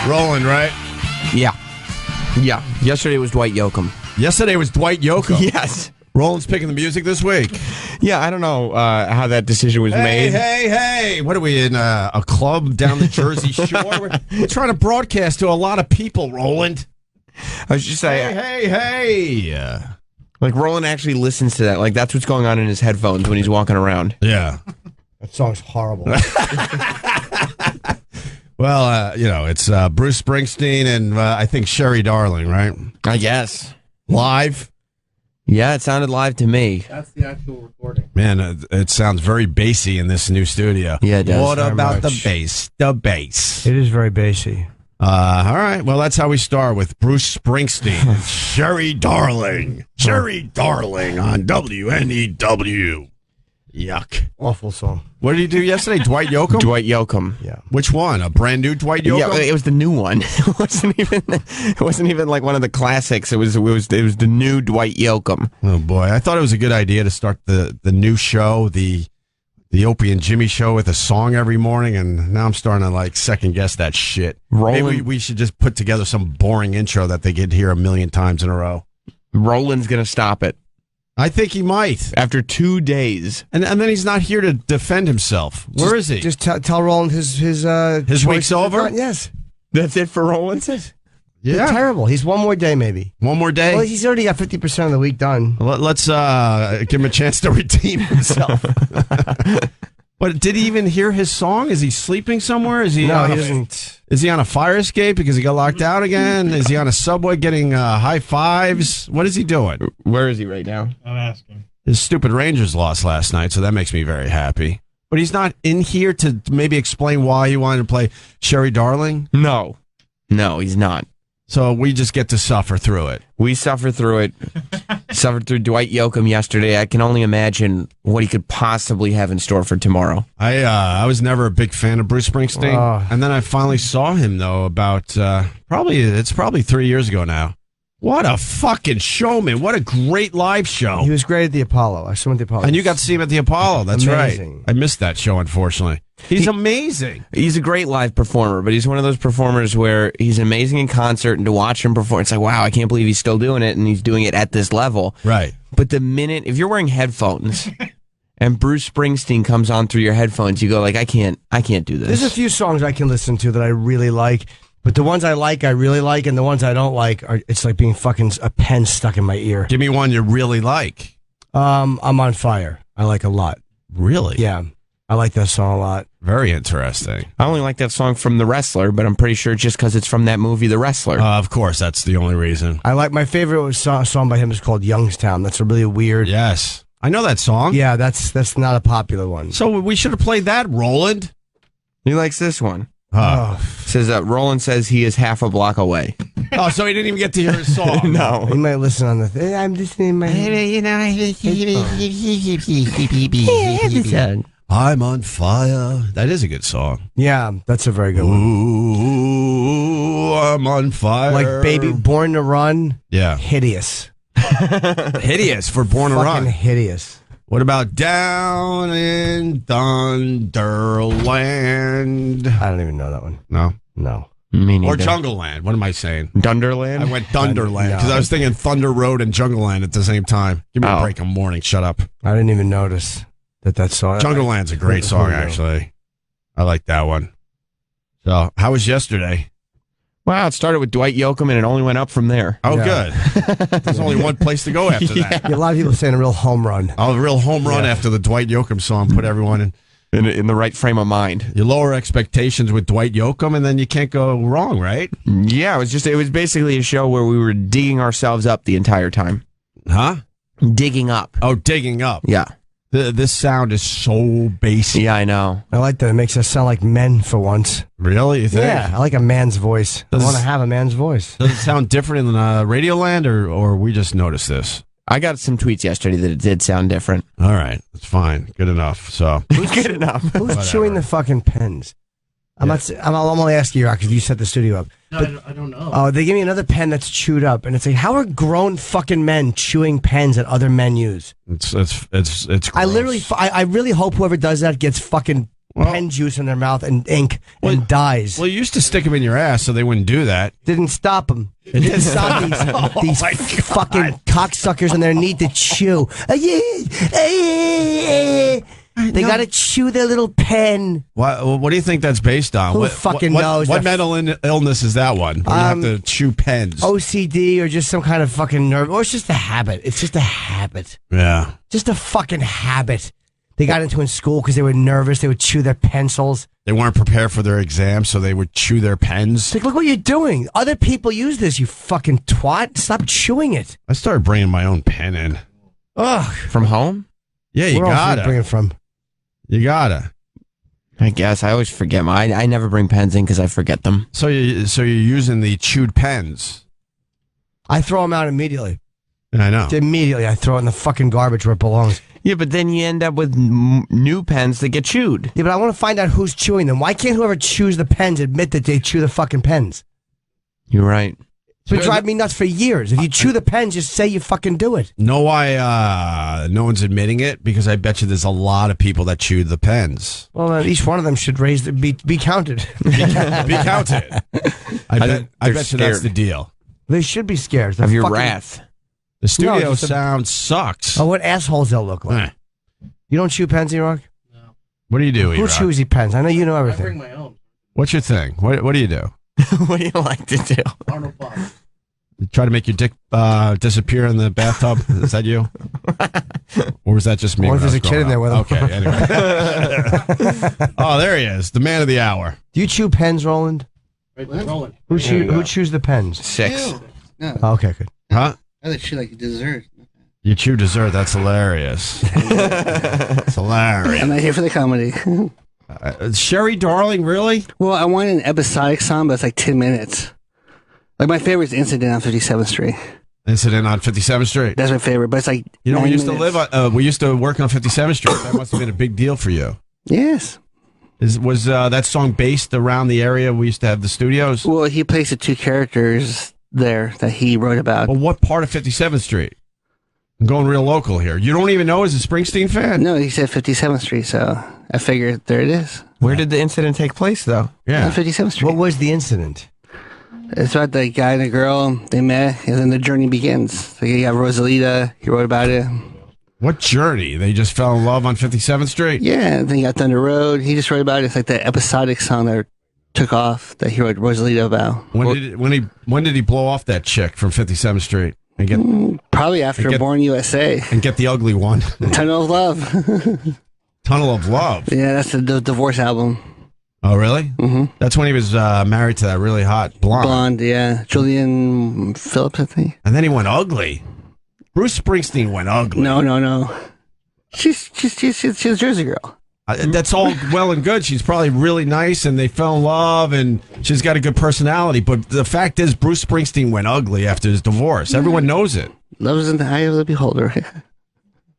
Roland, right? Yeah. Yeah. Yesterday was Dwight Yoakam. Yesterday was Dwight Yoakam. Yes. Roland's picking the music this week. Yeah, I don't know how that decision was made. Hey. What are we in a club down the Jersey Shore? We're trying to broadcast to a lot of people, Roland. I was just saying. Hey. Like, Roland actually listens to that. Like, that's what's going on in his headphones when he's walking around. Yeah. That song's horrible. Well, it's Bruce Springsteen and I think Sherry Darling, right? I guess. Live? Yeah, it sounded live to me. That's the actual recording. Man, it sounds very bassy in this new studio. Yeah, it does. What about much. the bass? The bass. It is very bassy. All right. Well, that's how we start with Bruce Springsteen and Sherry Darling. Sherry Darling on WNEW. Yuck. Awful song. What did he do yesterday? Dwight Yoakam? Dwight Yoakam. Yeah. Which one? A brand new Dwight Yoakam? Yeah, it was the new one. It wasn't even like one of the classics. It was the new Dwight Yoakam. Oh boy, I thought it was a good idea to start the new show, the Opie and Jimmy show with a song every morning, and now I'm starting to second guess that shit. Maybe we should just put together some boring intro that they get hear a million times in a row. Roland's gonna stop it I think he might. after 2 days. And then he's not here to defend himself. Where is he? Just tell Roland his week's over? Yes. That's it for Roland. Yeah. Terrible. He's one more day, maybe. One more day? Well, he's already got 50% of the week done. Let's give him a chance to redeem himself. But did he even hear his song? Is he sleeping somewhere? Is he? No, he doesn't. Is he on a fire escape because he got locked out again? Is he on a subway getting high fives? What is he doing? Where is he right now? I'm asking. His stupid Rangers lost last night, so that makes me very happy. But he's not in here to maybe explain why he wanted to play Sherry Darling? No, he's not. So we just get to suffer through it. We suffered through it. Suffered through Dwight Yoakam yesterday. I can only imagine what he could possibly have in store for tomorrow. I was never a big fan of Bruce Springsteen, and then I finally saw him though about probably 3 years ago now. What a fucking showman! What a great live show! He was great at the Apollo. I saw him at the Apollo. And you got to see him at the Apollo. That's Amazing. right. I missed that show, unfortunately. He's amazing. He's a great live performer, but he's one of those performers where he's amazing in concert, and to watch him perform, it's like, wow, I can't believe he's still doing it, and he's doing it at this level. Right. But the minute, if you're wearing headphones and Bruce Springsteen comes on through your headphones, you go like, I can't do this. There's a few songs I can listen to that I really like, but the ones I really like, and the ones I don't like, it's like being fucking a pen stuck in my ear. Give me one you really like. I'm on fire. I like a lot. Really? Yeah. I like that song a lot. Very interesting. I only like that song from The Wrestler, but I'm pretty sure it's just because it's from that movie, The Wrestler. Of course, that's the only reason. I like my favorite song by him is called Youngstown. That's a really weird. Yes. I know that song. Yeah, that's not a popular one. So we should have played that, Roland. He likes this one. Says Roland says he is half a block away. Oh, so he didn't even get to hear his song. No. He might listen on the. I'm listening in my. I'm on fire. That is a good song. Yeah, that's a very good one. Ooh, I'm on fire. Like Baby Born to Run. Yeah. Hideous. Hideous for Born to Fucking Run. hideous. What about Down in Thunderland? I don't even know that one. No. No. Me neither. Or Jungleland. What am I saying? Dunderland? I went Thunderland because I was thinking Thunder Road and Jungleland at the same time. Give me a break. I'm morning. Shut up. I didn't even notice that song. Jungleland's a great song, actually. I like that one. So, how was yesterday? Wow, it started with Dwight Yoakam and it only went up from there. Oh, Yeah. good. There's only one place to go after that. Yeah, a lot of people saying a real home run. Oh, a real home run after the Dwight Yoakam song. Put everyone In the right frame of mind. You lower expectations with Dwight Yoakam, and then you can't go wrong, right? Yeah, it was basically a show where we were digging ourselves up the entire time. Huh? Digging up. Oh, digging up. Yeah. This sound is so basic. Yeah, I know. I like that. It makes us sound like men for once. Really? You think? Yeah, I like a man's voice. I want to have a man's voice. Does it sound different in Radioland, or we just noticed this? I got some tweets yesterday that it did sound different. All right, that's fine. Good enough. So Good enough. Who's chewing the fucking pens? I'm only asking you because you set the studio up. No, I don't know. Oh, they give me another pen that's chewed up, and it's like, how are grown fucking men chewing pens that other men use? it's gross. I really hope whoever does that gets fucking pen juice in their mouth and ink and dyes. Well, you used to stick them in your ass so they wouldn't do that. Didn't stop them. It didn't stop these fucking cocksuckers in their need to chew. They got to chew their little pen. What do you think that's based on? Who fucking knows? What mental illness is that one? You have to chew pens. OCD or just some kind of fucking nerve. Or it's just a habit. It's just a habit. Yeah. Just a fucking habit. They got into in school because they were nervous. They would chew their pencils. They weren't prepared for their exam, so they would chew their pens. It's like, look what you're doing. Other people use this, you fucking twat. Stop chewing it. I started bringing my own pen in. Ugh. From home? Yeah, you Where else gotta. you bring it from? You gotta. I guess. I always forget I never bring pens in because I forget them. So you're using the chewed pens. I throw them out immediately. I know. Immediately, I throw it in the fucking garbage where it belongs. Yeah, but then you end up with new pens that get chewed. Yeah, but I want to find out who's chewing them. Why can't whoever chews the pens admit that they chew the fucking pens? You're right. It's been driving me nuts for years. If you chew the pens, just say you fucking do it. Know why no one's admitting it? Because I bet you there's a lot of people that chew the pens. Well, each one of them should be counted. Be counted. I bet you that's the deal. They should be scared. Of your wrath. The studio sound sucks. Oh, what assholes they'll look like. You don't chew pens, E-Rock? No. What do you do, Who E-Rock? chews pens? I know you know everything. I bring my own. What's your thing? What do you do? What do you like to do? Arnold Pop. You try to make your dick disappear in the bathtub? Is that you? Or was that just me? Or when there's I a was kid in there growing with him. up? Okay, anyway. Oh, there he is. The man of the hour. Do you chew pens, Roland? Right, rolling. Who chews the pens? 6. Ew. No, Oh, okay, good. Huh? I thought you like dessert. You chew dessert. That's hilarious. It's hilarious. I'm not here for the comedy. Sherry Darling, really? Well, I want an episodic song, but it's like 10 minutes. Like my favorite is Incident on 57th Street. Incident on 57th Street. That's my favorite, but it's like You know, 9 we used minutes. to live on. We used to work on 57th Street. That must have been a big deal for you. Yes. Was that song based around the area we used to have the studios? Well, he plays the two characters there that he wrote about. Well, what part of 57th Street? I'm going real local here. You don't even know as a Springsteen fan? No, he said 57th Street, so I figured there it is. Where did the incident take place, though? On Yeah. 57th Street. What was the incident? It's about the guy and the girl, they met, and then the journey begins. So you got Rosalita, he wrote about it. What journey? They just fell in love on 57th Street? Yeah, and then you got Thunder Road. He just wrote about it. It's like the episodic song that took off that he wrote Rosalita about. When did he blow off that chick from 57th Street and get Probably after Born USA. and get the ugly one? Tunnel of Love. Tunnel of Love. Yeah, that's the divorce album. Oh, really? Mm-hmm. That's when he was married to that really hot blonde. Blonde, yeah. Julian Phillips, I think. And then he went ugly. Bruce Springsteen went ugly. No. She's a Jersey girl. That's all well and good. She's probably really nice, and they fell in love, and she's got a good personality. But the fact is, Bruce Springsteen went ugly after his divorce. Everyone knows it. Love is in the eye of the beholder.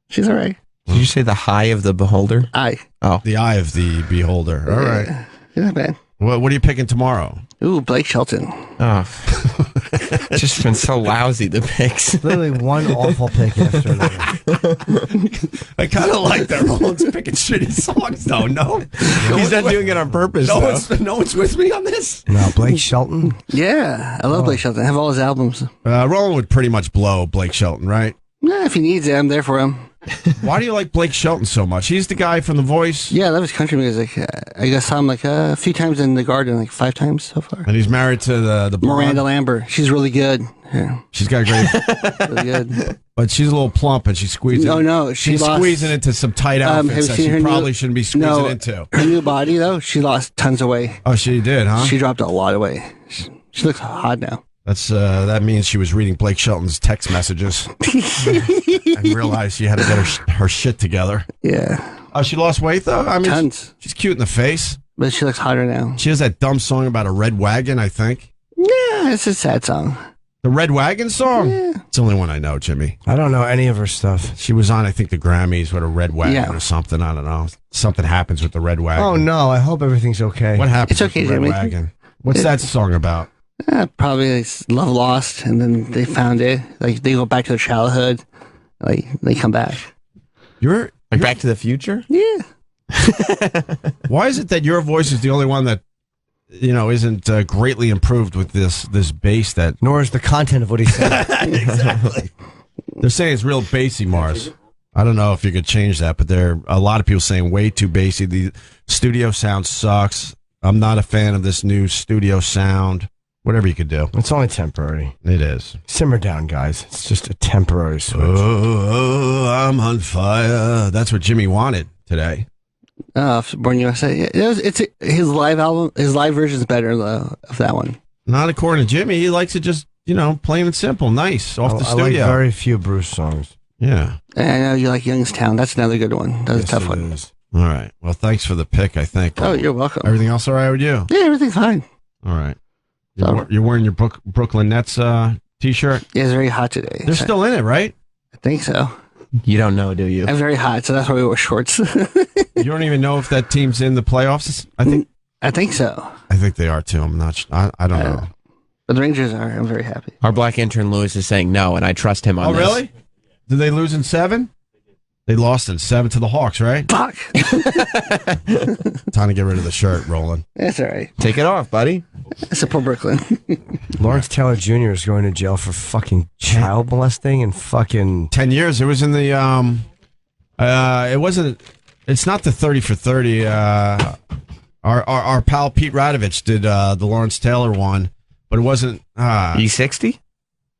She's all right. Did you say the high of the beholder? Eye. Oh. The eye of the beholder. All right. Yeah, she's not bad. What are you picking tomorrow? Ooh, Blake Shelton. Oh. It's just been so lousy, the picks. Literally one awful pick after another. I kind of like that Roland's picking shitty songs, though. No, He's not doing it on purpose, no one's with me on this. No, Blake Shelton. Yeah, I love Blake Shelton. I have all his albums. Roland would pretty much blow Blake Shelton, right? Nah, if he needs it, I'm there for him. Why do you like Blake Shelton so much? He's the guy from The Voice, Yeah, I love his country music. I guess saw him like a few times in the Garden, like 5 times so far. and he's married to the blonde. Miranda Lambert. She's really good. Yeah, She's got a great, really good. but she's a little plump, and she's squeezing. No, she's lost- squeezing into some tight have outfits you that seen she her probably new- shouldn't be squeezing No, into. her new body though, she lost tons of weight. Oh, she did, huh? She dropped a lot of weight. She looks hot now. That's that means she was reading Blake Shelton's text messages and realized she had to get her shit together. Yeah, Oh, she lost weight though. I mean, tons. she's cute in the face. But she looks hotter now. She has that dumb song about a red wagon, I think. Yeah, it's a sad song. The Red Wagon song? Yeah. It's the only one I know, Jimmy. I don't know any of her stuff. She was on, I think, the Grammys with a red wagon Yeah. or something. I don't know. Something happens with the red wagon. Oh no, I hope everything's okay. What happens It's okay, with the red Jimmy. wagon? What's that song about? Probably it's love lost, and then they found it. Like they go back to their childhood. Like they come back. You're Like Back to the Future? Yeah. Why is it that your voice is the only one that isn't greatly improved with this bass? That nor is the content of what he said. Exactly. They're saying it's real bassy, Mars. I don't know if you could change that, but there are a lot of people saying way too bassy. The studio sound sucks. I'm not a fan of this new studio sound. Whatever you could do. It's only temporary. It is. Simmer down, guys. It's just a temporary switch. Oh, I'm on fire. That's what Jimmy wanted today. Born USA. It's his live album. His live version is better though of that one. Not according to Jimmy. He likes it just plain and simple, nice off the studio. I like very few Bruce songs. Yeah. And I know you like Youngstown. That's another good one. That's a tough one. Is. All right. Well, thanks for the pick, I think. Oh, you're welcome. Everything else all right with you? Yeah, everything's fine. All right. You're wearing your Brooklyn Nets T-shirt? Yeah, it's very hot today. They're still in it, right? I think so. You don't know, do you? I'm very hot, so that's why we wear shorts. You don't even know if that team's in the playoffs? I think so. I think they are, too. I'm not I don't know. But the Rangers are. I'm very happy. Our black intern Lewis is saying no, and I trust him on this. Oh, really? Did they lose in 7? They lost in 7 to the Hawks, right? Fuck. Time to get rid of the shirt, Roland. That's all right. Take it off, buddy. Support Brooklyn. Lawrence Taylor Jr. is going to jail for fucking child molesting and fucking 10 years. It was in the it wasn't. It's not the 30 for 30. Our pal Pete Radovich did the Lawrence Taylor one, but it wasn't. E60?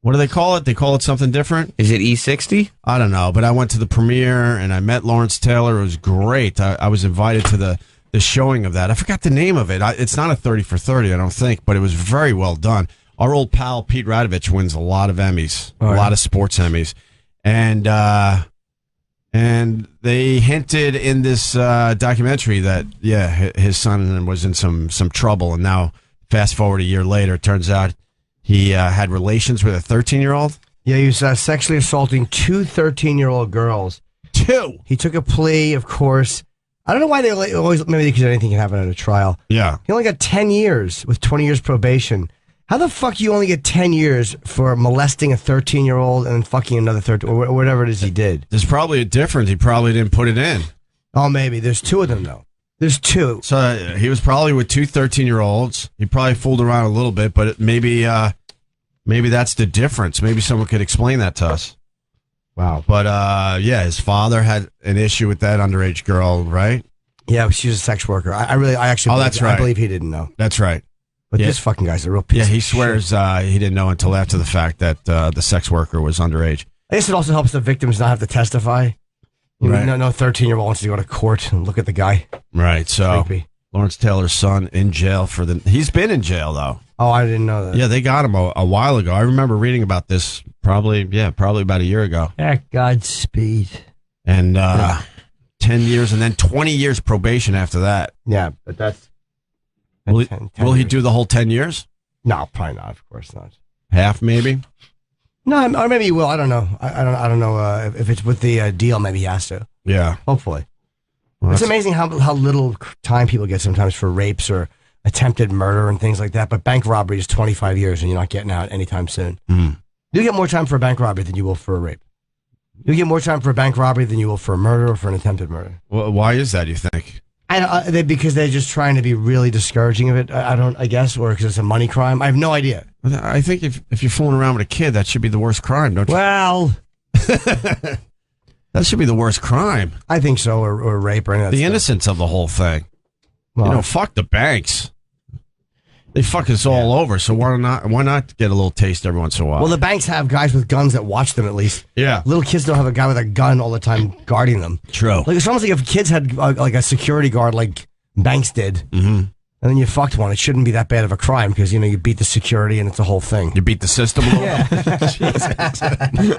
What do they call it? They call it something different. Is it E60? I don't know, but I went to the premiere and I met Lawrence Taylor. It was great. I was invited to the showing of that. I forgot the name of it. It's not a 30 for 30, I don't think, but it was very well done. Our old pal Pete Radovich wins a lot of Emmys, a lot of sports Emmys, and they hinted in this documentary that his son was in some trouble, and now fast forward a year later, it turns out he had relations with a 13-year-old. Yeah, he was sexually assaulting 2 13-year-old girls. 2. He took a plea, of course. I don't know why they always, maybe because anything can happen at a trial. Yeah. He only got 10 years with 20 years probation. How the fuck you only get 10 years for molesting a 13-year-old and then fucking another 13, or whatever it is he did? There's probably a difference. He probably didn't put it in. Oh, maybe. There's 2 of them, though. There's 2. So he was probably with 2 13-year-olds. He probably fooled around a little bit, but maybe that's the difference. Maybe someone could explain that to us. Wow. But his father had an issue with that underage girl, right? Yeah, she was a sex worker. I actually. That's right. I believe he didn't know. That's right. But this fucking guy's a real piece. Yeah, he of swears shit. he didn't know until after the fact that the sex worker was underage. I guess it also helps the victims not have to testify. Right. No 13-year-old wants to go to court and look at the guy. Right. So Creepy. Lawrence Taylor's son in jail he's been in jail though. Oh, I didn't know that. Yeah, they got him a while ago. I remember reading about this probably about a year ago. Godspeed. And 10 years and then 20 years probation after that. Yeah, but that's. Will he do the whole 10 years? No, probably not. Of course not. Half, maybe? No, or maybe he will. I don't know. I don't know if it's with the deal. Maybe he has to. Yeah. Hopefully. Well, it's amazing how little time people get sometimes for rapes or attempted murder and things like that. But bank robbery is 25 years and you're not getting out anytime soon. Mm. You get more time for a bank robbery than you will for a rape. You get more time for a bank robbery than you will for a murder or for an attempted murder. Well, why is that, you think? Because they're just trying to be really discouraging of it. I guess, or because it's a money crime. I have no idea. I think if you're fooling around with a kid, that should be the worst crime, don't you? Well, that should be the worst crime. I think so, or rape or anything. The innocence of the whole thing. Well, fuck the banks. They fuck us all over, so why not get a little taste every once in a while? Well, the banks have guys with guns that watch them at least. Yeah. Little kids don't have a guy with a gun all the time guarding them. True. Like it's almost like if kids had like a security guard like banks did, and then you fucked one, it shouldn't be that bad of a crime because you beat the security and it's a whole thing. You beat the system a little. Yeah.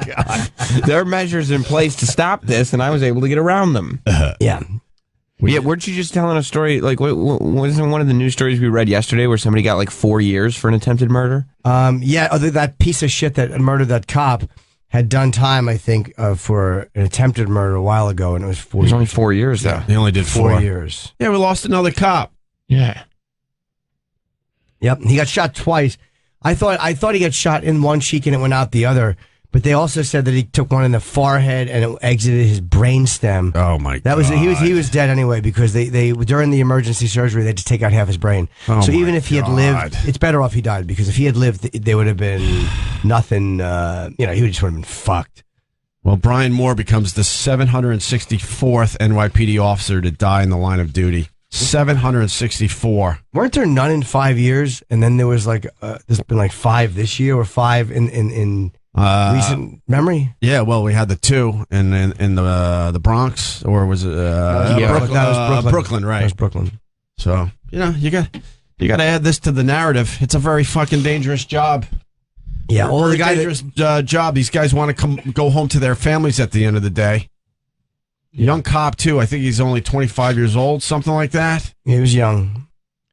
God. There are measures in place to stop this, and I was able to get around them. Yeah. Yeah, weren't you just telling a story? Like, wasn't one of the news stories we read yesterday where somebody got like 4 years for an attempted murder? Yeah, that piece of shit that murdered that cop had done time, I think, for an attempted murder a while ago, and it was 4 years. It was only 4 years, though. They only did 4 years. Yeah, we lost another cop. Yeah. Yep, he got shot twice. I thought he got shot in one cheek and it went out the other. But they also said that he took one in the forehead and it exited his brainstem. Oh my god! That was he was dead anyway because they during the emergency surgery they just take out half his brain. Oh so my even if he had lived, it's better off he died because if he had lived, they would have been nothing. He just would have been fucked. Well, Brian Moore becomes the 764th NYPD officer to die in the line of duty. 764. Weren't there none in 5 years? And then there was there's been like 5 this year or 5 in recent memory. Yeah, well, we had the 2 in the Bronx, or was it Brooklyn? That was Brooklyn. Brooklyn, right? That was Brooklyn. So you got to add this to the narrative. It's a very fucking dangerous job. Yeah, all the guys. Dangerous job. These guys want to go home to their families at the end of the day. Young cop too. I think he's only 25 years old, something like that. He was young,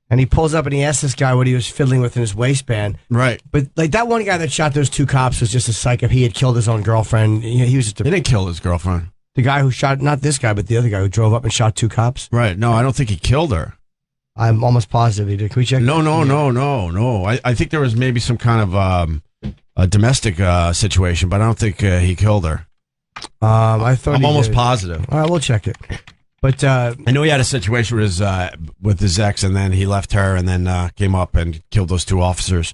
and he pulls up and he asks this guy what he was fiddling with in his waistband. Right. But like that one guy that shot those 2 cops was just a psycho. He had killed his own girlfriend. He was just He didn't kill his girlfriend. the guy who shot, not this guy, but the other guy who drove up and shot 2 cops. Right. No, I don't think he killed her. I'm almost positive he did. Can we check? No. I think there was maybe some kind of a domestic situation, but I don't think he killed her. I thought I'm almost did. positive. All right, we'll check it. But I know he had a situation with his ex, and then he left her, and then came up and killed those 2 officers.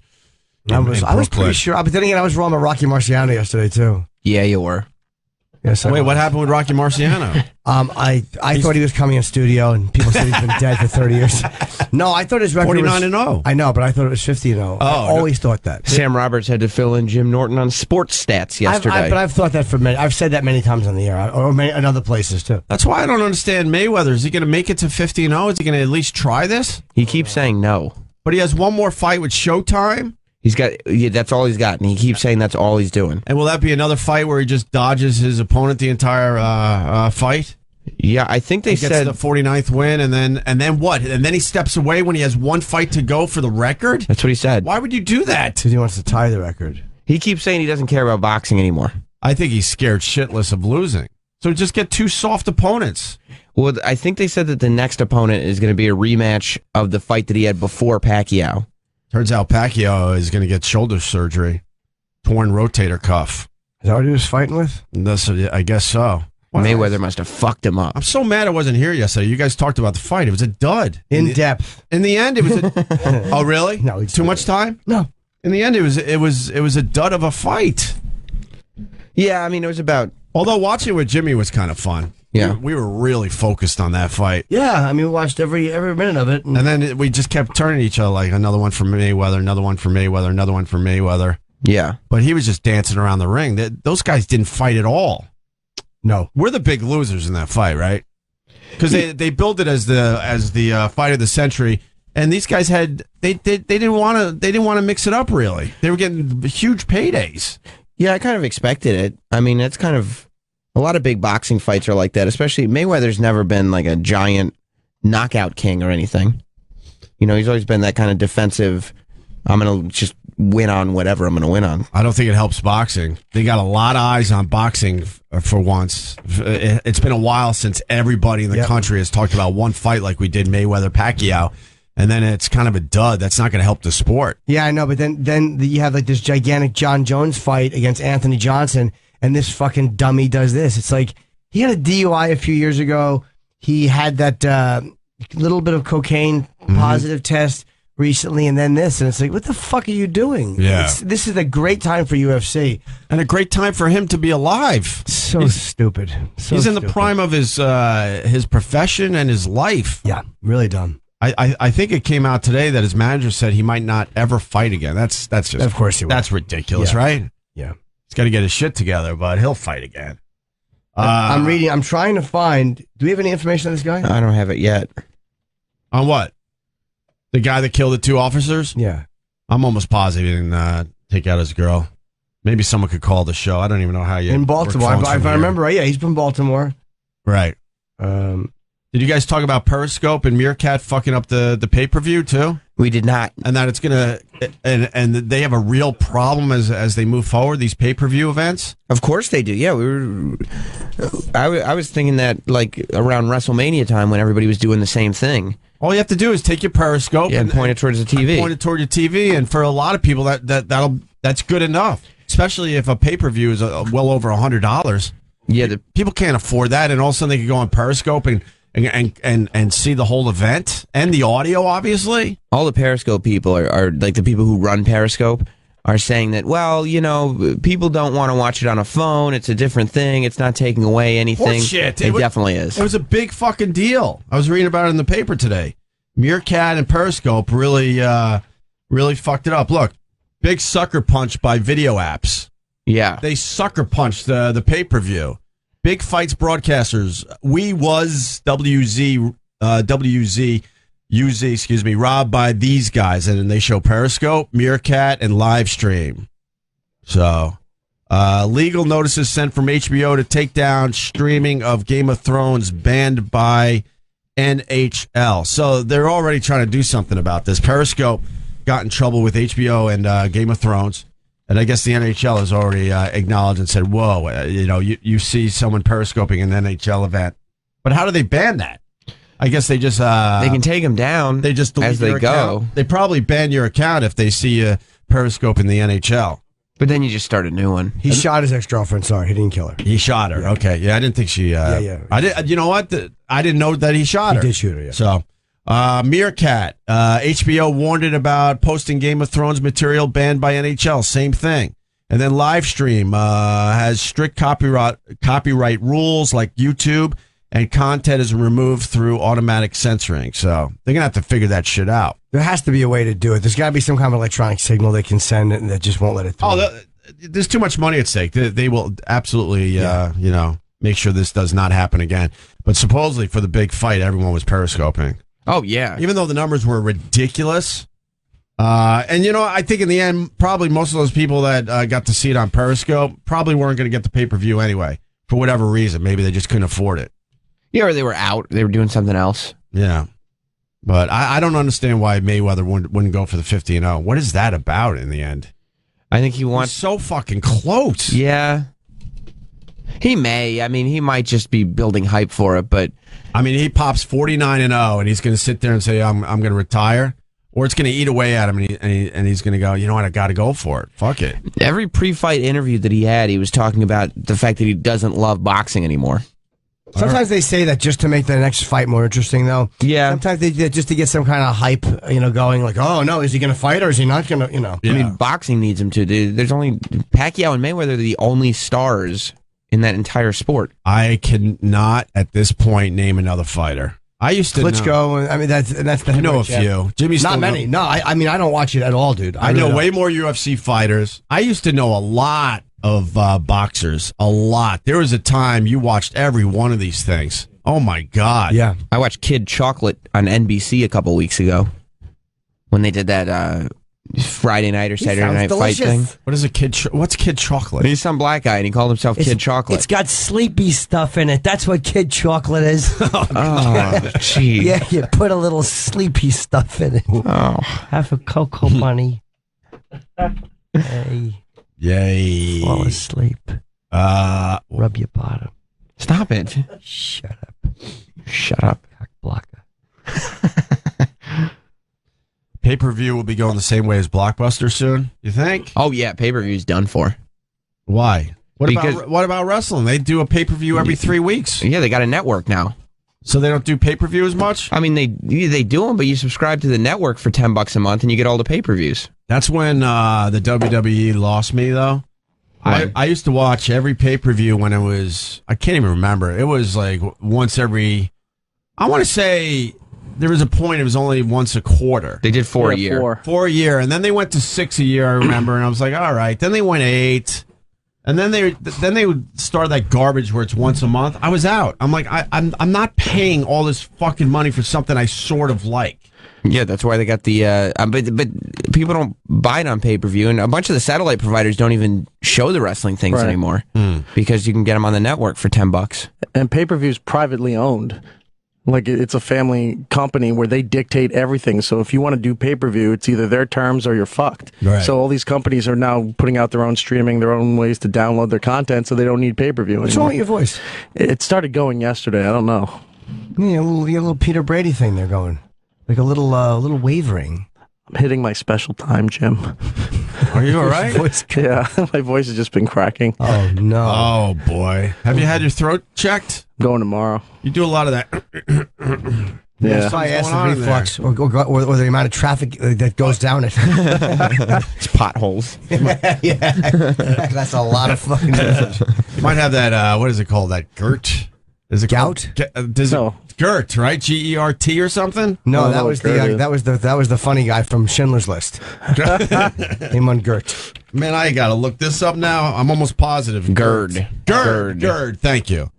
I was pretty sure. But then again, I was wrong about Rocky Marciano yesterday too. Yeah, you were. Yes. Wait, what happened with Rocky Marciano? I thought he was coming in studio, and people said he's been dead for 30 years. No, I thought his record 49-0. I know, but I thought it was 50-0. I always thought that. Sam Roberts had to fill in Jim Norton on sports stats yesterday. But I've thought that for many. I've said that many times on the air, or in other places too. That's why I don't understand Mayweather. Is he going to make it to 50-0? Is he going to at least try this? He keeps saying no. But he has one more fight with Showtime. He's got that's all he's got, and he keeps saying that's all he's doing. And will that be another fight where he just dodges his opponent the entire fight? Yeah, I think they said the 49th win, and then what? And then he steps away when he has one fight to go for the record? That's what he said. Why would you do that? Because he wants to tie the record. He keeps saying he doesn't care about boxing anymore. I think he's scared shitless of losing. So just get 2 soft opponents. Well, I think they said that the next opponent is going to be a rematch of the fight that he had before Pacquiao. Turns out Pacquiao is going to get shoulder surgery, torn rotator cuff. Is that what he was fighting with? I guess so. Wow. Mayweather must have fucked him up. I'm so mad I wasn't here yesterday. You guys talked about the fight. It was a dud. In depth. In the end, it was a... Oh, really? No. Too much time? No. In the end, it was a dud of a fight. Yeah, I mean, it was about... Although watching with Jimmy was kind of fun. Yeah. We were really focused on that fight. Yeah, I mean, we watched every minute of it. And then we just kept turning each other like another one for Mayweather, another one for Mayweather, another one for Mayweather. Yeah. But he was just dancing around the ring. Those guys didn't fight at all. No. We're the big losers in that fight, right? Because they built it as the fight of the century, and these guys they didn't want to mix it up really. They were getting huge paydays. Yeah, I kind of expected it. I mean, it's kind of... A lot of big boxing fights are like that, especially Mayweather's never been like a giant knockout king or anything. You know, he's always been that kind of defensive, I'm going to just win on whatever I'm going to win on. I don't think it helps boxing. They got a lot of eyes on boxing for once. It's been a while since everybody in the country has talked about one fight like we did Mayweather-Pacquiao, and then it's kind of a dud. That's not going to help the sport. Yeah, I know, but then you have like this gigantic John Jones fight against Anthony Johnson, and this fucking dummy does this. It's like he had a DUI a few years ago. He had that little bit of cocaine positive test recently, and then this, and it's like, what the fuck are you doing? Yeah, this is a great time for UFC, and a great time for him to be alive. He's stupid. He's in the prime of his profession and his life. Yeah, really dumb. I think it came out today that his manager said he might not ever fight again. That's just, of course he will. That's ridiculous, right? Yeah. He's got to get his shit together, but he'll fight again. I'm trying to find. Do we have any information on this guy? I don't have it yet. On what? The guy that killed the 2 officers? Yeah. I'm almost positive he didn't take out his girl. Maybe someone could call the show. I don't even know how you... In Baltimore. If I remember right, yeah, he's from Baltimore. Right. Did you guys talk about Periscope and Meerkat fucking up the pay-per-view too? We did not. And that it's gonna and they have a real problem as they move forward, these pay-per-view events? Of course they do. Yeah, I was thinking that like around WrestleMania time when everybody was doing the same thing. All you have to do is take your Periscope and point it towards the TV. Point it toward your TV, and for a lot of people that's good enough. especially if a pay-per-view is well over $100. Yeah, people can't afford that, and all of a sudden they can go on Periscope and see the whole event and the audio, obviously. All the Periscope people are like the people who run Periscope are saying that, well, people don't want to watch it on a phone. It's a different thing. It's not taking away anything. Bullshit. It definitely is. It was a big fucking deal. I was reading about it in the paper today. Meerkat and Periscope really fucked it up. Look, big sucker punch by video apps. Yeah. They sucker punched the pay-per-view. Big fights broadcasters. WZ, robbed by these guys. And then they show Periscope, Meerkat, and live stream. So, legal notices sent from HBO to take down streaming of Game of Thrones banned by NHL. So they're already trying to do something about this. Periscope got in trouble with HBO and Game of Thrones. And I guess the NHL has already acknowledged and said, whoa, you see someone periscoping an NHL event. But how do they ban that? I guess they just... they can take them down they just delete as they go. They probably ban your account if they see you periscoping the NHL. But then you just start a new one. He shot his ex-girlfriend. Sorry, he didn't kill her. He shot her. Yeah. Okay. Yeah, I didn't think she... yeah. I did. You know what? I didn't know that he shot her. He did shoot her, yeah. So... Meerkat, HBO warned it about posting Game of Thrones material banned by NHL. Same thing. And then Livestream has strict copyright rules like YouTube, and content is removed through automatic censoring. So they're going to have to figure that shit out. There has to be a way to do it. There's got to be some kind of electronic signal they can send it and that just won't let it through. Oh, there's too much money at stake. They will absolutely, make sure this does not happen again. But supposedly for the big fight, everyone was periscoping. Oh, yeah. Even though the numbers were ridiculous. And, I think in the end, probably most of those people that got to see it on Periscope probably weren't going to get the pay-per-view anyway, for whatever reason. Maybe they just couldn't afford it. Yeah, or they were out. They were doing something else. Yeah. But I don't understand why Mayweather wouldn't go for the 50-0. What is that about in the end? I think he wants... He's so fucking close. Yeah. He may. I mean, he might just be building hype for it, but... I mean, he pops 49-0, and he's going to sit there and say, I'm going to retire, or it's going to eat away at him, and he's going to go, you know what, I got to go for it. Fuck it. Every pre-fight interview that he had, he was talking about the fact that he doesn't love boxing anymore. Sometimes they say that just to make the next fight more interesting, though. Yeah. Sometimes they just to get some kind of hype, going like, oh, no, is he going to fight or is he not going to, Yeah. I mean, boxing needs him to. There's only Pacquiao and Mayweather are the only stars in that entire sport. I cannot at this point name another fighter. I used to Klitschko. know. I mean, that's the. I know a few. Jimmy's not many. No, I mean, I don't watch it at all, dude. I know way more UFC fighters. I used to know a lot of boxers. A lot. There was a time you watched every one of these things. Oh my God. Yeah. I watched Kid Chocolate on NBC a couple weeks ago when they did that Friday night or Saturday night fight thing. What is what's Kid Chocolate? He's some black guy and he called himself Kid Chocolate. It's got sleepy stuff in it. That's what Kid Chocolate is. Oh, gee. Yeah, you put a little sleepy stuff in it. Oh. Have a cocoa bunny. Hey. Yay. Fall asleep. Rub your bottom. Stop it. Shut up. Shut up. Cock blocker. Pay-per-view will be going the same way as Blockbuster soon, you think? Oh, yeah. Pay-per-view's done for. Why? What about wrestling? They do a pay-per-view every 3 weeks. Yeah, they got a network now. So they don't do pay-per-view as much? I mean, they do them, but you subscribe to the network for $10 a month and you get all the pay-per-views. That's when the WWE lost me, though. I used to watch every pay-per-view when it was, I can't even remember. It was like once every, I want to say there was a point it was only once a quarter. They did 4 a year. 4 a year, and then they went to 6 a year, I remember, and I was like, all right. Then they went 8. And then they would start that garbage where it's once a month. I was out. I'm like, I'm not paying all this fucking money for something I sort of like. Yeah, that's why they got the. But people don't buy it on pay-per-view, and a bunch of the satellite providers don't even show the wrestling things anymore because you can get them on the network for $10. And pay-per-view is privately owned. Like, it's a family company where they dictate everything. So if you want to do pay-per-view, it's either their terms or you're fucked. Right. So all these companies are now putting out their own streaming, their own ways to download their content, so they don't need pay-per-view anymore. What's wrong with your voice? It started going yesterday. I don't know. Yeah, a little Peter Brady thing there going. Like a little wavering. I'm hitting my special time, Jim. Are you all right? Yeah, my voice has just been cracking. Oh no. Oh boy. Have you had your throat checked? I'm going tomorrow. You do a lot of that. Yeah. It's probably Something's going on acid in reflux or the amount of traffic that goes down it. It's potholes. Yeah. That's a lot of fucking You might have that, what is it called? That GERT? Is it Gout? No. GERT, right? GERT or something? No, Oh, that no, was Gert that was the funny guy from Schindler's List. Name on Gert. Man, I gotta look this up now. I'm almost positive. GERD. GERD. Thank you.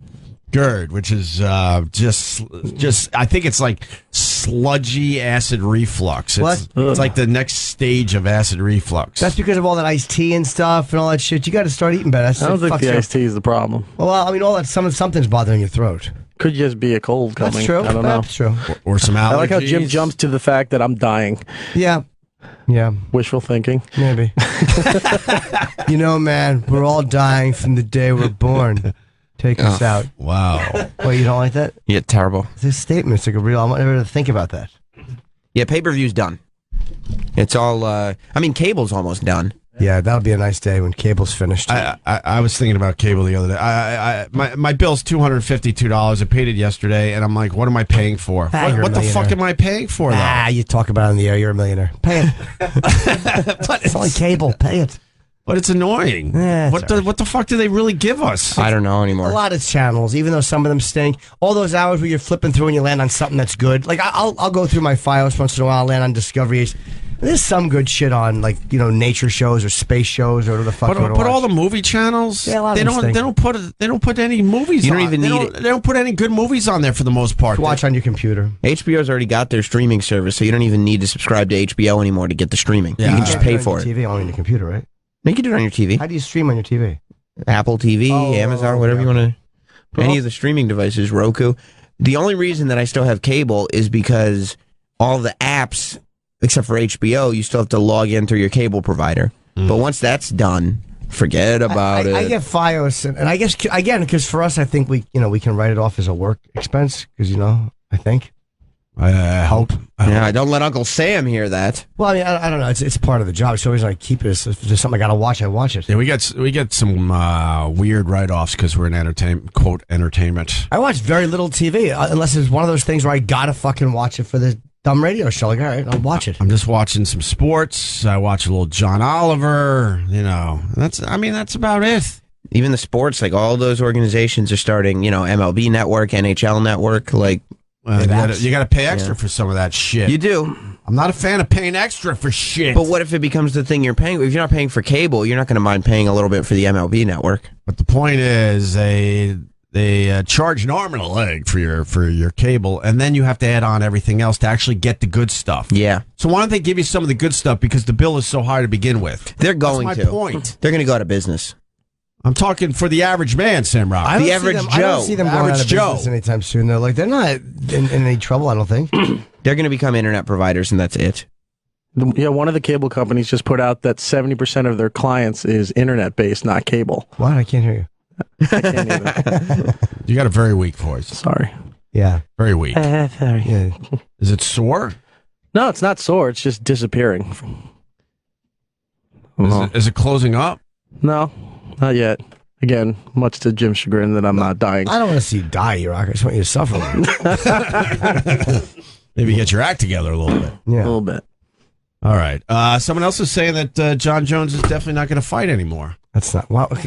GERD, which is just I think it's like sludgy acid reflux. It's like the next stage of acid reflux. That's because of all that iced tea and stuff and all that shit. You got to start eating better. I don't think the iced tea is the problem. Well, I mean, all that something's bothering your throat. Could just be a cold coming. That's true. I don't know. That's true. or some allergies. I like how Jim jumps to the fact that I'm dying. Yeah. Yeah. Wishful thinking. Maybe. You know, man, we're all dying from the day we're born. Take us out. Wow. Well, you don't like that? Yeah, terrible. This statement's like a real. I'm never to think about that. Yeah, pay-per-view's done. It's all, I mean, cable's almost done. Yeah, that'll be a nice day when cable's finished. I was thinking about cable the other day. My bill's $252. I paid it yesterday, and I'm like, what am I paying for? You're What a the fuck millionaire. am I paying for, though? You talk about it on the air. You're a millionaire. Pay it. It's only cable. Pay it. But it's annoying. Yeah, it's What the fuck do they really give us? I don't know A anymore. lot of channels, even though some of them stink. All those hours where you're flipping through and you land on something that's good. Like I'll go through my files once in a while, land on Discovery. There's some good shit on, like, you know, nature shows or space shows or whatever the fuck. But all the movie channels, Yeah, a lot they of them don't put any movies. You don't on. even They need don't- it. They don't put any good movies on there for the most part. watch on your computer. HBO's already got their streaming service, so you don't even need to subscribe to HBO anymore to get the streaming. Yeah. You can just pay for it. TV only on your computer, right? You can do it on your TV. How do you stream on your TV? Apple TV, Amazon, whatever you want to. Any of the streaming devices, Roku. The only reason that I still have cable is because all the apps, except for HBO, you still have to log in through your cable provider. But once that's done, forget about it. I get FiOS, and I guess again because for us, I think we can write it off as a work expense because I think. I hope. Yeah, don't let Uncle Sam hear that. Well, I mean, I don't know. It's part of the job. It's always like keep it. If there's something I gotta watch, I watch it. Yeah, we get some weird write-offs because we're in entertainment. I watch very little TV unless it's one of those things where I gotta fucking watch it for the dumb radio show. Like, all right, I'll watch it. I'm just watching some sports. I watch a little John Oliver. That's about it. Even the sports, like all those organizations are starting, MLB Network, NHL Network, like. You got to pay extra for some of that shit. You do. I'm not a fan of paying extra for shit. But what if it becomes the thing you're paying? If you're not paying for cable, you're not going to mind paying a little bit for the MLB Network. But the point is, they charge an arm and a leg for your cable, and then you have to add on everything else to actually get the good stuff. Yeah. So why don't they give you some of the good stuff because the bill is so high to begin with? They're going That's to. my point. They're going to go out of business. I'm talking for the average man, Sam Rock. I don't The see average them- Joe. I don't see them going Average out of Joe. business anytime soon. They're not in any trouble. I don't think. They're going to become internet providers, and that's it. One of the cable companies just put out that 70% of their clients is internet-based, not cable. What? I can't hear you. I can't even. You got a very weak voice. Sorry. Yeah. Very weak. Sorry. Yeah. Is it sore? No, it's not sore. It's just disappearing. Is it closing up? No, not yet. Again, much to Jim's chagrin that I'm not dying. I don't want to see you die, Rock. I just want you to suffer. Maybe get your act together a little bit. A Yeah. little bit. All right. Someone else is saying that John Jones is definitely not going to fight anymore. That's not. Well, How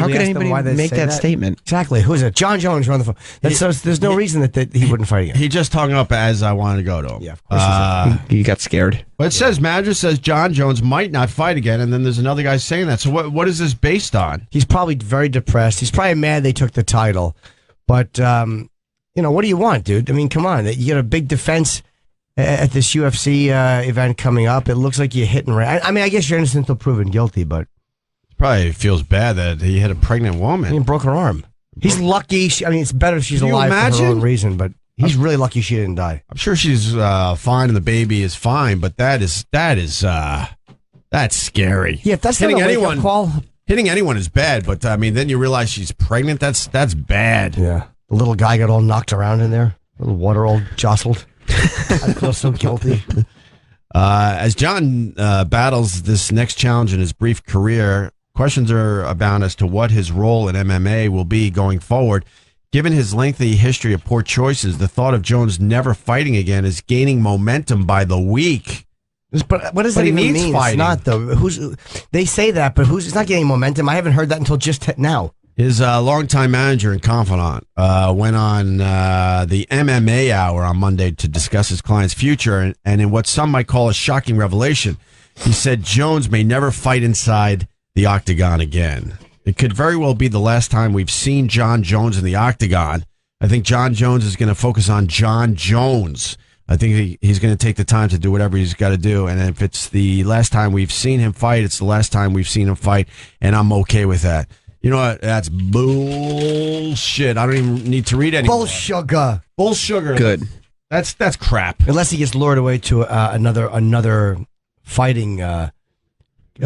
could anybody make that statement? Exactly. Who's it? John Jones. You're on the phone. There's no reason that he wouldn't fight again. He just hung up as I wanted to go to him. Yeah, of course You got scared. But it says, manager says John Jones might not fight again, and then there's another guy saying that. So what is this based on? He's probably very depressed. He's probably mad they took the title. But, what do you want, dude? I mean, come on. You got a big defense at this UFC event coming up. It looks like you're hitting right. I mean, I guess you're innocent until proven guilty, but Probably feels bad that he hit a pregnant woman. I mean, broke her arm. He's lucky. It's better if she's Can you alive for her imagine? own reason, but he's really lucky she didn't die. I'm sure she's fine and the baby is fine, but that's scary. Yeah, if that's hitting not a wake-up anyone, call. hitting anyone is bad. But I mean, then you realize she's pregnant. That's bad. Yeah, the little guy got all knocked around in there. The little water all jostled. I feel so guilty. As John battles this next challenge in his brief career, questions are abound as to what his role in MMA will be going forward. Given his lengthy history of poor choices, the thought of Jones never fighting again is gaining momentum by the week. But what does that even mean? Fighting. It's not, though. They say that, but it's not getting momentum. I haven't heard that until just now. His longtime manager and confidant went on the MMA Hour on Monday to discuss his client's future, and in what some might call a shocking revelation, he said Jones may never fight inside the octagon again. It could very well be the last time we've seen John Jones in the octagon. I think John Jones is going to focus on John Jones. I think he's going to take the time to do whatever he's got to do, and if it's the last time we've seen him fight, it's the last time we've seen him fight, and I'm okay with that. You know what? That's bullshit. I don't even need to read anymore. Bullsugar. Good. That's crap. Unless he gets lured away to another fighting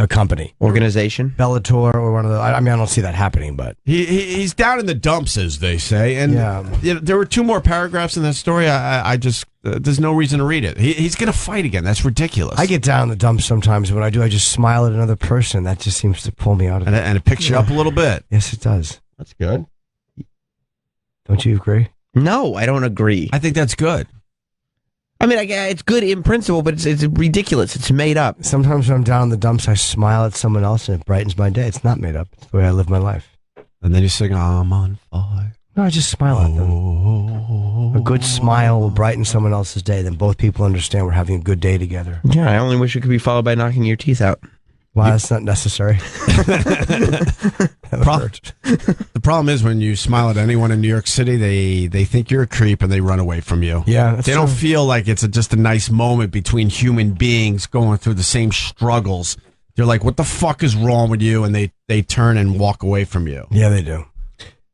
company, organization, Bellator, or one of the. I mean, I don't see that happening, but he's down in the dumps, as they say. And there were 2 more paragraphs in that story. I just there's no reason to read it. He's going to fight again. That's ridiculous. I get down in the dumps sometimes. When I do, I just smile at another person. That just seems to pull me out of it. And it picks you up a little bit. Yes, it does. That's good. Don't you agree? No, I don't agree. I think that's good. I mean, it's good in principle, but it's ridiculous. It's made up. Sometimes when I'm down in the dumps, I smile at someone else and it brightens my day. It's not made up. It's the way I live my life. And then you sing, I'm on fire. No, I just smile at them. A good smile will brighten someone else's day. Then both people understand we're having a good day together. Yeah, I only wish it could be followed by knocking your teeth out. Well, that's not necessary. The problem is when you smile at anyone in New York City, they think you're a creep and they run away from you. Yeah, they don't feel like it's just a nice moment between human beings going through the same struggles. They're like, what the fuck is wrong with you? And they turn and walk away from you. Yeah, they do.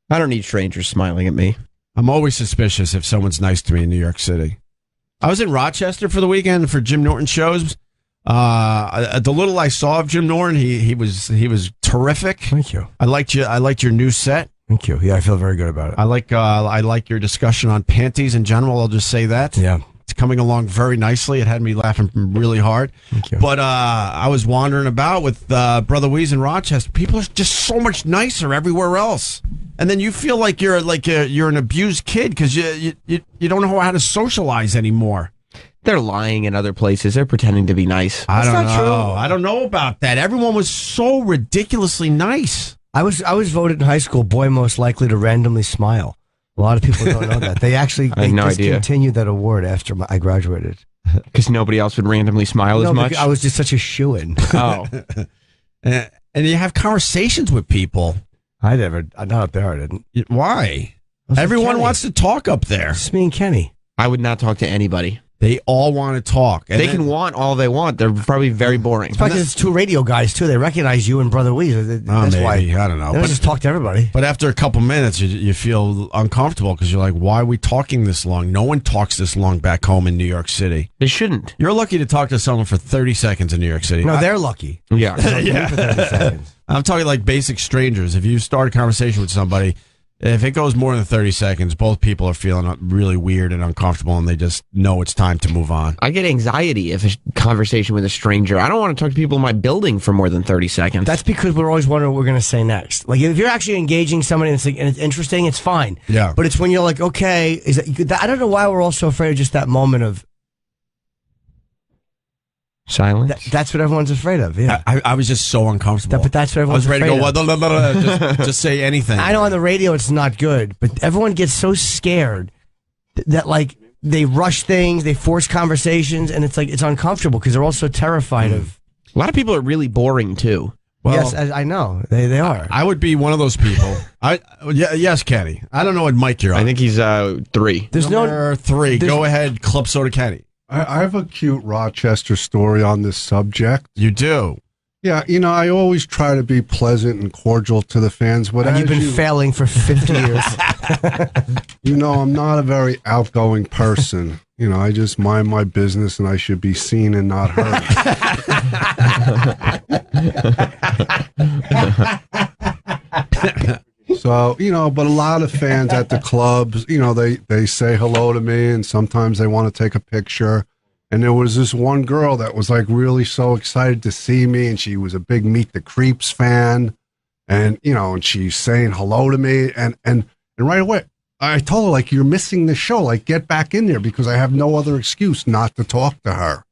I don't need strangers smiling at me. I'm always suspicious if someone's nice to me in New York City. I was in Rochester for the weekend for Jim Norton shows. The little I saw of Jim Norton, he was terrific. Thank you. I liked your new set. Thank you. Yeah, I feel very good about it. I like your discussion on panties in general. I'll just say that. Yeah. It's coming along very nicely. It had me laughing really hard. Thank you. But I was wandering about with Brother Weeze in Rochester. People are just so much nicer everywhere else. And then you feel like you're an abused kid because you don't know how to socialize anymore. They're lying in other places. They're pretending to be nice. I don't know. I don't know about that. Everyone was so ridiculously nice. I was voted in high school boy most likely to randomly smile. A lot of people don't know that. They actually discontinued that award after I graduated. Because nobody else would randomly smile as much? I was just such a shoo-in. Oh. And you have conversations with people. Not up there, I didn't. Why? Everyone wants to talk up there. It's me and Kenny. I would not talk to anybody. They all want to talk. And they can want all they want. They're probably very boring. It's probably because it's 2 radio guys, too. They recognize you and Brother Weeze. That's maybe. why. I don't know. They don't just talk to everybody. But after a couple minutes, you feel uncomfortable because you're like, why are we talking this long? No one talks this long back home in New York City. They shouldn't. You're lucky to talk to someone for 30 seconds in New York City. No, they're lucky. Yeah. Yeah. For 30 seconds. I'm talking like basic strangers. If you start a conversation with somebody, if it goes more than 30 seconds, both people are feeling really weird and uncomfortable, and they just know it's time to move on. I get anxiety if a conversation with a stranger. I don't want to talk to people in my building for more than 30 seconds. That's because we're always wondering what we're going to say next. Like, if you're actually engaging somebody and it's interesting, it's fine. Yeah. But it's when you're like, okay, I don't know why we're all so afraid of just that moment of silence. That's what everyone's afraid of. Yeah, I was just so uncomfortable. But that's what everyone's afraid of. I was ready to go. Just say anything. I know on the radio it's not good, but everyone gets so scared that like they rush things, they force conversations, and it's like it's uncomfortable because they're all so terrified of. A lot of people are really boring too. Well, yes, I know they are. I would be one of those people. Yes, Kenny. I don't know what mic you're on. I think he's 3. There's Number 3. Go ahead, Club Soda Kenny. I have a cute Rochester story on this subject. You do? Yeah, I always try to be pleasant and cordial to the fans. But and you've been failing for 50 years. I'm not a very outgoing person. I just mind my business and I should be seen and not heard. So, but a lot of fans at the clubs, they say hello to me and sometimes they want to take a picture. And there was this one girl that was like really so excited to see me, and she was a big Meet the Creeps fan, and and she's saying hello to me, and right away I told her, like, you're missing the show, like, get back in there, because I have no other excuse not to talk to her.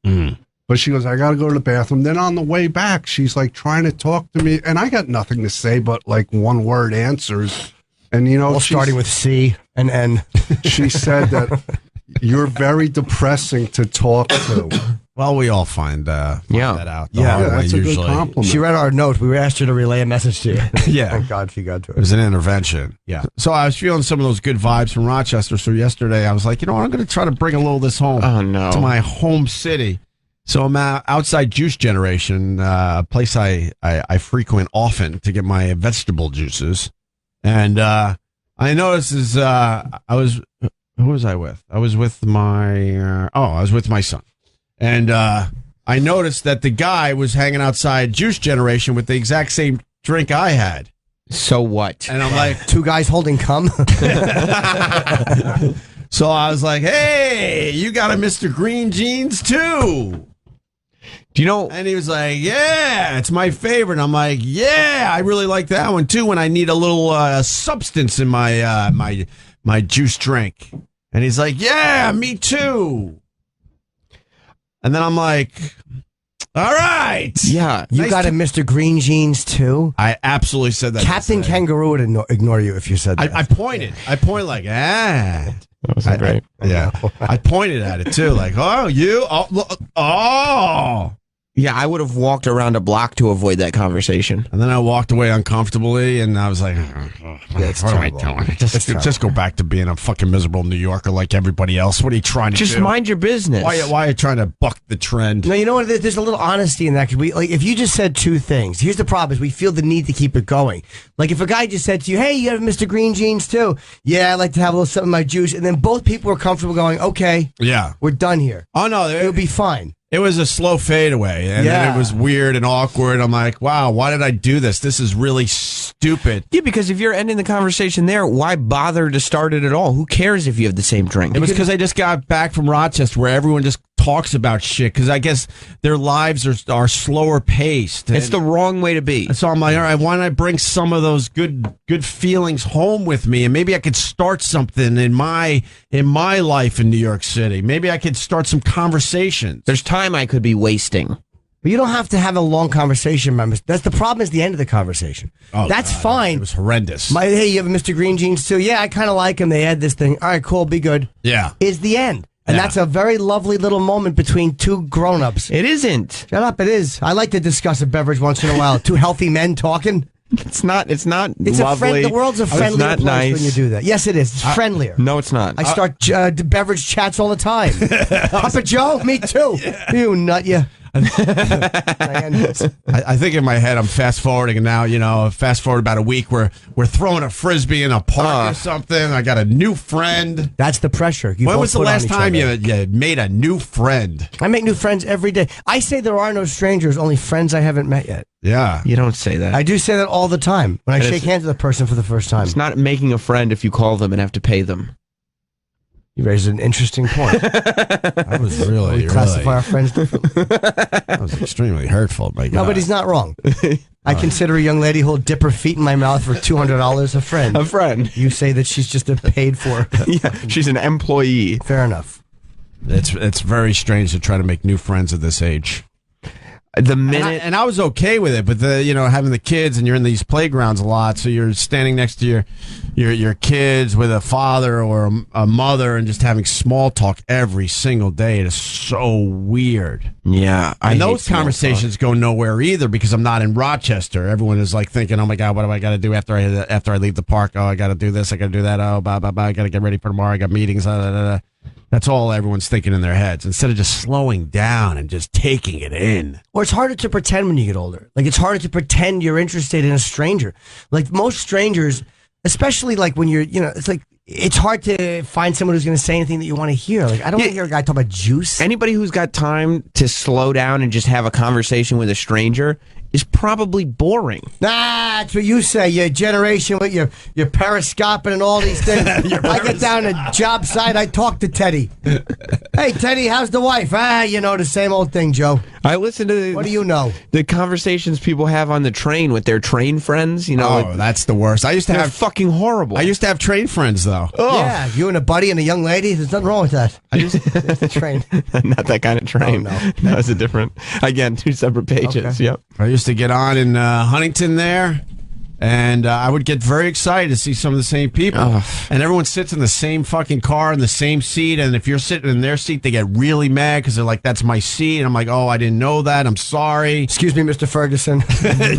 But she goes, I got to go to the bathroom. Then on the way back, she's like trying to talk to me, and I got nothing to say but like one word answers. And starting with C and N. She said that you're very depressing to talk to. Well, we all find that out. That's a good compliment. She read our note. We asked her to relay a message to you. Yeah. Thank God she got to it. It was an intervention. Yeah. So I was feeling some of those good vibes from Rochester. So yesterday I was like, I'm going to try to bring a little of this home to my home city. So I'm outside Juice Generation, a place I frequent often to get my vegetable juices. And I noticed who was I with? I was with my son. And I noticed that the guy was hanging outside Juice Generation with the exact same drink I had. So what? And I'm like, two guys holding cum. So I was like, hey, you got a Mr. Green Jeans too. Do you know? And he was like, yeah, it's my favorite. And I'm like, yeah, I really like that one too when I need a little substance in my my juice drink. And he's like, yeah, me too. And then I'm like, all right. Yeah. You got a Mr. Green Jeans too? I absolutely said that. Captain Kangaroo would ignore you if you said that. I pointed like, That was great. Yeah. I pointed at it too, like, oh, you? Oh. Yeah, I would have walked around a block to avoid that conversation. And then I walked away uncomfortably, and I was like, what am I doing? Just go back to being a fucking miserable New Yorker like everybody else. What are you trying to do? Just mind your business. Why are you trying to buck the trend? No, you know what? There's a little honesty in that. Cause if you just said two things, here's the problem: is we feel the need to keep it going. Like if a guy just said to you, "Hey, you have Mr. Green Jeans too?" Yeah, I like to have a little something in my juice, and then both people were comfortable going, "Okay, yeah, we're done here." Oh no, it would be fine. It was a slow fade away, and then it was weird and awkward. I'm like, wow, why did I do this? This is really stupid. Yeah, because if you're ending the conversation there, why bother to start it at all? Who cares if you have the same drink? It was because I just got back from Rochester where everyone just talks about shit because I guess their lives are slower paced. It's the wrong way to be. So I'm like, all right, why don't I bring some of those good feelings home with me, and maybe I could start something in my life in New York City. Maybe I could start some conversations. There's time I could be wasting. But you don't have to have a long conversation, members. That's the problem. Is the end of the conversation. Oh, that's God, fine. It was horrendous. Hey, you have Mr. Green Jeans too? Yeah, I kind of like him. They had this thing. All right, cool. Be good. Yeah, is the end. And that's a very lovely little moment between two grown-ups. It isn't. Shut up, it is. I like to discuss a beverage once in a while. Two healthy men talking. It's not It's lovely. the world's a friendlier place nice. when you do that. Yes, it is. It's friendlier. No, it's not. I start beverage chats all the time. Papa Joe, me too. Yeah. You nut, you. I think in my head I'm fast forwarding, and now fast forward about a week we're throwing a frisbee in a park or something. I got a new friend. That's the pressure. When was the last time you made a new friend? I make new friends every day. I say there are no strangers, only friends I haven't met yet. Yeah, you don't say that. I do say that all the time when I shake hands with a person for the first time. It's not making a friend if you call them and have to pay them. You raised an interesting point. That was really classify our friends differently. That was extremely hurtful. My God. No, but he's not wrong. I consider a young lady who'll dip her feet in my mouth for $200 a friend. A friend. You say that she's just a paid for. Yeah, she's an employee. Fair enough. It's very strange to try to make new friends at this age. The minute and I was okay with it, but having the kids and you're in these playgrounds a lot, so you're standing next to your kids with a father or a mother and just having small talk every single day. It is so weird. Yeah, and those conversations go nowhere either because I'm not in Rochester. Everyone is like thinking, "Oh my God, what do I got to do after I leave the park? Oh, I got to do this, I got to do that. Oh, blah blah blah. I got to get ready for tomorrow. I got meetings." That's all everyone's thinking in their heads instead of just slowing down and just taking it in. Or it's harder to pretend when you get older. Like it's harder to pretend you're interested in a stranger. Like most strangers, especially like when you're, it's like it's hard to find someone who's going to say anything that you want to hear. Like I don't want to hear a guy talk about juice. Anybody who's got time to slow down and just have a conversation with a stranger is probably boring. Nah, that's what you say. Your generation with your periscoping and all these things. I get down to job site, I talk to Teddy. Hey, Teddy, how's the wife? The same old thing, Joe. I listen to what do you know? The conversations people have on the train with their train friends. That's the worst. I used to have fucking horrible. I used to have train friends though. Oh. Yeah, you and a buddy and a young lady. There's nothing wrong with that. It's the train. Not that kind of train. Oh, no. That was a different. Again, 2 separate pages. Okay. Yep. I used to get on in Huntington there, and I would get very excited to see some of the same people. And everyone sits in the same fucking car in the same seat, and if you're sitting in their seat, they get really mad because they're like, "That's my seat," and I'm like, "Oh, I didn't know that. I'm sorry." Excuse me, Mr. Ferguson.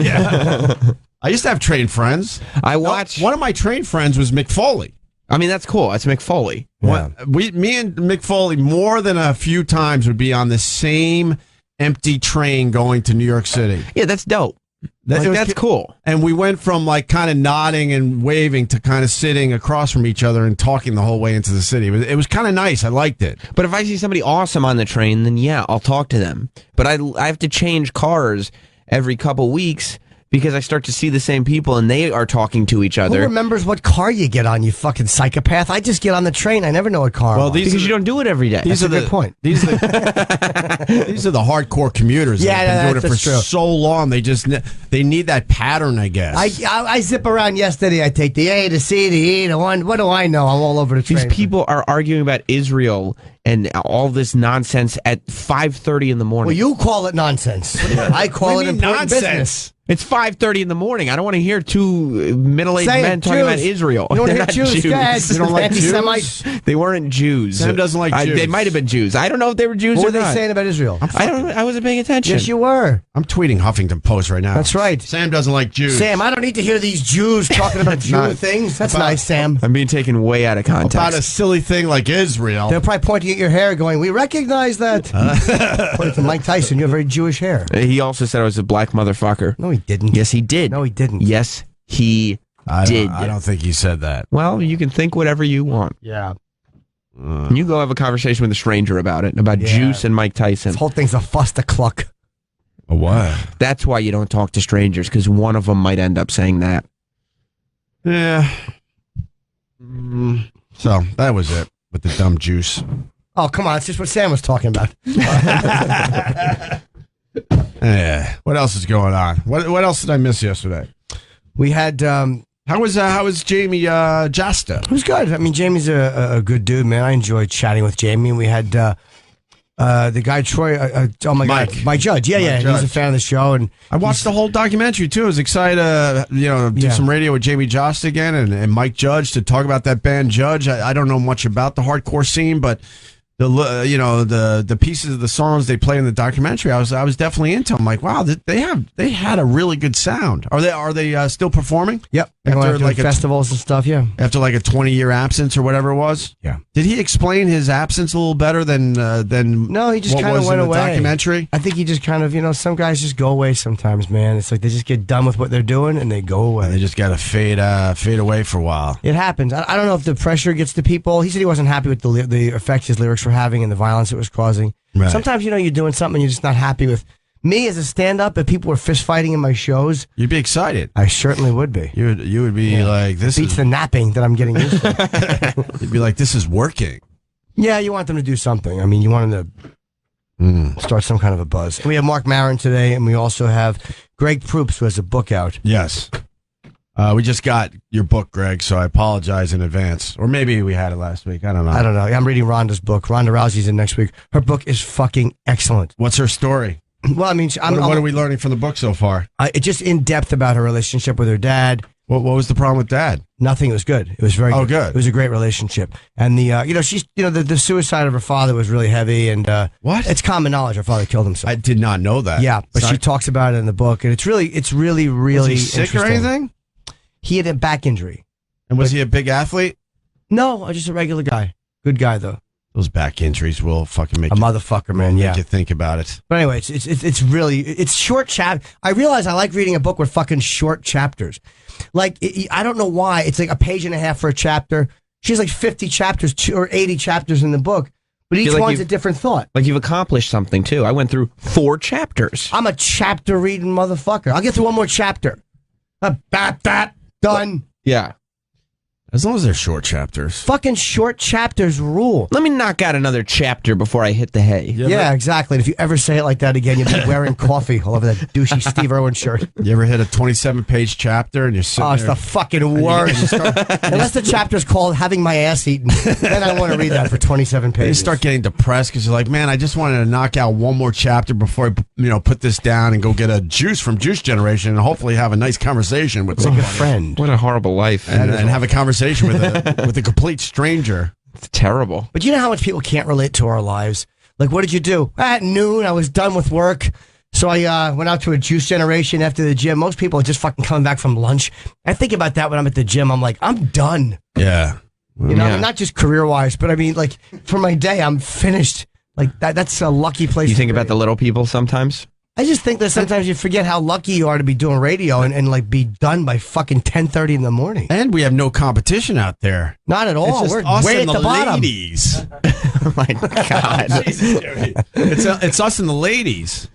Yeah. I used to have train friends. One of my train friends was Mick Foley. I mean, that's cool. That's Mick Foley. Yeah. Me and Mick Foley more than a few times would be on the same empty train going to New York City. Yeah, that's dope. That's cool. And we went from like kind of nodding and waving to kind of sitting across from each other and talking the whole way into the city. It was kind of nice. I liked it. But if I see somebody awesome on the train, then yeah, I'll talk to them. But I have to change cars every couple weeks because I start to see the same people and they are talking to each other. Who remembers what car you get on, you fucking psychopath? I just get on the train. I never know what car. Well, because you don't do it every day. That's a good point. These are the hardcore commuters. Yeah, that have been doing it for true. so long. They need that pattern, I guess. I zip around yesterday. I take the A, the C, the E, the 1. What do I know? I'm all over the train. These people are arguing about Israel and all this nonsense at 5:30 in the morning. Well, you call it nonsense. I call it important business. It's 5:30 in the morning. I don't want to hear two middle-aged men talking about Israel. You don't They're hear not Jews. Go ahead. You don't like Anti-Semites? Jews? They weren't Jews. Sam doesn't like Jews. They might have been Jews. I don't know if they were Jews What or were they not. saying about Israel? I wasn't paying attention. Yes, you were. I'm tweeting Huffington Post right now. That's right. Sam doesn't like Jews. Sam, I don't need to hear these Jews talking about Jew things. That's nice, Sam. I'm being taken way out of context. About a silly thing like Israel. They're probably pointing at your hair going, we recognize that. According to Mike Tyson, you have very Jewish hair. He also said I was a black motherfucker. No, he didn't. Yes, he did. No, he didn't. Yes, he did. I don't think he said that. Well, you can think whatever you want. Yeah. You go have a conversation with a stranger about it, about Juice and Mike Tyson. This whole thing's a fuss-a-cluck. A what? That's why you don't talk to strangers, because one of them might end up saying that. Yeah. So, that was it with the dumb Juice. Oh, come on. It's just what Sam was talking about. Yeah. What else is going on? What else did I miss yesterday? We had... How was Jamie Jasta? It was good. I mean, Jamie's a good dude, man. I enjoyed chatting with Jamie. We had the guy Troy. Oh my God, Mike Judge. Yeah, Judge. he's a fan of the show, and I watched the whole documentary too. I was excited to do some radio with Jamie Jasta again and Mike Judge to talk about that band Judge. I don't know much about the hardcore scene, but the pieces of the songs they play in the documentary, I was definitely into. I'm like, wow, they had a really good sound. Are they still performing? Yep, after like festivals and stuff. Yeah, after like a 20-year absence or whatever it was. Yeah. Did he explain his absence a little better than No, he just kind of went away. Documentary. I think he just kind of some guys just go away sometimes, man. It's like they just get done with what they're doing and they go away. And they just got to fade away for a while. It happens. I don't know if the pressure gets to people. He said he wasn't happy with the effect his lyrics were having and the violence it was causing. Right. Sometimes you're doing something and you're just not happy with. Me as a stand-up, if people were fist fighting in my shows, you'd be excited. I certainly would be. You would be like, this beats the napping that I'm getting used to. You'd be like, this is working. Yeah, you want them to do something. I mean, you want them to start some kind of a buzz. We have Marc Maron today, and we also have Greg Proops, who has a book out. Yes. We just got your book, Greg, so I apologize in advance. Or maybe we had it last week. I don't know. I'm reading Rhonda's book. Ronda Rousey's in next week. Her book is fucking excellent. What's her story? Well, I mean, what are we learning from the book so far? It's just in depth about her relationship with her dad. What was the problem with dad? Nothing. It was good. It was very good. Good. It was a great relationship. And the suicide of her father was really heavy. And what? It's common knowledge. Her father killed himself. I did not know that. Yeah, but she talks about it in the book, and it's really Was he sick or anything? He had a back injury. And was he a big athlete? No, just a regular guy. Good guy though. Those back injuries will fucking make a motherfucker, man. Yeah, make you think about it. But anyway, it's short chapter. I realize I like reading a book with fucking short chapters. Like I don't know why it's like a page and a half for a chapter. She has like 50 chapters or 80 chapters in the book, But each Feel like one's a you've- different thought. Like you've accomplished something too. I went through 4 chapters. I'm a chapter reading motherfucker. I'll get through one more chapter. Done. Yeah. As long as they're short chapters. Fucking short chapters rule. Let me knock out another chapter before I hit the hay. Yeah, exactly. And if you ever say it like that again, you'll be wearing coffee all over that douchey Steve Irwin shirt. You ever hit a 27-page chapter and you're sitting Oh, it's there? the fucking worst. Unless the chapter's called Having My Ass Eaten, then I want to read that for 27 You pages. start getting depressed because you're like, man, I just wanted to knock out one more chapter before I, put this down and go get a juice from Juice Generation and hopefully have a nice conversation with like somebody. a friend. What a horrible life. And have a conversation with a complete stranger. It's terrible. But you know how much people can't relate to our lives? Like, what did you do? At noon, I was done with work. So I went out to a Juice Generation after the gym. Most people are just fucking coming back from lunch. I think about that when I'm at the gym. I'm like, I'm done. Yeah. You know, Yeah. I mean, not just career-wise, but I mean, like, for my day, I'm finished. Like, that's a lucky place You to think be. about the little people sometimes? I just think that sometimes you forget how lucky you are to be doing radio and like, be done by fucking 10:30 in the morning. And we have no competition out there. Not at all. It's just We're us way and at the bottom. ladies. Oh my God. Jesus, Jerry. It's us and the ladies.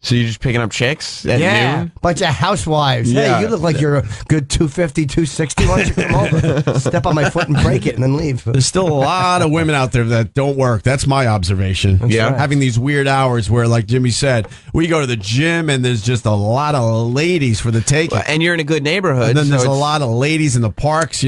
So you're just picking up chicks at noon? Bunch of housewives. Yeah. Hey, you look like you're a good 250, 260. Why don't you come over? Step on my foot and break it and then leave. There's still a lot of women out there that don't work. That's my observation. Yeah. right. Having these weird hours where, like Jimmy said, we go to the gym and there's just a lot of ladies for the taking. And you're in a good neighborhood. And then so there's a it's- lot of ladies in the parks,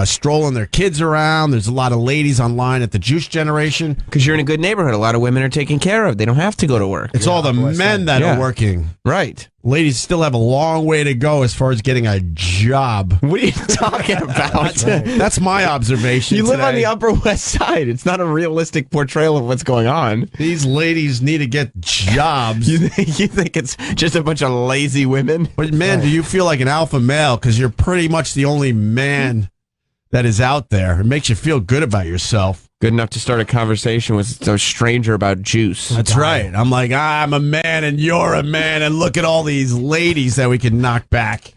strolling their kids around. There's a lot of ladies online at the Juice Generation. Because you're in a good neighborhood. A lot of women are taken care of. They don't have to go to work. It's all the men that Yeah. are working. Right. Ladies still have a long way to go as far as getting a job. What are you talking about? That's my observation. You live on today. the Upper West Side. It's not a realistic portrayal of what's going on. These ladies need to get jobs. You think it's just a bunch of lazy women? But man, do you feel like an alpha male? Because you're pretty much the only man that is out there. It makes you feel good about yourself. Good enough to start a conversation with a stranger about juice. That's right. I'm like, I'm a man and you're a man, and look at all these ladies that we can knock back.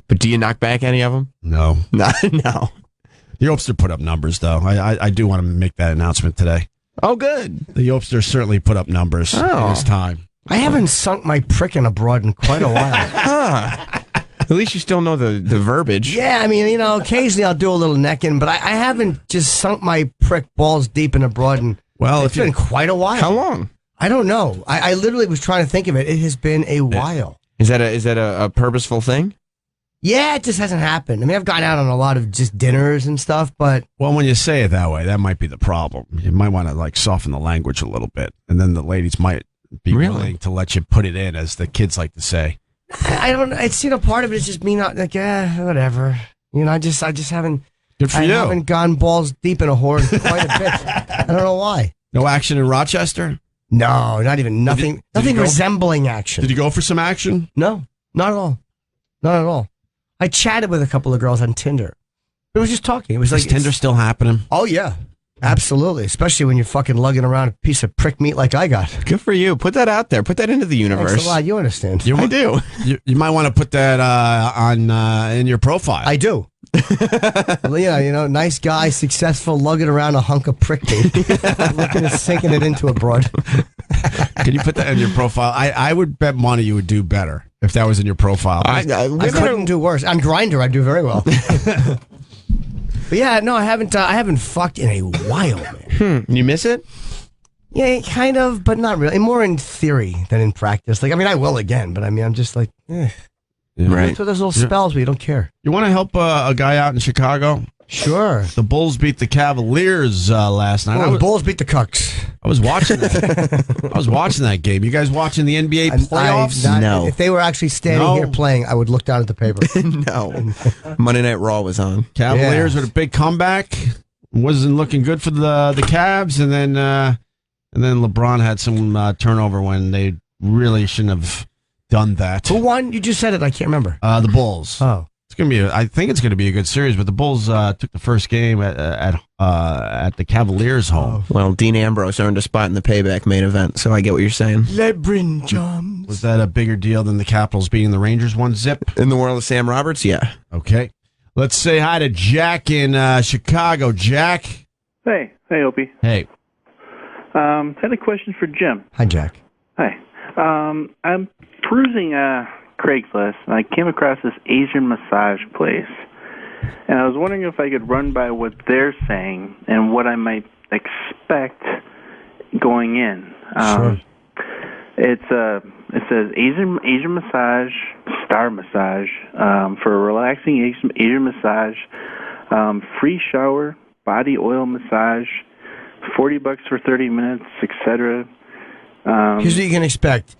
But do you knock back any of them? No. No. No. The Opster put up numbers, though. I do want to make that announcement today. Oh, good. The Opster certainly put up numbers Oh. this time. I haven't sunk my prick in a broad in quite a while. Huh. At least you still know the verbiage. Yeah, I mean, occasionally I'll do a little necking, but I haven't just sunk my prick balls deep in a broad in Well, it's been quite a while. How long? I don't know. I literally was trying to think of it. It has been a while. Is that a purposeful thing? Yeah, it just hasn't happened. I mean, I've gone out on a lot of just dinners and stuff, but Well, when you say it that way, that might be the problem. You might want to soften the language a little bit, and then the ladies might be Really? willing to let you put it in, as the kids like to say. I don't know. It's part of it is just me not like whatever. I just haven't. Good for I you. haven't gone balls deep in a whore in quite a bit. I don't know why. No action in Rochester? No, not even nothing. Did you Nothing go? resembling action. Did you go for some action? No, not at all. Not at all. I chatted with a couple of girls on Tinder. It was just talking. It was like Is Tinder still happening? Oh yeah, absolutely. Especially when you're fucking lugging around a piece of prick meat like I got. Good for you. Put that out there. Put that into the universe. Thanks a lot. You understand? I do. You might want to put that on in your profile. I do. Well, yeah, nice guy, successful, lugging around a hunk of prick meat, looking at sinking it into a broad. Can you put that in your profile? I would bet money you would do better if that was in your profile. I couldn't do worse. On Grindr, I do very well. But yeah, no, I haven't fucked in a while, man. You miss it? Yeah, kind of, but not really. More in theory than in practice. I will again, but I'm just like, Yeah. Right. So there's little spells where you don't care. You want to help a guy out in Chicago? Sure. The Bulls beat the Cavaliers last night. Oh, the Bulls beat the Cucks. I was watching that. I was watching that game. You guys watching the NBA playoffs? No. If they were actually standing No. here playing, I would look down at the paper. No. Monday Night Raw was on. Cavaliers Yeah. with a big comeback. Wasn't looking good for the Cavs, and then LeBron had some turnover when they really shouldn't have done that. Who won? You just said it. I can't remember. The Bulls. Oh. It's gonna be. I think it's gonna be a good series. But the Bulls took the first game at the Cavaliers' home. Well, Dean Ambrose earned a spot in the payback main event, so I get what you're saying. LeBron James. Was that a bigger deal than the Capitals beating the Rangers 1-0? In the world of Sam Roberts, yeah. Okay. Let's say hi to Jack in Chicago. Jack. Hey, Opie. Hey. Had a question for Jim. Hi, Jack. Hi. I'm perusing Craigslist, and I came across this Asian massage place. And I was wondering if I could run by what they're saying and what I might expect going in. Sure. It says Asian massage, star massage, for a relaxing Asian massage, free shower, body oil massage, $40 for 30 minutes, etc. Here's what you can expect.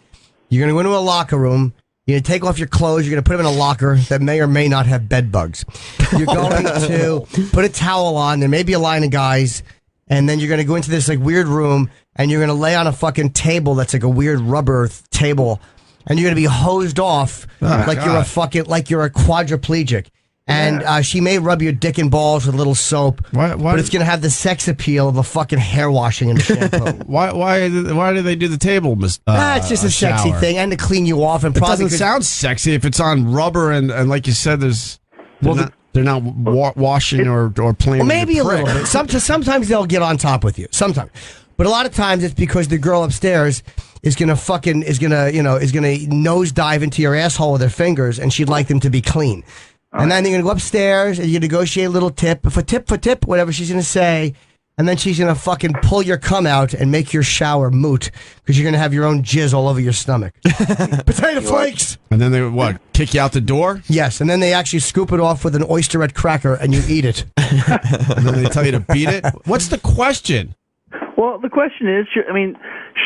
You're going to go into a locker room. You're going to take off your clothes. You're going to put them in a locker that may or may not have bed bugs. You're going to put a towel on. There may be a line of guys. And then you're going to go into this like weird room. And you're going to lay on a fucking table that's like a weird rubber table. And you're going to be hosed off like you're a quadriplegic. And she may rub your dick and balls with a little soap, but it's going to have the sex appeal of a fucking hair washing and a shampoo. Why do they do the table? It's just a sexy shower? thing, and to clean you off. And It probably doesn't sound sexy if it's on rubber and like you said, they're not washing or playing. Well, maybe a with your little prick. bit. Sometimes they'll get on top with you. Sometimes, but a lot of times it's because the girl upstairs is gonna nosedive into your asshole with her fingers, and she'd like them to be clean. And then you're going to go upstairs and you negotiate a little tip, for tip, whatever she's going to say. And then she's going to fucking pull your cum out and make your shower moot because you're going to have your own jizz all over your stomach. Potato flakes! And then they kick you out the door? Yes, and then they actually scoop it off with an oysterette cracker and you eat it. And then they tell you to beat it? What's the question? Well, the question is, should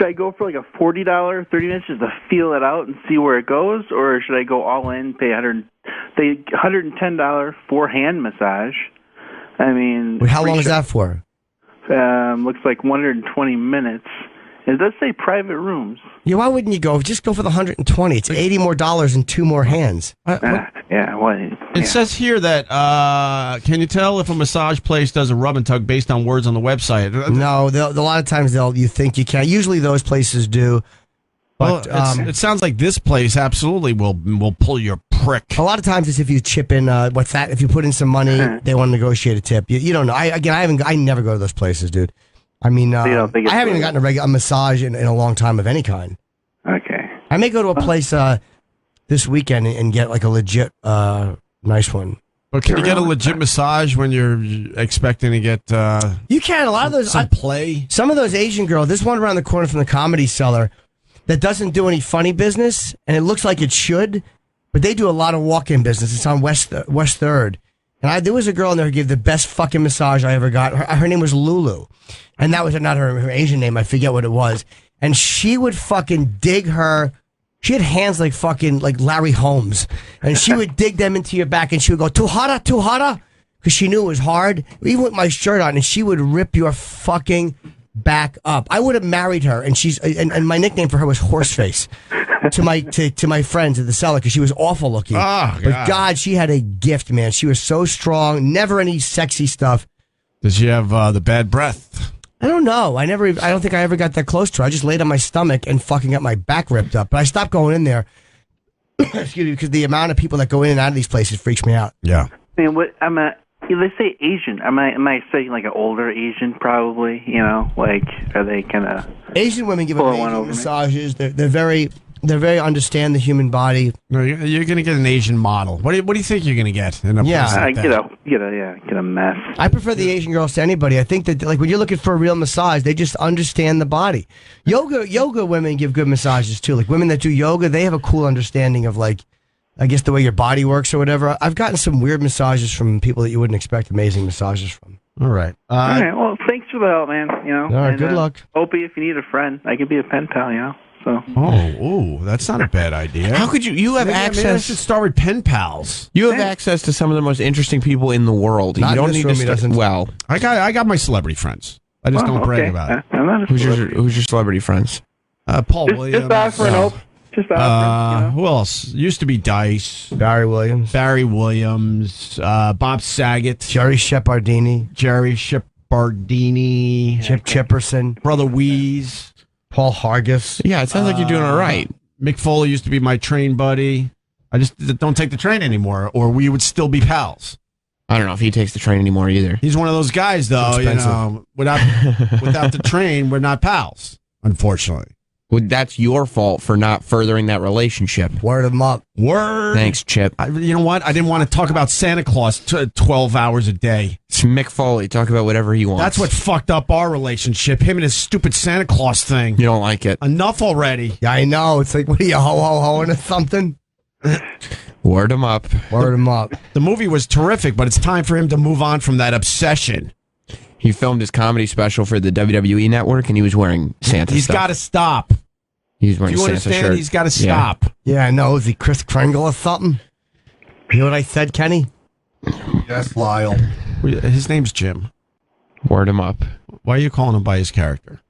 I go for like a $40 30 minutes just to feel it out and see where it goes, or should I go all in, pay $110 for hand massage? How long is that for? Looks like 120 minutes. It does say private rooms. Yeah, why wouldn't you go? Just go for the 120. It's $80 more and 2 more hands. It says here that, can you tell if a massage place does a rub and tug based on words on the website? No, a lot of times you think you can. Usually those places do. But it sounds like this place absolutely will pull your prick. A lot of times it's if you chip in, if you put in some money, they want to negotiate a tip. You don't know. I never go to those places, dude. I haven't even gotten a massage in a long time of any kind. Okay. I may go to a place this weekend and get like a legit nice one. But can you get a legit massage when you're expecting to get you can. A lot of those play? Some of those Asian girls, there's one around the corner from the Comedy Cellar that doesn't do any funny business, and it looks like it should, but they do a lot of walk-in business. It's on West 3rd. And there was a girl in there who gave the best fucking massage I ever got. Her name was Lulu. And that was not her Asian name. I forget what it was. And she would fucking dig her. She had hands like fucking like Larry Holmes. And she would dig them into your back and she would go, too hotta? Because she knew it was hard. Even with my shirt on. And she would rip your fucking back up. I would have married her. And and my nickname for her was Horseface. to my friends at the cellar because she was awful looking. But God, she had a gift, man. She was so strong. Never any sexy stuff. Does she have the bad breath? I don't know. I don't think I ever got that close to her. I just laid on my stomach and fucking got my back ripped up. But I stopped going in there. Excuse me, because the amount of people that go in and out of these places freaks me out. Yeah. They say Asian. Am I saying like an older Asian? Probably. Are they kind of Asian women give amazing massages. They're very understand the human body. No, you're going to get an Asian model. What do you think you're going to get? In a place like that? Get a mess. I prefer the Asian girls to anybody. I think that when you're looking for a real massage, they just understand the body. Yoga women give good massages too. Like women that do yoga, they have a cool understanding of I guess the way your body works or whatever. I've gotten some weird massages from people that you wouldn't expect amazing massages from. All right. All right. Well, thanks for the help, man. All right. Good luck. Opie, if you need a friend, I can be a pen pal. So. That's not a bad idea. How could you have access? Maybe I should start with pen pals. You have access to some of the most interesting people in the world. Not you don't in need this to. room, I got my celebrity friends. I just don't brag about it. Who's your celebrity friends? Paul Williams. Just offer an hope. Just offer. Who else? Used to be Dice. Barry Williams, Bob Saget, Jerry Shepardini, Chip Chipperson, Brother Wheeze. Paul Hargis. Yeah, it sounds like you're doing all right. Mick Foley used to be my train buddy. I just don't take the train anymore, or we would still be pals. I don't know if he takes the train anymore either. He's one of those guys, though. You know, without the train, we're not pals. Unfortunately. Well, that's your fault for not furthering that relationship. Word him up. Word. Thanks, Chip. You know what? I didn't want to talk about Santa Claus 12 hours a day. It's Mick Foley. Talk about whatever he wants. That's what fucked up our relationship. Him and his stupid Santa Claus thing. You don't like it. Enough already. Yeah, I know. It's like, what are you, ho-ho-hoing or something? Word him up. Word him up. The movie was terrific, but it's time for him to move on from that obsession. He filmed his comedy special for the WWE Network, and he was wearing Santa He's stuff. got to stop. He was wearing Do you Santa understand? shirt. He's got to stop. Yeah, I know. Is he Chris Kringle or something? You know what I said, Kenny? Yes, Lyle. His name's Jim. Word him up. Why are you calling him by his character?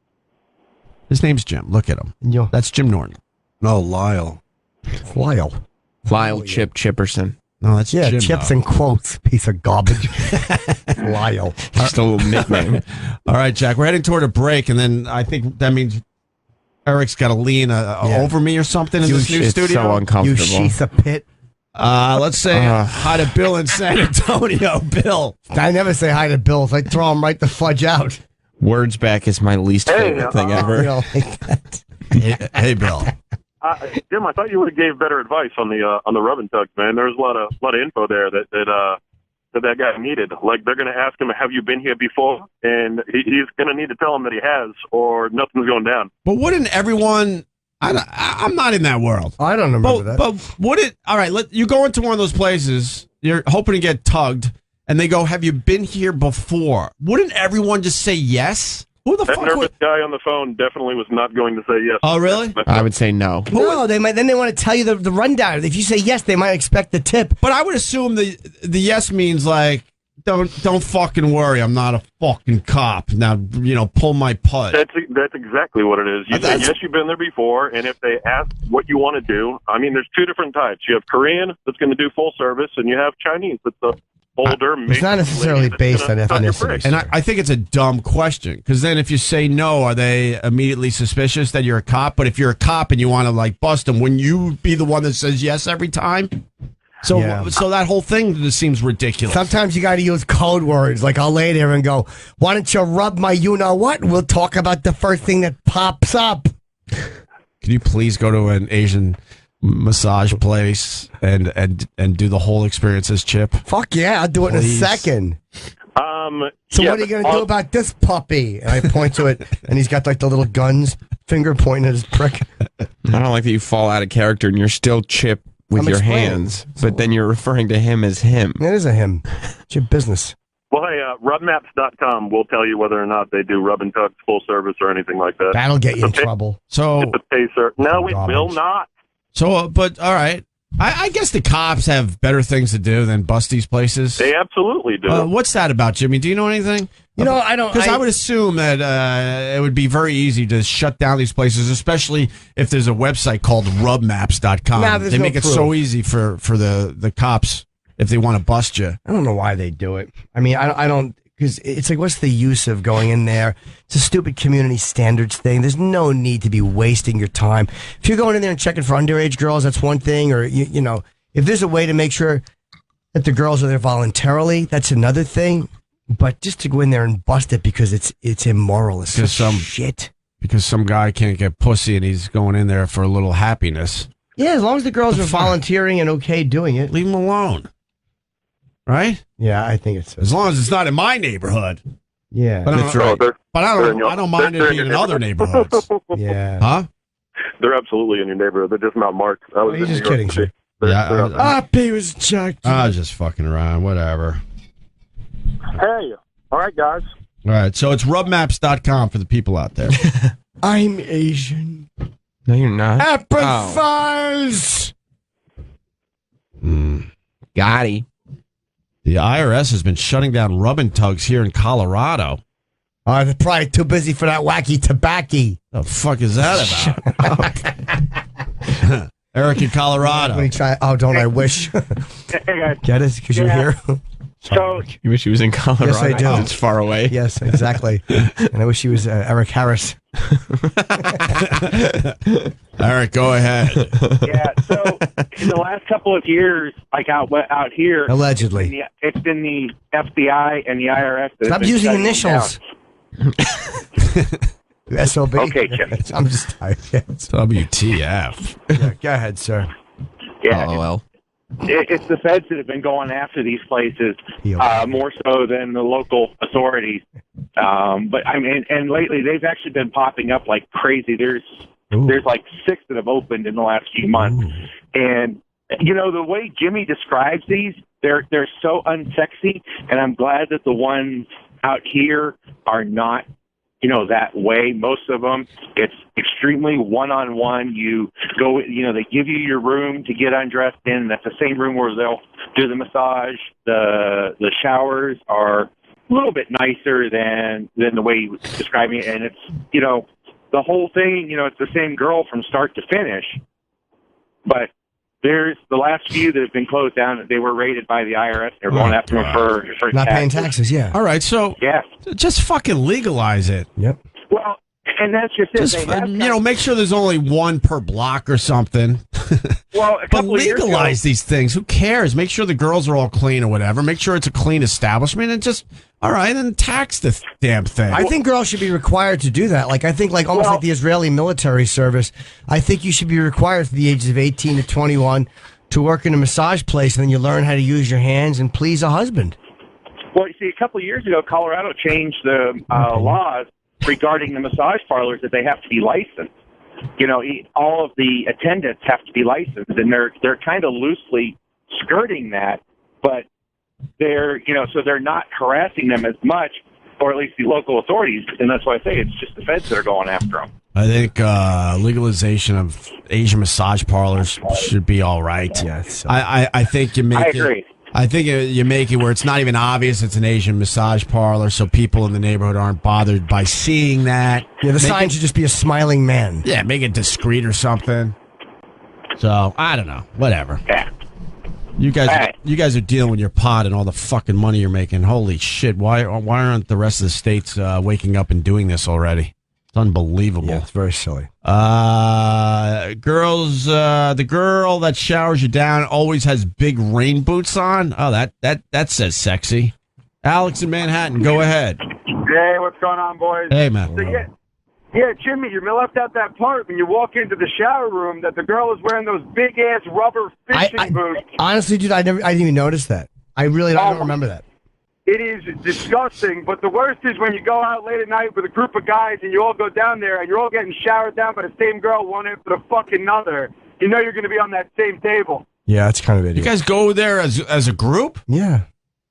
His name's Jim. Look at him. That's Jim Norton. No, Lyle. It's Lyle. Lyle Chip Chipperson. No, that's Jim. Chips though. and quotes. Piece of garbage. Lyle. Just a little nickname. All right, Jack. We're heading toward a break, and then I think that means Eric's got to lean over me or something in this new It's studio. so You uncomfortable. sheath a pit. Let's say hi to Bill in San Antonio. Bill. I never say hi to Bills. I throw him right the fudge out. Words back is my least favorite thing ever. You know, like that. Hey, Bill. Jim, I thought you would have gave better advice on the rub and tugs, man. There was a lot of info there that guy needed. Like, they're going to ask him, "Have you been here before?" And he's going to need to tell them that he has, or nothing's going down. But wouldn't everyone? I'm not in that world. I don't remember that. But would it? All right, you go into one of those places. You're hoping to get tugged, and they go, "Have you been here before?" Wouldn't everyone just say yes? Who the That fuck nervous would? guy on the phone definitely was not going to say yes. Oh, really? I would say no. No, they might. Then they want to tell you the rundown. If you say yes, they might expect the tip. But I would assume the yes means like, don't fucking worry, I'm not a fucking cop. Now, pull my putt. That's exactly what it is. You say, yes, you've been there before, and if they ask what you want to do, I mean, there's two different types. You have Korean that's going to do full service, and you have Chinese that's the older. It's not necessarily based on ethnicity. And I think it's a dumb question, because then if you say no, are they immediately suspicious that you're a cop? But if you're a cop and you want to bust them, wouldn't you be the one that says yes every time? So that whole thing just seems ridiculous. Sometimes you got to use code words. Like, I'll lay there and go, "Why don't you rub my you-know-what? We'll talk about the first thing that pops up." Can you please go to an Asian massage place and do the whole experience as Chip? Fuck yeah, I'll do it in a second. So what are you going to do about this puppy? And I point to it, and he's got the little guns, finger pointing at his prick. I don't like that you fall out of character and you're still Chip with your hands, but then you're referring to him as him. It is a him. It's your business. Well, hey, rubmaps.com will tell you whether or not they do rub and tugs full service or anything like that. That'll get you in trouble. So it's a pacer. No, it will not. So, but all right. I guess the cops have better things to do than bust these places. They absolutely do. What's that about, Jimmy? Do you know anything? I don't. Because I would assume that it would be very easy to shut down these places, especially if there's a website called rubmaps.com. Nah, they make it so easy for the cops if they want to bust you. I don't know why they do it. I mean, I don't, because it's like, what's the use of going in there? It's a stupid community standards thing. There's no need to be wasting your time. If you're going in there and checking for underage girls, that's one thing. Or, if there's a way to make sure that the girls are there voluntarily, that's another thing. But just to go in there and bust it because it's immoral. It's such shit. Because some guy can't get pussy and he's going in there for a little happiness. Yeah, as long as the girls are volunteering and okay doing it. Leave them alone. Right? Yeah, I think it's... As long as it's not in my neighborhood. Yeah. But That's right. I don't mind it being in other neighborhoods. Yeah. Huh? They're absolutely in your neighborhood. They're just not marked. I was You're in just New York kidding, City. sir. Opie was checked. I was just fucking around. Whatever. Hey, all right, guys. All right, so it's rubmaps.com for the people out there. I'm Asian. No, you're not. Empathize! Gotti. The IRS has been shutting down rub and tugs here in Colorado. They're probably too busy for that wacky tobacco. The fuck is that about? Eric in Colorado. Let me try. Oh, don't I wish? Hey guys. Get it? Because you're here? So You wish he was in Colorado. Yes, I do. It's far away. Yes, exactly. And I wish he was Eric Harris. Eric, go ahead. yeah, so in the last couple of years, like out here, allegedly, it's been the FBI and the IRS. Stop using initials. SOB. Okay, Jim. I'm just tired. WTF. Yeah, go ahead, sir. Yeah. LOL. It's the feds that have been going after these places more so than the local authorities. But I mean, and lately they've actually been popping up like crazy. There's like 6 that have opened in the last few months. And you know, the way Jimmy describes these, they're so unsexy, and I'm glad that the ones out here are not, you know, that way. Most of them, it's extremely one-on-one. You go, you know, they give you your room to get undressed in. That's the same room where they'll do the massage. The showers are a little bit nicer than the way you was describing it. And it's, you know, the whole thing, you know, it's the same girl from start to finish. But there's the last few that have been closed down. They were raided by the IRS. They're going after them for not paying taxes. Yeah. All right, so just fucking legalize it. Yep. Well, and that's just it. Just, you know, make sure there's only one per block or something. Well, but legalize these things. Who cares? Make sure the girls are all clean or whatever. Make sure it's a clean establishment, and just then tax the damn thing. I think girls should be required to do that. Like I think, like almost like the Israeli military service. I think you should be required from the ages of 18 to 21 to work in a massage place, and then you learn how to use your hands and please a husband. Well, you see, a couple of years ago, Colorado changed the laws regarding the massage parlors that they have to be licensed. You know, all of the attendants have to be licensed, and they're kind of loosely skirting that, but they're, you know, so they're not harassing them as much, or at least the local authorities, and that's why I say it's just the feds that are going after them. I think legalization of Asian massage parlors should be all right. Yeah, I think you make I agree. I think you make it where it's not even obvious it's an Asian massage parlor, so people in the neighborhood aren't bothered by seeing that. Yeah, the sign should just be a smiling man. Yeah, make it discreet or something. So, I don't know. Whatever. Yeah. You guys are dealing with your pot and all the fucking money you're making. Holy shit. Why aren't the rest of the states waking up and doing this already? It's unbelievable. Yeah, it's very silly. Girls, the girl that showers you down always has big rain boots on. Oh, that says sexy. Alex in Manhattan, go ahead. Hey, what's going on, boys? Hey, man. So, yeah, Jimmy, you left out that part when you walk into the shower room that the girl is wearing those big ass rubber fishing boots. Honestly, dude, I didn't even notice that. I don't remember that. It is disgusting, but the worst is when you go out late at night with a group of guys and you all go down there and you're all getting showered down by the same girl, one after the fucking other. You know you're going to be on that same table. Yeah, that's kind of idiot. You guys go there as a group? Yeah.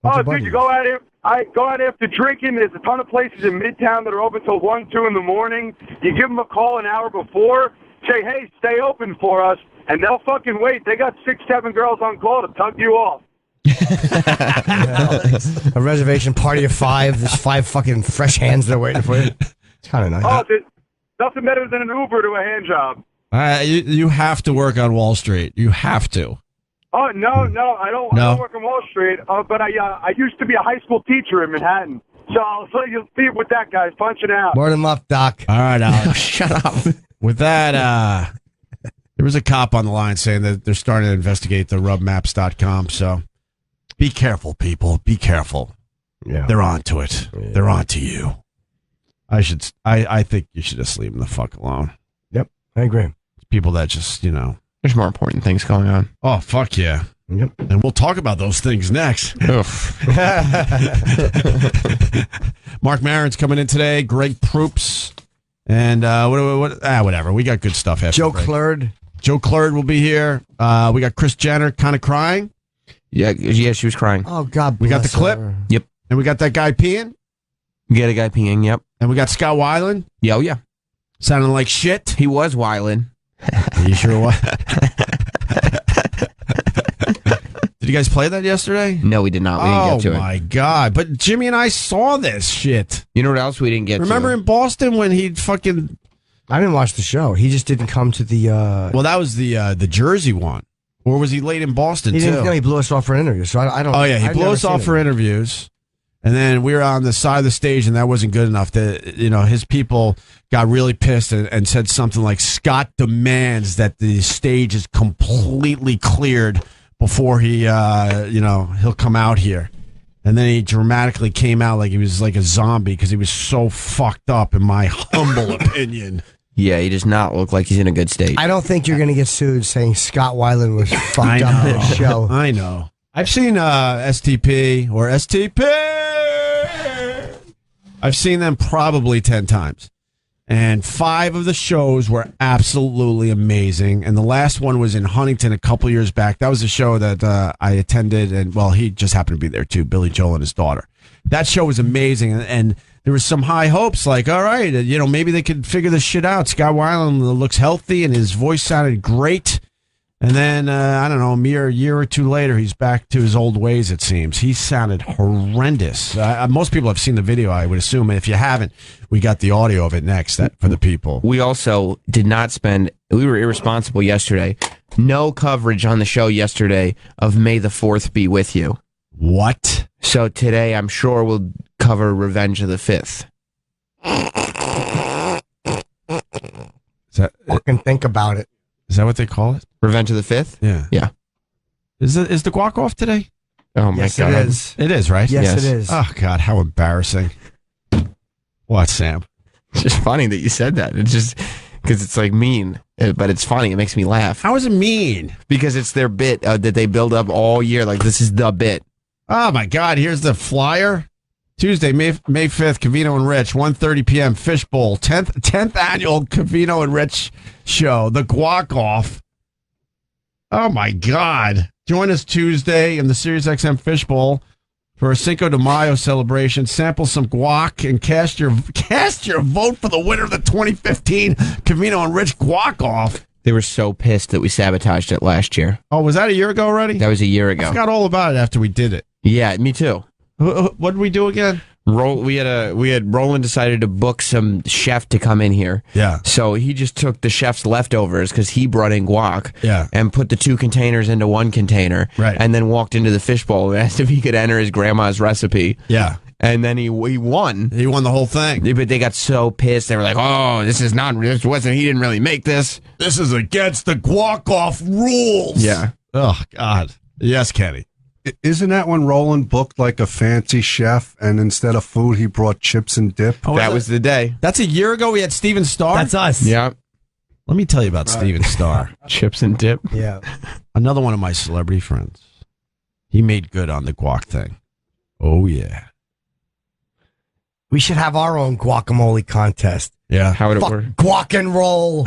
Oh, dude, you go out here. I go out after drinking. There's a ton of places in Midtown that are open till 1, 2 in the morning. You give them a call an hour before, say, hey, stay open for us, and they'll fucking wait. They got 6, 7 girls on call to tug you off. A reservation party of 5. There's 5 fucking fresh hands that are waiting for you. It's kind of nice. Oh, there's nothing better than an Uber to a hand job. You have to work on Wall Street. You have to. Oh, no, I don't work on Wall Street, but I used to be a high school teacher in Manhattan. So you'll see with that, guys. Punch it out. More than luck, Doc. All right, Alex. Shut up. With that, there was a cop on the line saying that they're starting to investigate the rubmaps.com, so be careful, people. Be careful. Yeah. They're on to it. Yeah. They're on to you. I think you should just leave them the fuck alone. Yep, I agree. People that just, you know. There's more important things going on. Oh, fuck yeah. Yep. And we'll talk about those things next. Marc Maron's coming in today. Greg Proops. And whatever. We got good stuff after Joe Clerd. Joe Clerd will be here. We got Kris Jenner kind of crying. Yeah, she was crying. Oh, God bless We got the clip. her. Yep. And we got that guy peeing. We got a guy peeing, yep. And we got Scott Weiland. Yeah, oh, yeah. Sounding like shit. He was Weiland. Are you sure what? Did you guys play that yesterday? No, we did not. We didn't get to it. Oh, my God. But Jimmy and I saw this shit. You know what else we didn't get Remember in Boston when he fucking... I didn't watch the show. He just didn't come to the... Well, that was the Jersey one. Or was he late in Boston, he too? He blew us off for an interview, so I don't... Oh, yeah. He blew us off for interviews. And then we were on the side of the stage, and that wasn't good enough. His people got really pissed and said something like, Scott demands that the stage is completely cleared before he'll come out here. And then he dramatically came out like he was like a zombie because he was so fucked up, in my humble opinion. Yeah, he does not look like he's in a good state. I don't think you're going to get sued saying Scott Weiland was fucked up in the show. I know. I've seen STP or STP. I've seen them probably 10 times. And 5 of the shows were absolutely amazing. And the last one was in Huntington a couple years back. That was a show that I attended. And, well, he just happened to be there, too, Billy Joel and his daughter. That show was amazing. And there was some high hopes, like, all right, maybe they could figure this shit out. Scott Weiland looks healthy, and his voice sounded great. And then, I don't know, a mere year or two later, he's back to his old ways, it seems. He sounded horrendous. Most people have seen the video, I would assume. And if you haven't, we got the audio of it next for the people. We also did not we were irresponsible yesterday. No coverage on the show yesterday of May the 4th Be With You. What? So today, I'm sure we'll cover Revenge of the 5th. Fucking think about it. Is that what they call it? Revenge of the 5th? Yeah. Yeah. Is the guac off today? Oh, my yes, God. It is. It is, right? Yes, it is. Oh, God, how embarrassing. What, Sam? It's just funny that you said that. It's just because it's like mean, but it's funny. It makes me laugh. How is it mean? Because it's their bit that they build up all year. Like, this is the bit. Oh, my God. Here's the flyer. Tuesday, May 5th, Covino and Rich, 1:30 p.m., Fishbowl, 10th annual Covino and Rich show, the Guac Off. Oh, my God. Join us Tuesday in the SiriusXM Fishbowl for a Cinco de Mayo celebration. Sample some guac and cast your vote for the winner of the 2015 Covino and Rich Guac Off. They were so pissed that we sabotaged it last year. Oh, was that a year ago already? That was a year ago. I forgot all about it after we did it. Yeah, me too. What did we do again? We had Roland decided to book some chef to come in here. Yeah. So he just took the chef's leftovers because he brought in guac. Yeah. And put the 2 containers into 1 container. Right. And then walked into the fishbowl and asked if he could enter his grandma's recipe. Yeah. And then he won. He won the whole thing. But they got so pissed. They were like, "Oh, he didn't really make this. This is against the Guac Off rules." Yeah. Oh, God. Yes, Kenny. Isn't that when Roland booked like a fancy chef and instead of food, he brought chips and dip? Oh, that was the day. That's a year ago. We had Steven Starr. That's us. Yeah. Let me tell you about Steven Starr. Chips and dip. Yeah. Another one of my celebrity friends. He made good on the guac thing. Oh, yeah. We should have our own guacamole contest. Yeah. How would it Fuck work? guac and roll.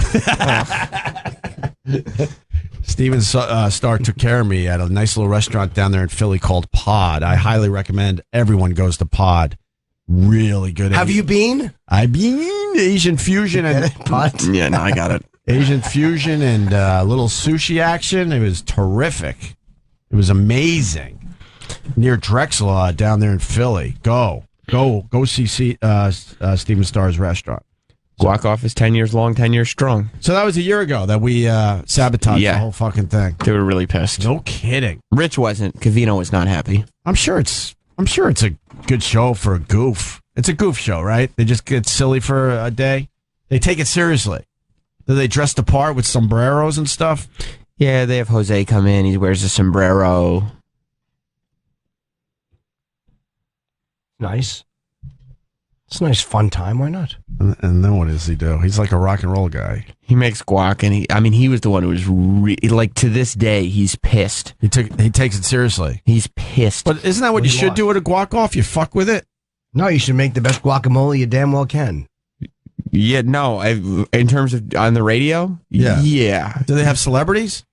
Steven Starr took care of me at a nice little restaurant down there in Philly called Pod. I highly recommend everyone goes to Pod. Really good. Have you been? I've been Asian fusion and Pod? Yeah, no, I got it. Asian fusion and a little sushi action. It was terrific. It was amazing. Near Drexel down there in Philly. Go see Steven Starr's restaurant. Guac Off is 10 years long, 10 years strong. So that was a year ago that we sabotaged the whole fucking thing. They were really pissed. No kidding. Rich wasn't. Covino was not happy. I'm sure it's a good show for a goof. It's a goof show, right? They just get silly for a day. They take it seriously. Do they dress the part with sombreros and stuff? Yeah, they have Jose come in. He wears a sombrero. Nice. It's a nice fun time. Why not? And then what does he do? He's like a rock and roll guy. He makes guac, and he was the one who was like to this day he's pissed. He takes it seriously. He's pissed. But isn't that what you should do with a guac off? You fuck with it. No, you should make the best guacamole you damn well can. Yeah, no. In terms of on the radio, yeah. Do they have celebrities?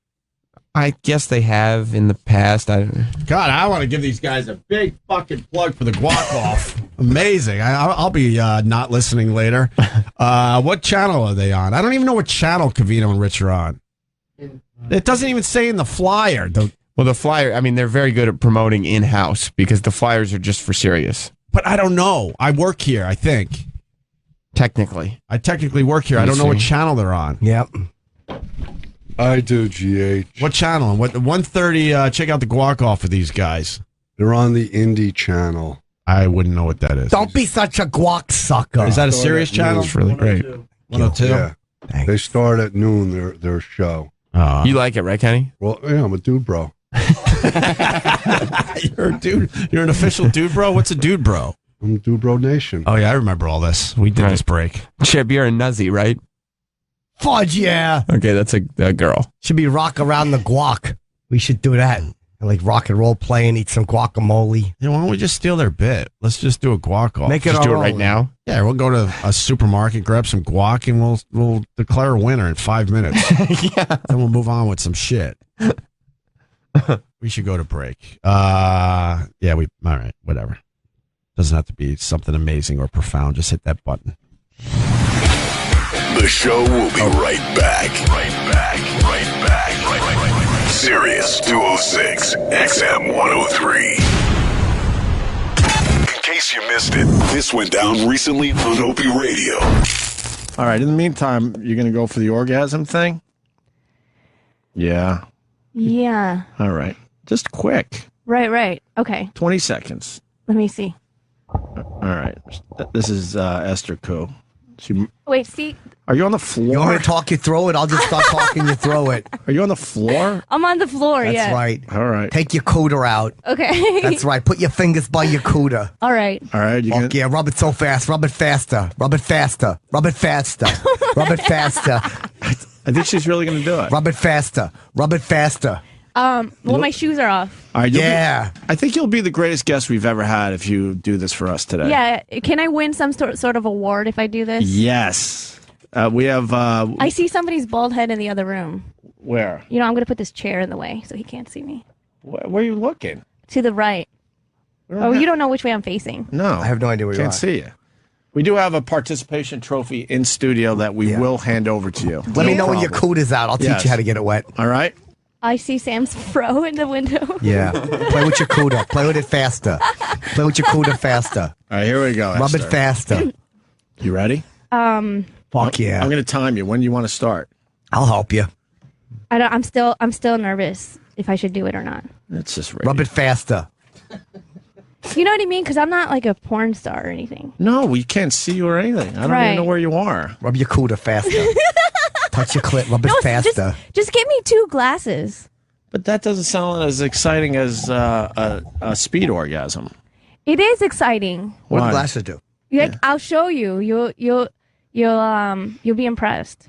I guess they have in the past. God, I want to give these guys a big fucking plug for the guac off. Amazing. I'll be not listening later. What channel are they on? I don't even know what channel Covino and Rich are on. It doesn't even say in the flyer. Well, the flyer, I mean, they're very good at promoting in-house because the flyers are just for Sirius. But I don't know. I work here, I think. Technically. I technically work here. I don't know what channel they're on. Yep. I do, GH. What channel? What 1:30? Check out the guac off for these guys. They're on the Indie channel. I wouldn't know what that is. Don't be such a guac sucker. Is that a serious channel? It's really great. 102? Yeah. They start at noon, their show. You like it, right, Kenny? Well, yeah, I'm a dude, bro. You're a dude. You're an official dude, bro? What's a dude, bro? I'm Dude Bro Nation. Oh, yeah, I remember all this. We did this break. Chip, you're a nuzzy, right? Fudge, yeah. Okay, that's a girl. Should be rock around the guac. We should do that. Like rock and roll play and eat some guacamole. Yeah, why don't we just steal their bit? Let's just do a guac off. Make it Just our do it own. right now. Yeah, we'll go to a supermarket, grab some guac, and we'll declare a winner in 5 minutes. Yeah. Then we'll move on with some shit. We should go to break. All right, whatever. Doesn't have to be something amazing or profound. Just hit that button. The show will be right back. Right back. Sirius 206, XM 103. In case you missed it, this went down recently on Opie Radio. All right. In the meantime, you're going to go for the orgasm thing? Yeah. Yeah. All right. Just quick. Right. Okay. 20 seconds. Let me see. All right. This is Esther Koo. Wait, see? Are you on the floor? You want me to talk you through it? I'll just start talking you through it. Are you on the floor? I'm on the floor, That's yeah. right. All right. Take your cooter out. Okay. That's right. Put your fingers by your cooter. All right. All right. Yeah, rub it so fast. Rub it faster. Rub it faster. Rub it faster. Rub it faster. I think she's really going to do it. Rub it faster. Rub it faster. Well, my shoes are off. All right, Yeah. I think you'll be the greatest guest we've ever had if you do this for us today. Yeah. Can I win some sort of award if I do this? Yes. We have. I see somebody's bald head in the other room. Where? You know, I'm going to put this chair in the way so he can't see me. Where are you looking? To the right. Oh, you don't know which way I'm facing. No. I have no idea where you are. Can't see you. We do have a participation trophy in studio that we will hand over to you. Let me know when your cooter's out. I'll teach you how to get it wet. All right. I see Sam's fro in the window. Yeah. Play with your cooter. Play with it faster. Play with your cooter faster. All right, here we go. Rub it Esther. faster. You ready? Fuck yeah. I'm going to time you. When do you want to start? I'll help you. I'm still nervous if I should do it or not. It's just ready. Rub it faster. You know what I mean? Because I'm not like a porn star or anything. No, we can't see you or anything. I don't Right. even know where you are. Rub your cooter faster. Touch your clit. Rub it faster. Just get me 2 glasses. But that doesn't sound as exciting as a speed orgasm. It is exciting. What do Why? the glasses do? Like, I'll show you. You'll be impressed.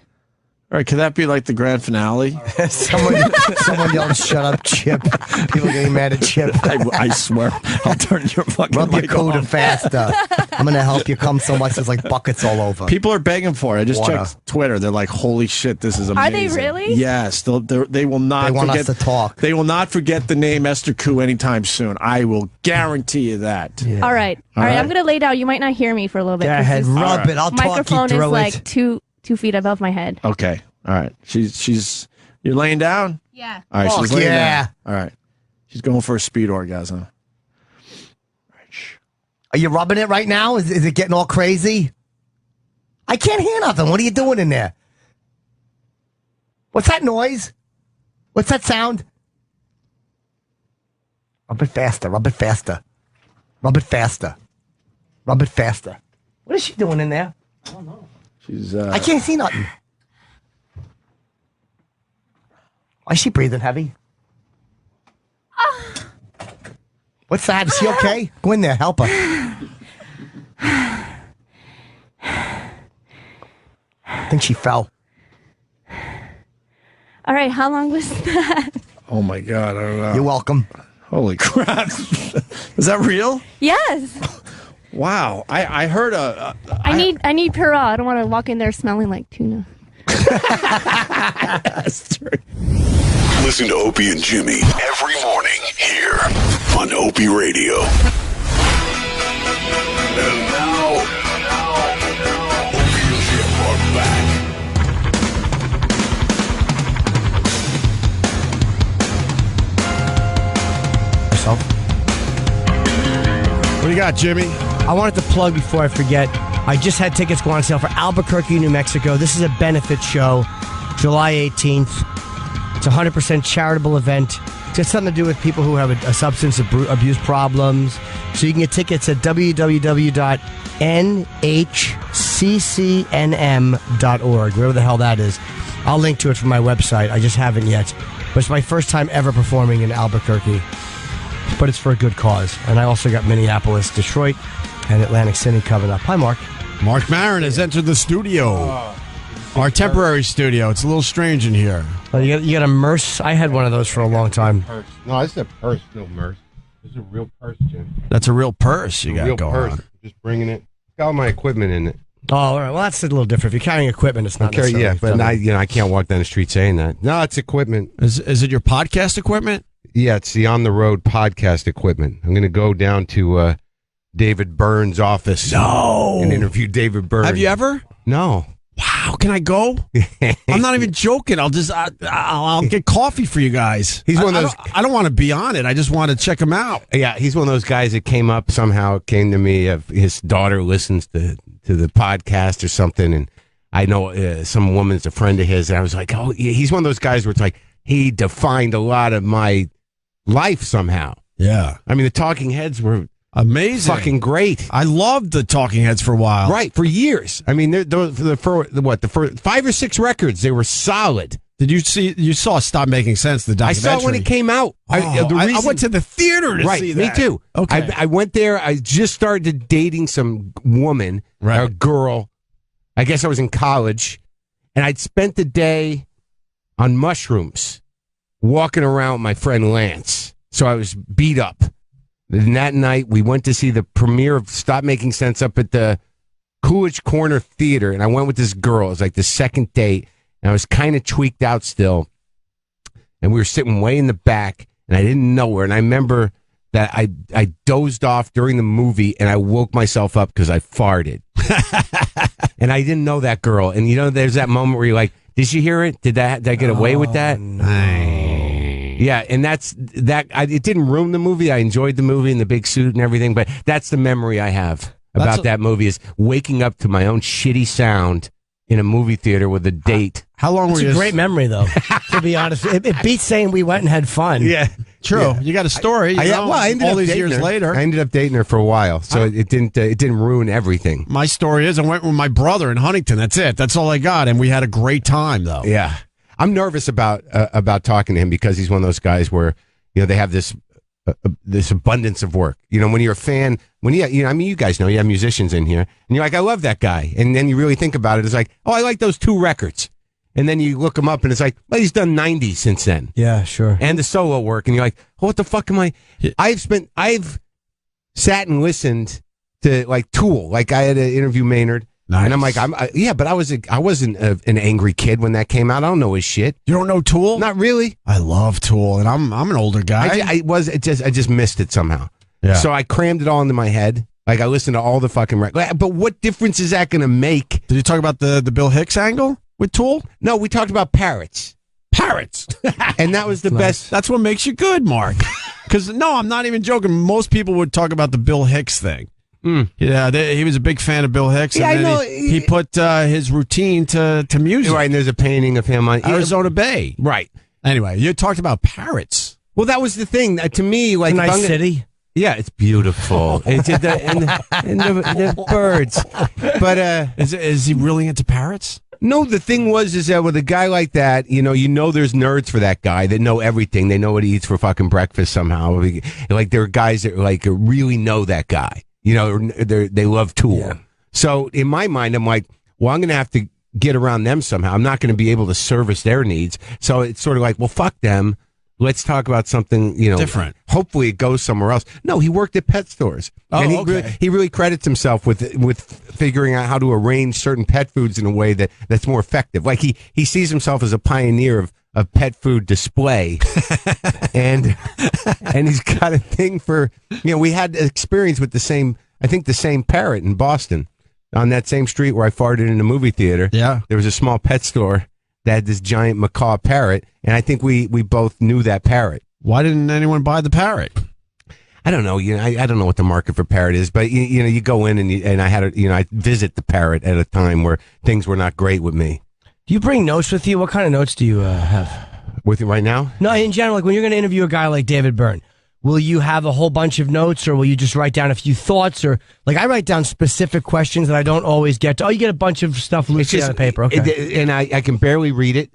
All right, could that be like the grand finale? someone yelled, "Shut up, Chip!" People getting mad at Chip. I swear, I'll turn your fucking Rub your mic cooter on. faster. I'm gonna help you come so much. There's like buckets all over. People are begging for it. I just Water. checked Twitter. They're like, "Holy shit, this is amazing!" Are they really? Yes. They will not. They want forget, us to talk. They will not forget the name Esther Koo anytime soon. I will guarantee you that. Yeah. All right. I'm gonna lay down. You might not hear me for a little bit. Go 'cause ahead, this rub it. I'll talk you microphone is through like it. 2 feet above my head. Okay. All right. She's. You're laying down. Yeah. All right. Fuck She's laying yeah. down. All right. She's going for a speed orgasm. Are you rubbing it right now? Is it getting all crazy? I can't hear nothing. What are you doing in there? What's that noise? What's that sound? Rub it faster. Rub it faster. Rub it faster. Rub it faster. What is she doing in there? She's. I can't see nothing. Why is she breathing heavy? What's that? Is she okay? Go in there. Help her. I think she fell. All right. How long was that? Oh my God! I don't know. You're welcome. Holy crap! Is that real? Yes. Wow! I heard a. I need Purell. I don't want to walk in there smelling like tuna. Listen to Opie and Jimmy every morning here on Opie Radio. And now Opie and Jim are back. Yourself. What do you got, Jimmy? I wanted to plug before I forget. I just had tickets go on sale for Albuquerque, New Mexico. This is a benefit show, July 18th. It's a 100% charitable event. It's got something to do with people who have a substance abuse problems. So you can get tickets at www.nhccnm.org, wherever the hell that is. I'll link to it from my website. I just haven't yet. But it's my first time ever performing in Albuquerque. But it's for a good cause. And I also got Minneapolis, Detroit, and Atlantic City coming up. Hi, Mark. Marc Maron has entered the studio. Our temporary studio. It's a little strange in here. Oh, you got a Merce? I had one of those for a long time. No, this is a purse, no Merce. This is a real purse, Jim. That's a real purse you got real going purse. on. Just bringing it. It's got all my equipment in it. Oh, all right. Well, that's a little different. If you're carrying equipment, it's not necessarily. Yeah, but I can't walk down the street saying that. No, it's equipment. Is it your podcast equipment? Yeah, it's the On the Road podcast equipment. I'm going to go down to David Byrne's office. No. And interview David Byrne. Have you ever? No. Wow, can I go? I'm not even joking. I'll get coffee for you guys. He's one of those. I don't want to be on it. I just want to check him out. Yeah, he's one of those guys that came to me. His daughter listens to the podcast or something, and I know some woman's a friend of his. And I was like, oh, he's one of those guys where it's like he defined a lot of my life somehow. Yeah, I mean the Talking Heads were amazing, fucking great. I loved the Talking Heads for a while, right? For years. I mean, the first 5 or 6 records, they were solid. Did you saw Stop Making Sense, the documentary? I saw it when it came out. I went to the theater to see that. Me too. Okay. I went there. I just started dating some woman, or girl. I guess I was in college, and I'd spent the day on mushrooms, walking around with my friend Lance. So I was beat up. And that night, we went to see the premiere of Stop Making Sense up at the Coolidge Corner Theater, and I went with this girl. It was like the second date, and I was kind of tweaked out still. And we were sitting way in the back, and I didn't know her. And I remember that I dozed off during the movie, and I woke myself up because I farted. And I didn't know that girl. And, there's that moment where you're like, did she hear it? Did I get away with that? No. Yeah, and it didn't ruin the movie. I enjoyed the movie and the big suit and everything, but that's the memory I have about that movie is waking up to my own shitty sound in a movie theater with a date. How long were you? It's a great memory, though, to be honest. It beats saying we went and had fun. Yeah. True. Yeah. You got a story. I ended all up these dating years her. later. I ended up dating her for a while, so it didn't ruin everything. My story is I went with my brother in Huntington. That's it. That's all I got, and we had a great time, though. Yeah. I'm nervous about talking to him because he's one of those guys where they have this abundance of work. When you're a fan, you guys know you have musicians in here, and you're like, I love that guy, and then you really think about it, it's like, oh, I like those 2 records, and then you look him up, and it's like, well, he's done 90 since then. Yeah, sure. And the solo work, and you're like, oh, what the fuck am I? I've sat and listened to like Tool, like I had to interview Maynard. Nice. And I'm like, but I wasn't an angry kid when that came out. I don't know his shit. You don't know Tool? Not really. I love Tool, and I'm an older guy. I just missed it somehow. Yeah. So I crammed it all into my head. Like I listened to all the fucking records. But what difference is that going to make? Did you talk about the Bill Hicks angle with Tool? No, we talked about parrots. Parrots, and that was the best. That's what makes you good, Mark. Because no, I'm not even joking. Most people would talk about the Bill Hicks thing. Yeah, he was a big fan of Bill Hicks. Yeah, and I know. He put his routine to music. Right, and there's a painting of him on Arizona Bay. Right. Anyway, you talked about parrots. Well, that was the thing. To me, like nice city. Yeah, it's beautiful. It's and the birds. But is he really into parrots? No, the thing is that with a guy like that, there's nerds for that guy that know everything. They know what he eats for fucking breakfast somehow. Like there are guys that like really know that guy. They love Tool. Yeah. So in my mind, I'm like, well, I'm going to have to get around them somehow. I'm not going to be able to service their needs. So it's sort of like, well, fuck them. Let's talk about something, different. Hopefully it goes somewhere else. No, he worked at pet stores. Oh, and okay. He really credits himself with figuring out how to arrange certain pet foods in a way that's more effective. Like he sees himself as a pioneer of pet food display. and he's got a thing for, we had experience with the same parrot in Boston on that same street where I farted in the movie theater. Yeah. There was a small pet store that had this giant macaw parrot, and I think we both knew that parrot. Why didn't anyone buy the parrot? I don't know. I don't know what the market for parrot is, but you go in and I had I visit the parrot at a time where things were not great with me. Do you bring notes with you? What kind of notes do you have? With you right now? No, in general, like when you're going to interview a guy like David Byrne, will you have a whole bunch of notes, or will you just write down a few thoughts? Or like I write down specific questions that I don't always get to. Oh, you get a bunch of stuff loosely on the paper. Okay. And I can barely read it.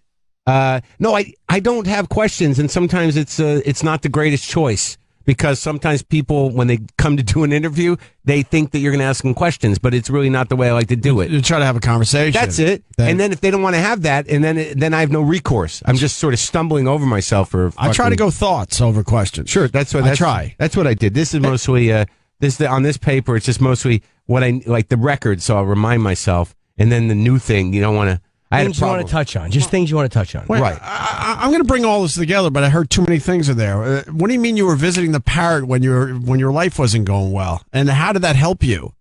No, I don't have questions, and sometimes it's not the greatest choice. Because sometimes people, when they come to do an interview, they think that you're going to ask them questions, but it's really not the way I like to do it. You try to have a conversation. That's it. And then if they don't want to have that, and then I have no recourse. I'm just sort of stumbling over myself for. I try to go thoughts over questions. Sure, that's what I try. That's what I did. This is mostly on this paper. It's just mostly what I like the record, so I'll remind myself. And then the new thing, you don't want to. Things you want to touch on. Just things you want to touch on. Wait, right. I'm going to bring all this together, but I heard too many things in there. What do you mean you were visiting the parrot when your life wasn't going well? And how did that help you?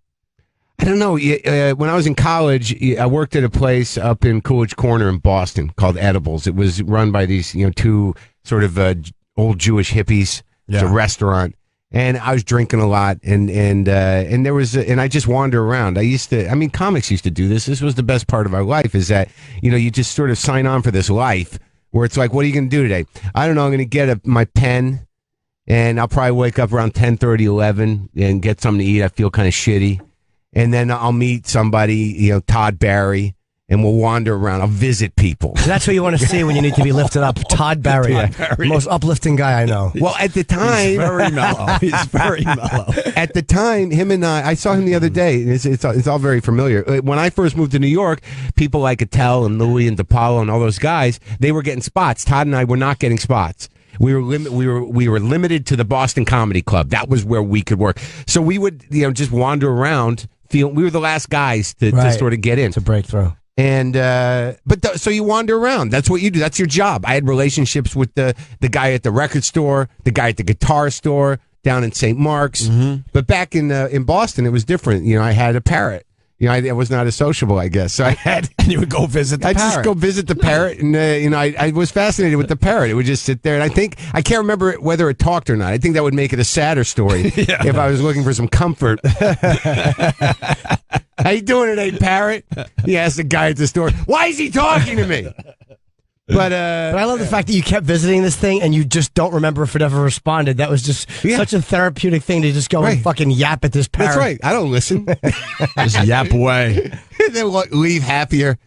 I don't know. When I was in college, I worked at a place up in Coolidge Corner in Boston called Edibles. It was run by these two sort of old Jewish hippies. It's a restaurant. And I was drinking a lot, and there was, and I just wander around. Comics used to do this. This was the best part of our life, is that, you just sort of sign on for this life where it's like, what are you going to do today? I don't know. I'm going to get my pen, and I'll probably wake up around 10:30, 11, and get something to eat. I feel kind of shitty. And then I'll meet somebody, Todd Barry, and we'll wander around. I'll visit people. That's what you want to see when you need to be lifted up. Todd Barry, the most uplifting guy I know. Well, at the time, he's very mellow. He's very mellow. At the time, him and I saw him the other day. It's all very familiar. When I first moved to New York, people like Attell and Louie and DePaulo and all those guys, they were getting spots. Todd and I were not getting spots. We were limited to the Boston Comedy Club. That was where we could work. So we would just wander around. We were the last guys to sort of get in. To break through. And so you wander around. That's what you do. That's your job. I had relationships with the guy at the record store, the guy at the guitar store down in St. Mark's. Mm-hmm. But back in Boston, it was different. I had a parrot. I was not as sociable, I guess. So I had. And you would go visit the parrot. I'd just go visit the parrot, and I was fascinated with the parrot. It would just sit there, and I can't remember whether it talked or not. I think that would make it a sadder story if I was looking for some comfort. How you doing today, parrot? He asked the guy at the store. Why is he talking to me? But I love the fact that you kept visiting this thing and you just don't remember if it ever responded. That was just such a therapeutic thing to just go and fucking yap at this parrot. That's right. I don't listen. Just yap away. Then leave happier.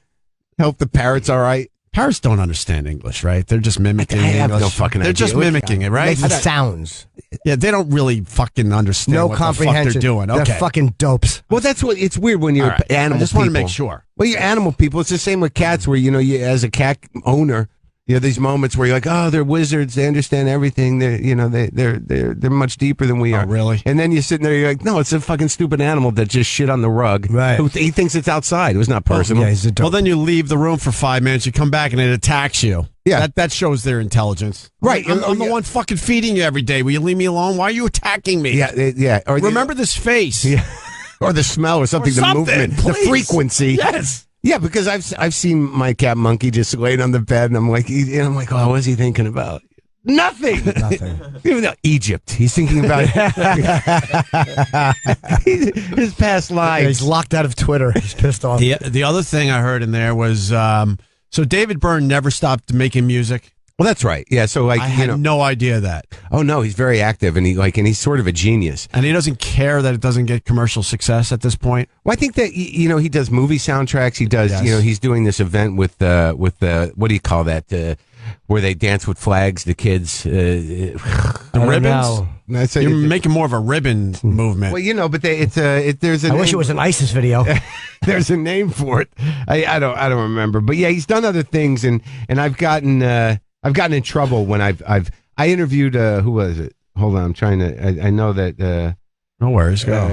Hope the parrot's all right. Parrots don't understand English, right? They're just mimicking I have English. no fucking They're idea. just mimicking it, right? Making sounds. Yeah, they don't really fucking understand No what comprehension. the fuck they're doing. Okay. They're fucking dopes. Well, that's what it's weird when you're animal. I just people. want to make sure. Well, you're animal people. It's the same with cats, where you as a cat owner, these moments where you're like, oh, they're wizards. They understand everything. They're much deeper than we are. Oh, really? And then you're sitting there, you're like, no, it's a fucking stupid animal that just shit on the rug. Right. He thinks it's outside. It was not personal. Yeah, he's a dope. Well, then you leave the room for 5 minutes. You come back and it attacks you. Yeah. That shows their intelligence. Right. I'm the one fucking feeding you every day. Will you leave me alone? Why are you attacking me? Yeah. Or remember this face. Yeah. Or the smell or something. The movement. Please. The frequency. Yes. Yeah, because I've seen my cat Monkey just laid on the bed, and I'm like, oh, what's he thinking about? Nothing. Even though Egypt, he's thinking about his past lives. Yeah, he's locked out of Twitter. He's pissed off. The other thing I heard in there was so David Byrne never stopped making music. Well, that's right. Yeah, so I had no idea that. Oh no, he's very active, and he's sort of a genius. And he doesn't care that it doesn't get commercial success at this point. Well, I think that he does movie soundtracks. He does he's doing this event with what do you call that? Where they dance with flags, the kids, the ribbons. You're making more of a ribbon movement. Well, but there's a. I wish it was an ISIS video. There's a name for it. I don't remember, but yeah, he's done other things, and I've gotten in trouble when I interviewed who was it? Hold on, I'm trying to. I know that. No worries, go.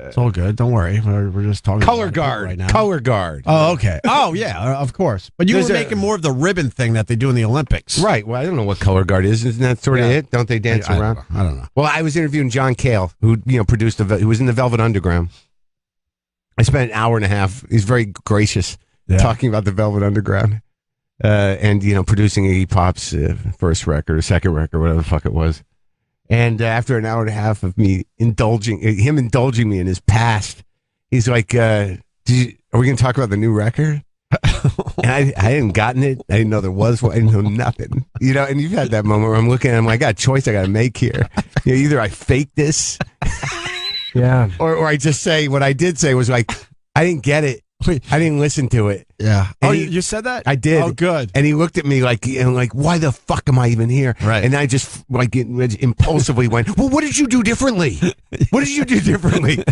It's all good. Don't worry. We're just talking. Color guard right now. Color guard. Oh, okay. Oh, yeah, of course. But you were making more of the ribbon thing that they do in the Olympics, right? Well, I don't know what color guard is. Isn't that sort of it? Don't they dance around? I don't know. Well, I was interviewing John Cale, who produced who was in the Velvet Underground. I spent an hour and a half. He's very gracious talking about the Velvet Underground. And producing Iggy Pop's first record or second record, whatever the fuck it was. And after an hour and a half of me indulging me in his past, he's like, "Are we going to talk about the new record?" And I hadn't gotten it. I didn't know there was one. I didn't know nothing. You know, and you've had that moment where I'm looking at him, I got a choice I got to make here. You know, either I fake this, yeah, or I just say what I did say was like, I didn't get it. I didn't listen to it. Yeah. And you said that? I did. Oh, good. And he looked at me like, why the fuck am I even here? Right. And I just impulsively went, well, what did you do differently? What did you do differently?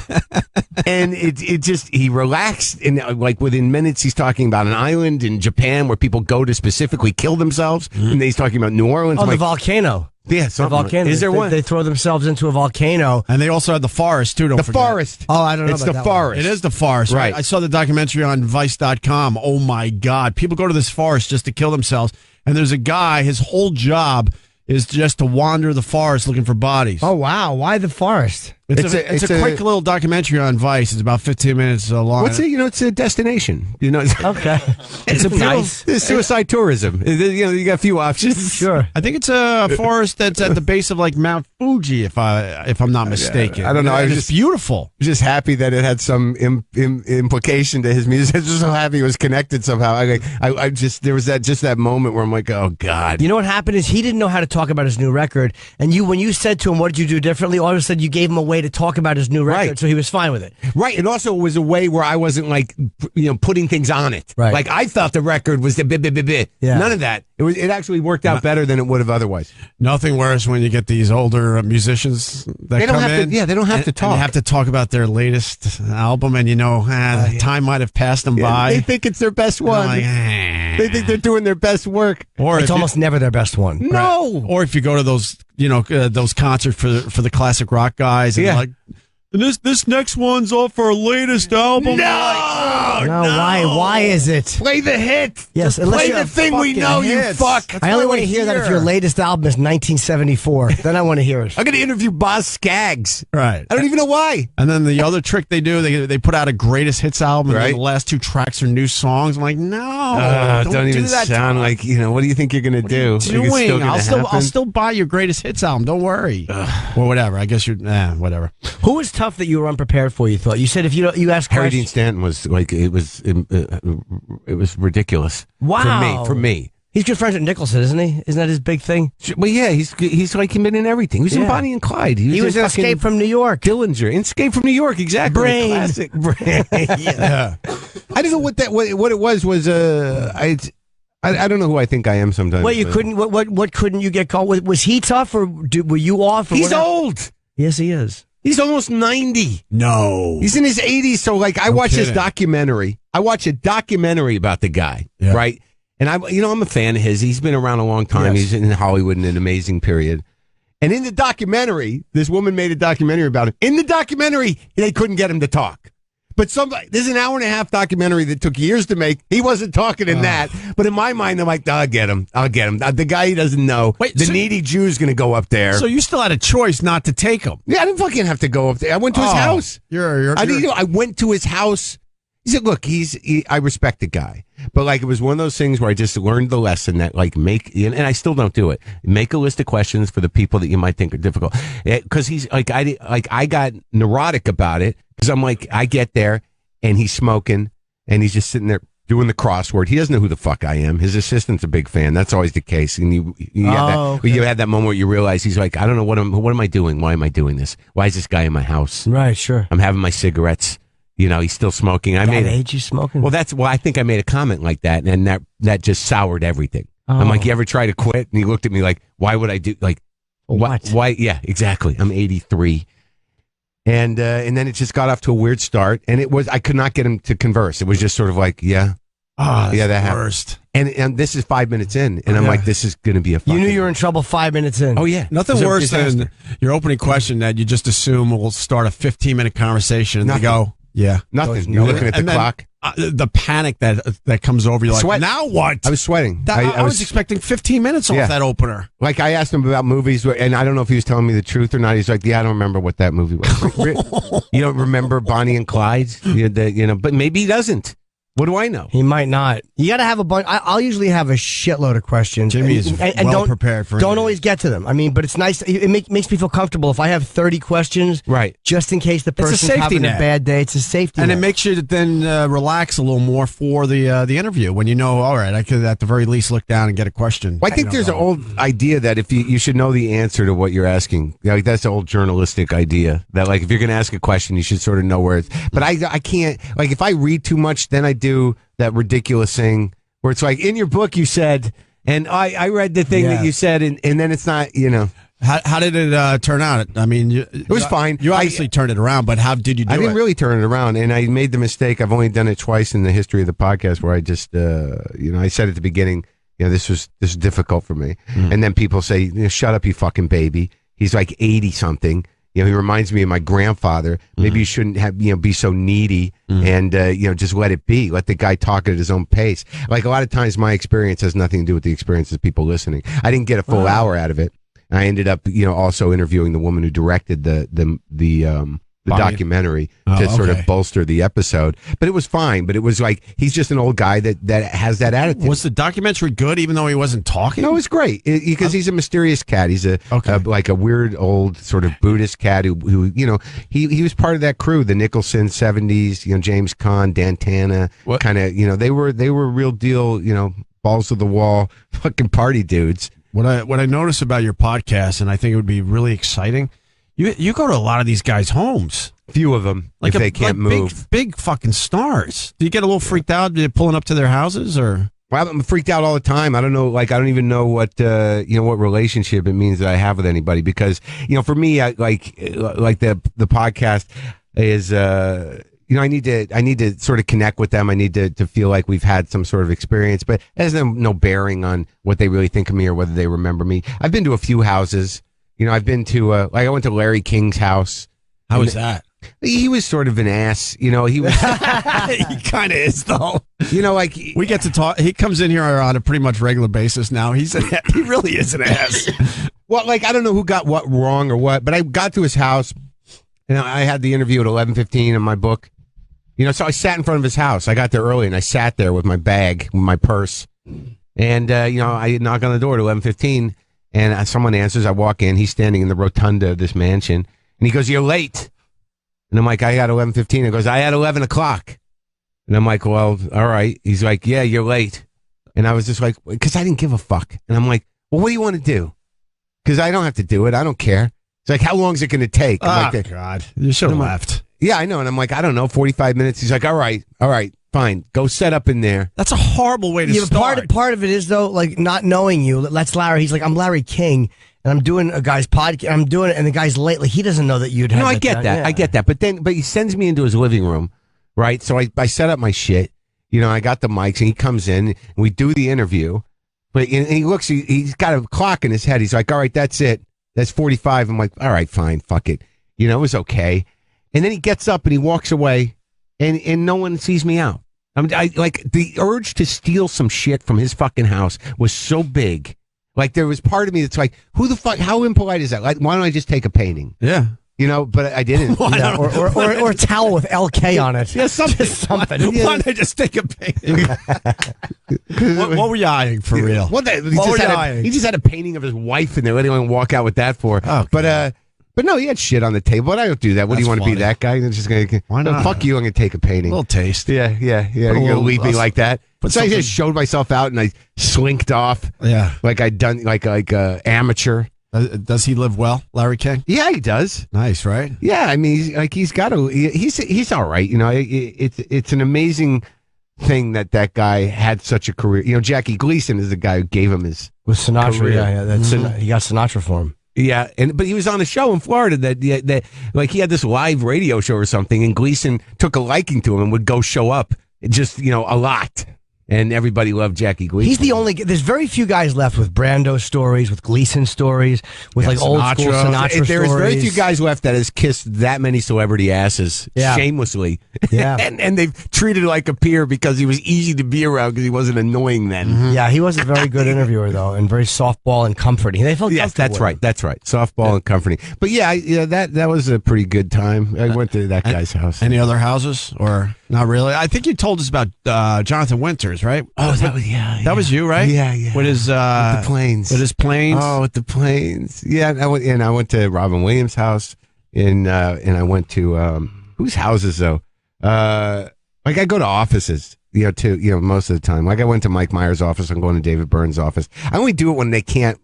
And it just, he relaxed. And like within minutes, he's talking about an island in Japan where people go to specifically kill themselves. Mm-hmm. And then he's talking about New Orleans. Oh, the volcano. Yeah, the volcano. Is there one? They throw themselves into a volcano. And they also had the forest, too. Don't forget. Forest. Oh, I don't know. It's about the that forest. It is the forest. Right. I saw the documentary on Vice.com. Oh, my God. People go to this forest just to kill themselves. And there's a guy, his whole job is just to wander the forest looking for bodies. Oh, wow. Why the forest? It's a quick little documentary on Vice. It's about 15 minutes long. What's it? You know, it's a destination. You know, okay. It's a nice. It's suicide tourism. You know, you got a few options. Sure. I think it's a forest that's at the base of like Mount Fuji, if I'm not mistaken. I don't know. I was just beautiful. Just happy that it had some implication to his music. I was just so happy it was connected somehow. I just there was that moment where I'm like, oh God. You know what happened is he didn't know how to talk about his new record, and when you said to him, "What did you do differently?" All of a sudden you gave him a way to talk about his new record, right. So he was fine with it. Right, and also it was a way where I wasn't like, putting things on it. Right. Like I thought the record was the bit. Yeah. None of that. It actually worked out better than it would have otherwise. Nothing worse when you get these older musicians that come in. They don't have to talk. And they have to talk about their latest album, and time might have passed them by. They think it's their best one. Like, They think they're doing their best work. Or it's almost never their best one. No. Or if you go to those, those concerts for the classic rock guys, and they're like, and this next one's off our latest album. No, why is it? Play the hit. Yes, play the thing we know. Hits. You fuck. I only want to hear that if your latest album is 1974. Then I want to hear it. I'm going to interview Boz Skaggs. Right. I don't even know why. And then the other trick they do, they put out a greatest hits album, and right. then the last two tracks are new songs. I'm like, no, don't even do that sound like what do you think you're going to do? Doing? I'll still buy your greatest hits album. Don't worry. Or whatever. I guess you're whatever. Who was tough that you were unprepared for? You thought you said if you asked Harry questions. Dean Stanton was like it was ridiculous. Wow. For me. He's good friends with Nicholson, isn't he? Isn't that his big thing? Well, yeah, he's like been in everything. He was in Bonnie and Clyde. He was in Escape from New York. Dillinger, Escape from New York, exactly. Brain. Classic Brain. Yeah. I don't know what it was. I don't know who I think I am sometimes. Well, you couldn't. What couldn't you get called? Was he tough, or were you off? Or he's whatever? old. Yes, he is. He's almost 90. No. He's in his 80s. So, like, I watch his documentary. I watch a documentary about the guy, right? And I'm a fan of his. He's been around a long time. Yes. He's in Hollywood in an amazing period. And in the documentary, this woman made a documentary about him. In the documentary, they couldn't get him to talk. But there's an hour-and-a-half documentary that took years to make. He wasn't talking in that. But in my mind, I'm like, I'll get him. The guy he doesn't know. Wait, needy Jew's going to go up there. So you still had a choice not to take him. Yeah, I didn't fucking have to go up there. I went to his house. I went to his house. He said, look, I respect the guy. But like it was one of those things where I just learned the lesson that like and I still don't do it. Make a list of questions for the people that you might think are difficult. Because he's like I got neurotic about it because I'm like I get there and he's smoking and he's just sitting there doing the crossword. He doesn't know who the fuck I am. His assistant's a big fan. That's always the case. And you had that moment where you realize he's like, I don't know what am I doing? Why am I doing this? Why is this guy in my house? Right, sure. I'm having my cigarettes. He's still smoking. Age he's smoking? Well, I think I made a comment like that, and that just soured everything. Oh. I'm like, you ever try to quit? And he looked at me like, why would I do, like, what? Why? Yeah, exactly. I'm 83. And then it just got off to a weird start, and I could not get him to converse. It was just sort of like, that happened. And this is 5 minutes in, and I'm like, this is going to be a fucking... You knew you were in trouble 5 minutes in. Oh, yeah. Nothing worse than your opening question that you just assume will start a 15-minute conversation, and they go... Yeah, nothing. You're looking at the clock. The panic that comes over you, like, Sweat. Now what? I was sweating. I was expecting 15 minutes off that opener. Like I asked him about movies, and I don't know if he was telling me the truth or not. He's like, "Yeah, I don't remember what that movie was." You don't remember Bonnie and Clyde? But maybe he doesn't. What do I know? He might not. You got to have a bunch. I'll usually have a shitload of questions. Jimmy is well prepared for it. Don't always get to them. I mean, but it's nice. It makes me feel comfortable if I have 30 questions. Right. Just in case the person's having a bad day. It's a safety net. And it makes you then relax a little more for the interview when you know, all right, I could at the very least look down and get a question. Well, I think there's an old idea that if you should know the answer to what you're asking. Like that's the old journalistic idea that like if you're going to ask a question, you should sort of know where it's. But I can't, like if I read too much, then I do that ridiculous thing where it's like in your book you said, and I read the thing that you said, and then it's not, you know. How did it turn out? I mean, it was fine. You obviously turned it around, but how did you do it? I didn't really turn it around, and I made the mistake. I've only done it twice in the history of the podcast where I just, I said at the beginning, this is difficult for me, and then people say, shut up, you fucking baby. He's like 80 something. He reminds me of my grandfather. Maybe you shouldn't have, be so needy and, just let it be. Let the guy talk at his own pace. Like a lot of times my experience has nothing to do with the experience of people listening. I didn't get a full hour out of it. And I ended up, also interviewing the woman who directed the documentary to sort of bolster the episode. But it was fine. But it was like, he's just an old guy that has that attitude. Was the documentary good even though he wasn't talking? No, it was great because he's a mysterious cat. He's like a weird old sort of Buddhist cat who he was part of that crew, the Nicholson 70s, James Caan, Dantana, kind of, they were real deal, balls to the wall, fucking party dudes. What I notice about your podcast, and I think it would be really exciting, you go to a lot of these guys' homes. Few of them, if they can't move. Big fucking stars. Do you get a little freaked out pulling up to their houses, or? Well, I'm freaked out all the time. I don't know, I don't even know what what relationship it means that I have with anybody because for me, the podcast is. I need to sort of connect with them. I need to feel like we've had some sort of experience, but it has no bearing on what they really think of me or whether they remember me. I've been to a few houses. I've been to I went to Larry King's house. How was that? He was sort of an ass. He was. He kind of is though. We get to talk. He comes in here on a pretty much regular basis now. He really is an ass. Well, I don't know who got what wrong or what, but I got to his house and I had the interview at 11:15 in my book. So I sat in front of his house. I got there early and I sat there with my bag, with my purse. And, I knock on the door at 11:15 and someone answers. I walk in. He's standing in the rotunda of this mansion. And he goes, "You're late." And I'm like, "I got 11:15. He goes, "I had 11 o'clock. And I'm like, "Well, all right." He's like, "Yeah, you're late." And I was just like, because I didn't give a fuck. And I'm like, "Well, what do you want to do?" Because I don't have to do it. I don't care. It's like, how long is it going to take? God. You should have left. Yeah, I know. And I'm like, I don't know, 45 minutes. He's like, all right, fine. Go set up in there. That's a horrible way to start. Part of it is, though, not knowing you. That's Larry. He's like, I'm Larry King, and I'm doing a guy's podcast. I'm doing it, and the guy's late. He doesn't know that you'd have I get that. Yeah. I get that. But he sends me into his living room, right? So I set up my shit. I got the mics, and he comes in, and we do the interview. But and he looks, he's got a clock in his head. He's like, all right, that's it. That's 45. I'm like, all right, fine, fuck it. It was okay. And then he gets up and he walks away, and no one sees me out. The urge to steal some shit from his fucking house was so big. There was part of me that's like, who the fuck? How impolite is that? Why don't I just take a painting? Yeah. But I didn't. Or a towel with LK on it. Yeah, something. Why don't I just take a painting? What were you eyeing for real? He just had a painting of his wife in there. What do you want to walk out with that for? Okay. But no, he had shit on the table. But I don't do that. What do you want to be, that guy? Just gonna, why not? Fuck you. I'm gonna take a painting. A little taste. Yeah. You're gonna leave me like that. So I just showed myself out and I slinked off. Yeah, like I'd done like amateur. Does he live well, Larry King? Yeah, he does. Nice, right? Yeah, I mean, he's all right. It's an amazing thing that guy had such a career. Jackie Gleason is the guy who gave him his with Sinatra. Career. Yeah, he got Sinatra for him. Yeah, but he was on a show in Florida that he had this live radio show or something, and Gleason took a liking to him and would go show up just a lot. And everybody loved Jackie Gleason. He's the only. There's very few guys left with Brando stories, with Gleason stories, with old school Sinatra stories. There's very few guys left that has kissed that many celebrity asses shamelessly. Yeah, and they've treated like a peer because he was easy to be around because he wasn't annoying then. Mm-hmm. Yeah, he was a very good interviewer though, and very softball and comforting. They felt that's right. That's right. Softball and comforting. But that was a pretty good time. I went to that guy's house. Any other houses or? Not really. I think you told us about Jonathan Winters, right? Oh, that was you, right? Yeah. With his with the planes. With his planes. Oh, with the planes. Yeah, I went to Robin Williams' house, and I went to whose houses though? Like I go to offices, most of the time. Like I went to Mike Myers' office. I'm going to David Byrne's office. I only do it when they can't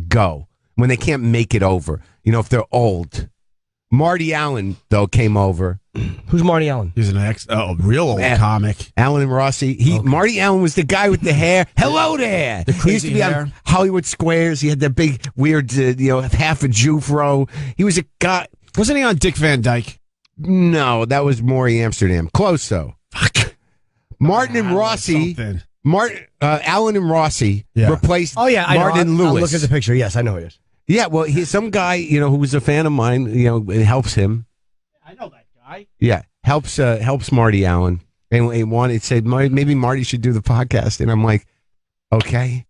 go, when they can't make it over. If they're old. Marty Allen though came over. Who's Marty Allen? He's an real old comic. Allen and Rossi. Marty Allen was the guy with the hair. Hello there. The crazy he used to be hair. on Hollywood Squares. He had that big, weird, half a Jew fro. He was a guy. Wasn't he on Dick Van Dyke? No, that was Maury Amsterdam. Close though. Fuck. Martin and Rossi. Allen and Rossi replaced Martin and Lewis. I'll look at the picture. Yes, I know who it is. Yeah, well, he's some guy, who was a fan of mine, it helps him. I know that guy. Yeah, helps Marty Allen. And it said, maybe Marty should do the podcast. And I'm like, okay.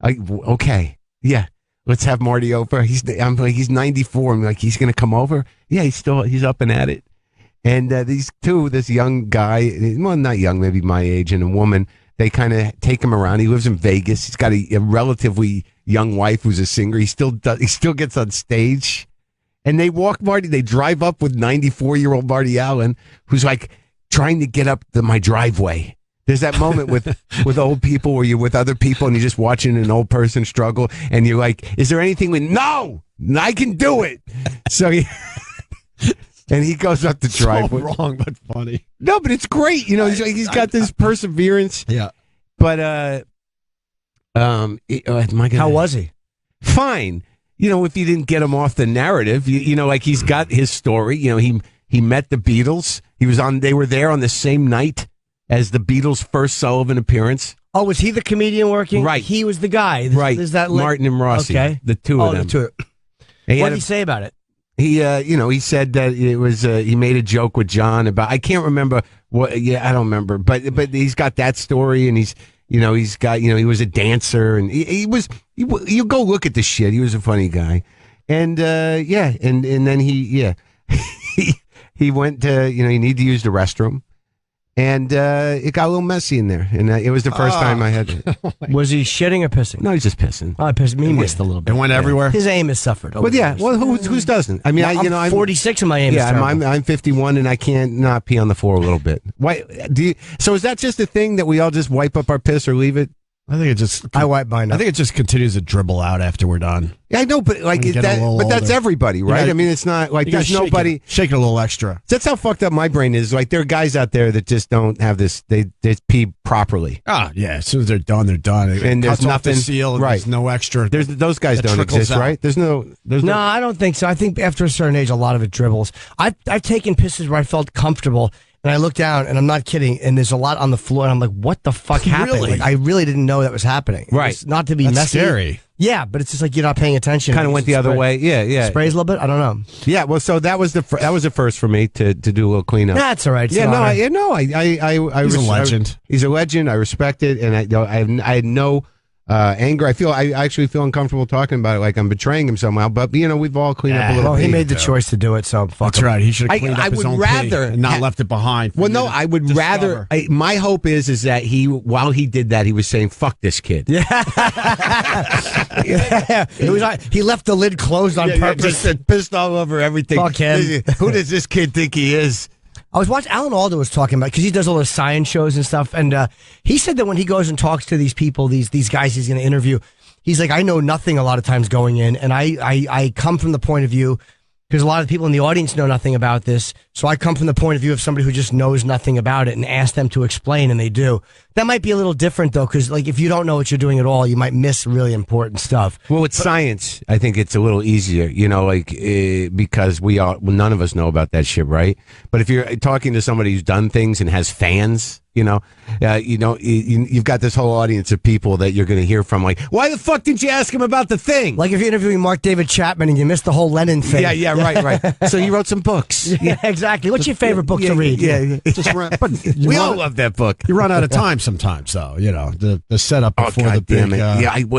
Okay. Yeah. Let's have Marty over. I'm like, he's 94. I'm like, he's going to come over. Yeah, he's up and at it. And these two, this young guy, well, not young, maybe my age, and a woman, they kind of take him around. He lives in Vegas. He's got a relatively young wife who's a singer. He still gets on stage. And they drive up with 94-year-old Marty Allen, who's like trying to get up my driveway. There's that moment with old people where you're with other people and you're just watching an old person struggle and you're like, is there anything no, I can do it. So and he goes up the driveway. So wrong, but funny. No, but it's great. He's got this perseverance. Yeah. But, how was he? Fine. If you didn't get him off the narrative, like he's got his story. He met the Beatles. They were there on the same night as the Beatles' first Sullivan appearance. Oh, was he the comedian working? Right. He was the guy. Right. Is that Martin and Rossi. Okay. The two of them. The two. What did he say about it? He, he said that it was, he made a joke with John about, I can't remember what, I don't remember, but he's got that story and he's got, he was a dancer and you go look at the shit. He was a funny guy. And, and then he went to, he needed to use the restroom. And it got a little messy in there. And it was the first time I had to. Was he shitting or pissing? No, he's just pissing. Oh, he missed a little bit. It went everywhere. His aim has suffered. Well, yeah. Well, who's doesn't? I mean, I'm 46 and my aim is terrible. I'm 51 and I can't not pee on the floor a little bit. Why? So is that just a thing that we all just wipe up our piss or leave it? I think it just. I wipe mine up. I think it just continues to dribble out after we're done. Yeah, I know, but that's everybody, right? Yeah, I mean, it's not like there's nobody shake it a little extra. That's how fucked up my brain is. Like there are guys out there that just don't have this. They pee properly. Ah, yeah. As soon as they're done, they're done. And there's nothing. The seal. Right. There's no extra. Those guys don't exist, out. right? There's no. No, I don't think so. I think after a certain age, a lot of it dribbles. I've taken pisses where I felt comfortable. And I look down, and I'm not kidding, and there's a lot on the floor, and I'm like, what the fuck happened? Really? Like, I really didn't know that was happening. Right. It's not to be That's messy. scary. Yeah, but it's just like you're not paying attention. Kind of went the other way. Yeah. Sprays a little bit? I don't know. Yeah, well, so that was the first for me to do a little cleanup. That's all right. It's Yeah, an no, honor. He's a legend. He's a legend. I respect it, and I had no anger. I actually feel uncomfortable talking about it, like I'm betraying him somehow. But we've all cleaned up a little. Well, he pee. made the choice to do it, so fuck That's him. right. He should have cleaned up his would own rather pee and not left it behind. Well, no, I would rather. My hope is that while he did that, he was saying, "Fuck this kid." Yeah. It was like, he left the lid closed on purpose. Just pissed all over everything. Fuck him. Who does this kid think he is? I was watching, Alan Alda was talking about, because he does all those science shows and stuff, and he said that when he goes and talks to these people, these guys he's going to interview, he's like, I know nothing a lot of times going in, and I come from the point of view, because a lot of people in the audience know nothing about this, so I come from the point of view of somebody who just knows nothing about it and ask them to explain, and they do. That might be a little different, though, because like if you don't know what you're doing at all, you might miss really important stuff. Well, with science, I think it's a little easier, because none of us know about that shit, right? But if you're talking to somebody who's done things and has fans, you've got this whole audience of people that you're going to hear from, like, why the fuck didn't you ask him about the thing? Like if you're interviewing Mark David Chapman and you missed the whole Lenin thing. Yeah, right. So he wrote some books. Yeah, exactly. What's your favorite book to read? Yeah. But We all love that book. You run out of time sometimes, though. The setup before the big. Damn it.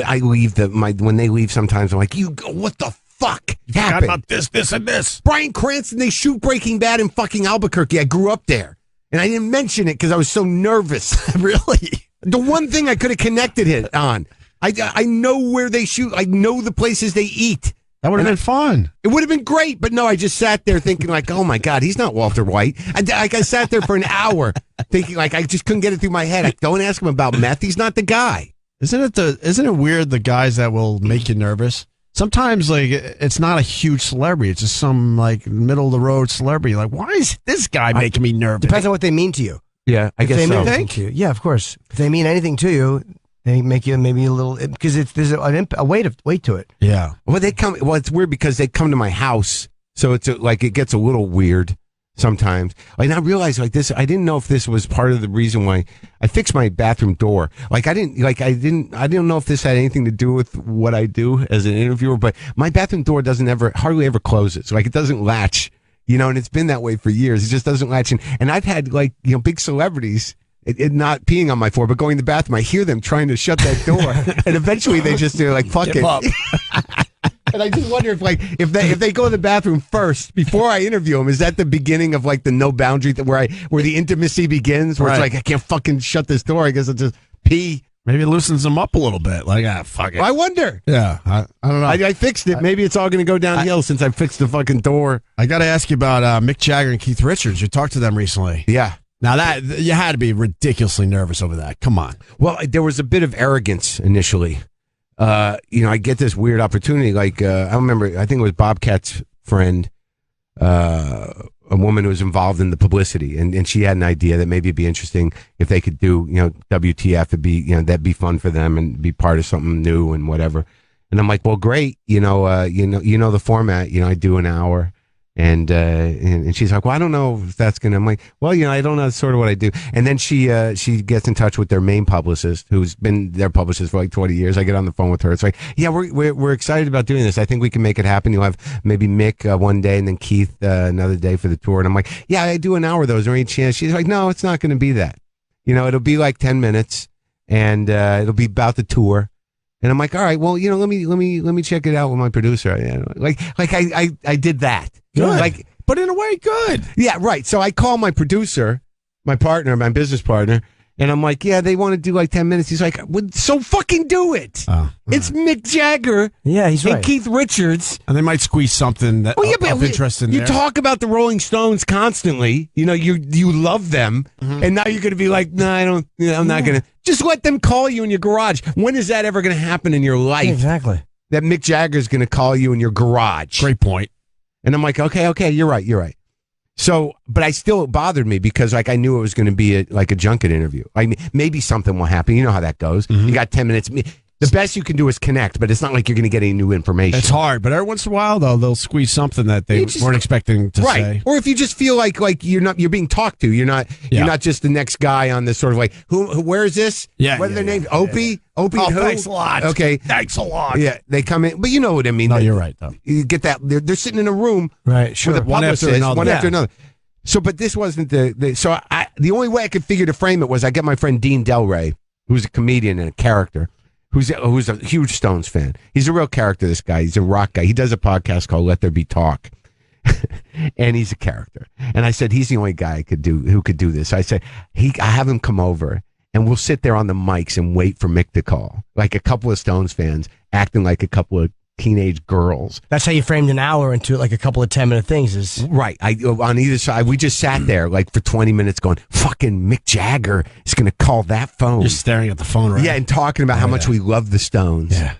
I leave when they leave sometimes. I'm like, what the fuck forgot happened? about this, and this. Bryan Cranston, they shoot Breaking Bad in fucking Albuquerque. I grew up there. And I didn't mention it because I was so nervous. Really? The one thing I could have connected it on. I know where they shoot. I know the places they eat. That would have been fun. It would have been great, but no, I just sat there thinking like, oh my God, he's not Walter White. I sat there for an hour thinking like I just couldn't get it through my head. Don't ask him about meth. He's not the guy. Isn't it weird, the guys that will make you nervous? Sometimes like it's not a huge celebrity. It's just some like middle of the road celebrity. Like, why is this guy making me nervous? Depends on what they mean to you. Yeah, I guess they so. mean anything to you. Yeah, of course. If they mean anything to you, they make you maybe a little, because there's a weight to it. Yeah. Well, it's weird because they come to my house, so it's like it gets a little weird sometimes. And I realized like this, I didn't know if this was part of the reason why I fixed my bathroom door. Like I didn't know if this had anything to do with what I do as an interviewer, but my bathroom door hardly ever closes. Like it doesn't latch, and it's been that way for years. It just doesn't latch. And I've had like, big celebrities it not peeing on my floor, but going to the bathroom. I hear them trying to shut that door, and eventually they just do like, fuck it. And I just wonder if they go to the bathroom first before I interview them, is that the beginning of like the no boundary where the intimacy begins? Where it's like I can't fucking shut this door. I guess I'll just pee. Maybe it loosens them up a little bit. Like fuck it. I wonder. Yeah, I don't know. I fixed it. Maybe it's all going to go downhill since I fixed the fucking door. I got to ask you about Mick Jagger and Keith Richards. You talked to them recently. Yeah. Now that you had to be ridiculously nervous over that. Come on. Well, there was a bit of arrogance initially. I get this weird opportunity. Like, I remember, I think it was Bobcat's friend, a woman who was involved in the publicity, and she had an idea that maybe it'd be interesting if they could do, WTF, it'd be, that'd be fun for them and be part of something new and whatever. And I'm like, well, great. The format, I do an hour. And she's like, well, I don't know if that's going to, I'm like, well, I don't know. That's sort of what I do. And then she gets in touch with their main publicist, who's been their publicist for like 20 years. I get on the phone with her. It's like, yeah, we're excited about doing this. I think we can make it happen. You'll have maybe Mick one day and then Keith another day for the tour. And I'm like, yeah, I do an hour of those. Is there any chance? She's like, no, it's not going to be that. It'll be like 10 minutes and it'll be about the tour. And I'm like, all right, well, let me check it out with my producer. I did that. Good. But in a way, good. Yeah, right. So I call my producer, my partner, my business partner, and I'm like, yeah, they want to do like 10 minutes. He's like, well, so fucking do it. It's Mick Jagger. Yeah, he's right. And Keith Richards. And they might squeeze something of interest in there. You talk about the Rolling Stones constantly. You love them. Mm-hmm. And now you're going to be like, no, I don't, I'm not going to. Just let them call you in your garage. When is that ever going to happen in your life? Exactly. That Mick Jagger's going to call you in your garage. Great point. And I'm like, okay, you're right. So, but it still bothered me because I knew it was going to be a junket interview. Maybe something will happen. You know how that goes. Mm-hmm. You got 10 minutes. The best you can do is connect, but it's not like you're going to get any new information. It's hard, but every once in a while, though, they'll squeeze something that they weren't expecting to say. Or if you just feel like you're being talked to, you're not just the next guy on this sort of like, where is this? Yeah. What are their names? Opie? Yeah. Opie oh, and who? Thanks a lot. Okay. Thanks a lot. Yeah, they come in, but you know what I mean. No, you're right, though. You get that. They're sitting in a room. Right, sure. With a publicist, one after another. So, but this wasn't the only way I could figure to frame it was I get my friend Dean Delray, who's a comedian and a character, who's a huge Stones fan. He's a real character, this guy. He's a rock guy. He does a podcast called Let There Be Talk. And he's a character. And I said, he's the only guy who could do this. I said, I have him come over and we'll sit there on the mics and wait for Mick to call. Like a couple of Stones fans acting like a couple of teenage girls. That's how you framed an hour into like a couple of 10-minute things. Is right. On either side, we just sat there like for 20 minutes going, fucking Mick Jagger is going to call that phone. Just staring at the phone, right? Yeah, and talking about how much we love the Stones. Yeah.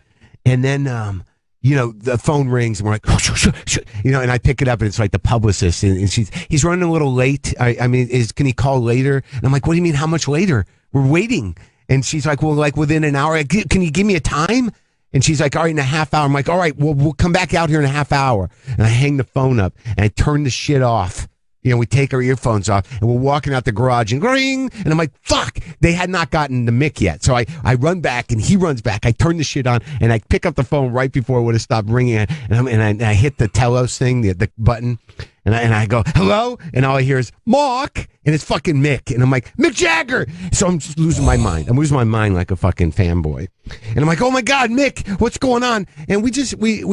And then, the phone rings and we're like, and I pick it up and it's like the publicist and he's running a little late. Can he call later? And I'm like, what do you mean? How much later? We're waiting. And she's like, well, like within an hour. Can you give me a time? And she's like, all right, in a half hour. I'm like, all right, well, we'll come back out here in a half hour. And I hang the phone up and I turn the shit off. We take our earphones off and we're walking out the garage and ring. And I'm like, fuck, they had not gotten the Mick yet. So I run back and he runs back. I turn the shit on and I pick up the phone right before it would have stopped ringing. And I hit the telos thing, the button. And I go, hello? And all I hear is, Mark. And it's fucking Mick. And I'm like, Mick Jagger. So I'm just losing my mind. I'm losing my mind like a fucking fanboy. And I'm like, oh my God, Mick, what's going on? And we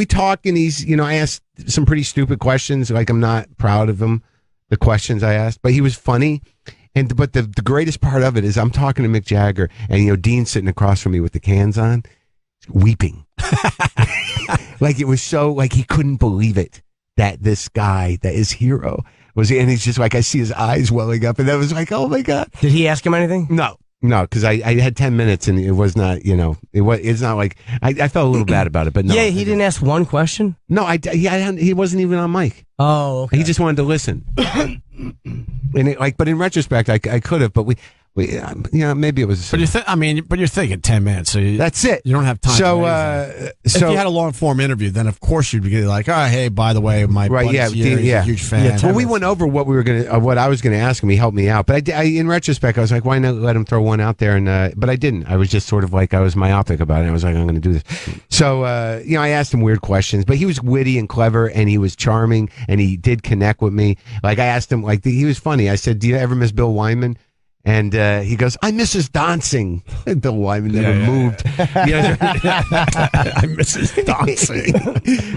talk and he's, I asked some pretty stupid questions. Like I'm not proud of him, the questions I asked, but he was funny. But the greatest part of it is I'm talking to Mick Jagger, and Dean's sitting across from me with the cans on, weeping. Like it was so, like he couldn't believe it that this guy, that his hero and he's just like, I see his eyes welling up, and I was like, oh my God. Did he ask him anything? No, because I had 10 minutes, and it was not, it's not like, I felt a little bad about it, but no. Yeah, he didn't ask one question? No, he wasn't even on mic. Oh, okay. He just wanted to listen. But in retrospect, I could have, but we maybe it was. But you're thinking 10 minutes, so that's it. You don't have time. So, if you had a long form interview, then of course you'd be like, oh, hey, by the way, my buddy's here, he's a huge fan. Yeah, well, we went over what I was gonna ask him. He helped me out, but in retrospect, I was like, why not let him throw one out there? And but I didn't. I was just sort of like, I was myopic about it. I was like, I'm gonna do this. So I asked him weird questions, but he was witty and clever, and he was charming, and he did connect with me. Like I asked him, like he was funny. I said, do you ever miss Bill Wyman? And he goes, I miss his dancing. And Bill Wyman never moved. I miss his dancing.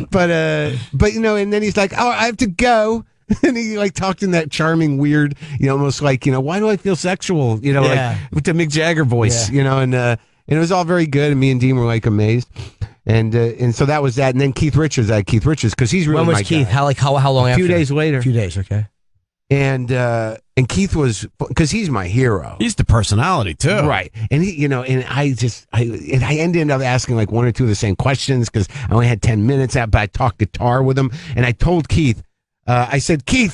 but and then he's like, oh, I have to go. And he like talked in that charming, weird, almost like, why do I feel sexual? Like with the Mick Jagger voice, and it was all very good. And me and Dean were like amazed. And so that was that. And then Keith Richards, because he's really when was my Keith? guy. How long after? A few days later. A few days, okay. And Keith was, because he's my hero. He's the personality too, right? And he, and I ended up asking like one or two of the same questions because I only had 10 minutes out, but I talked guitar with him, and I told Keith, I said, Keith,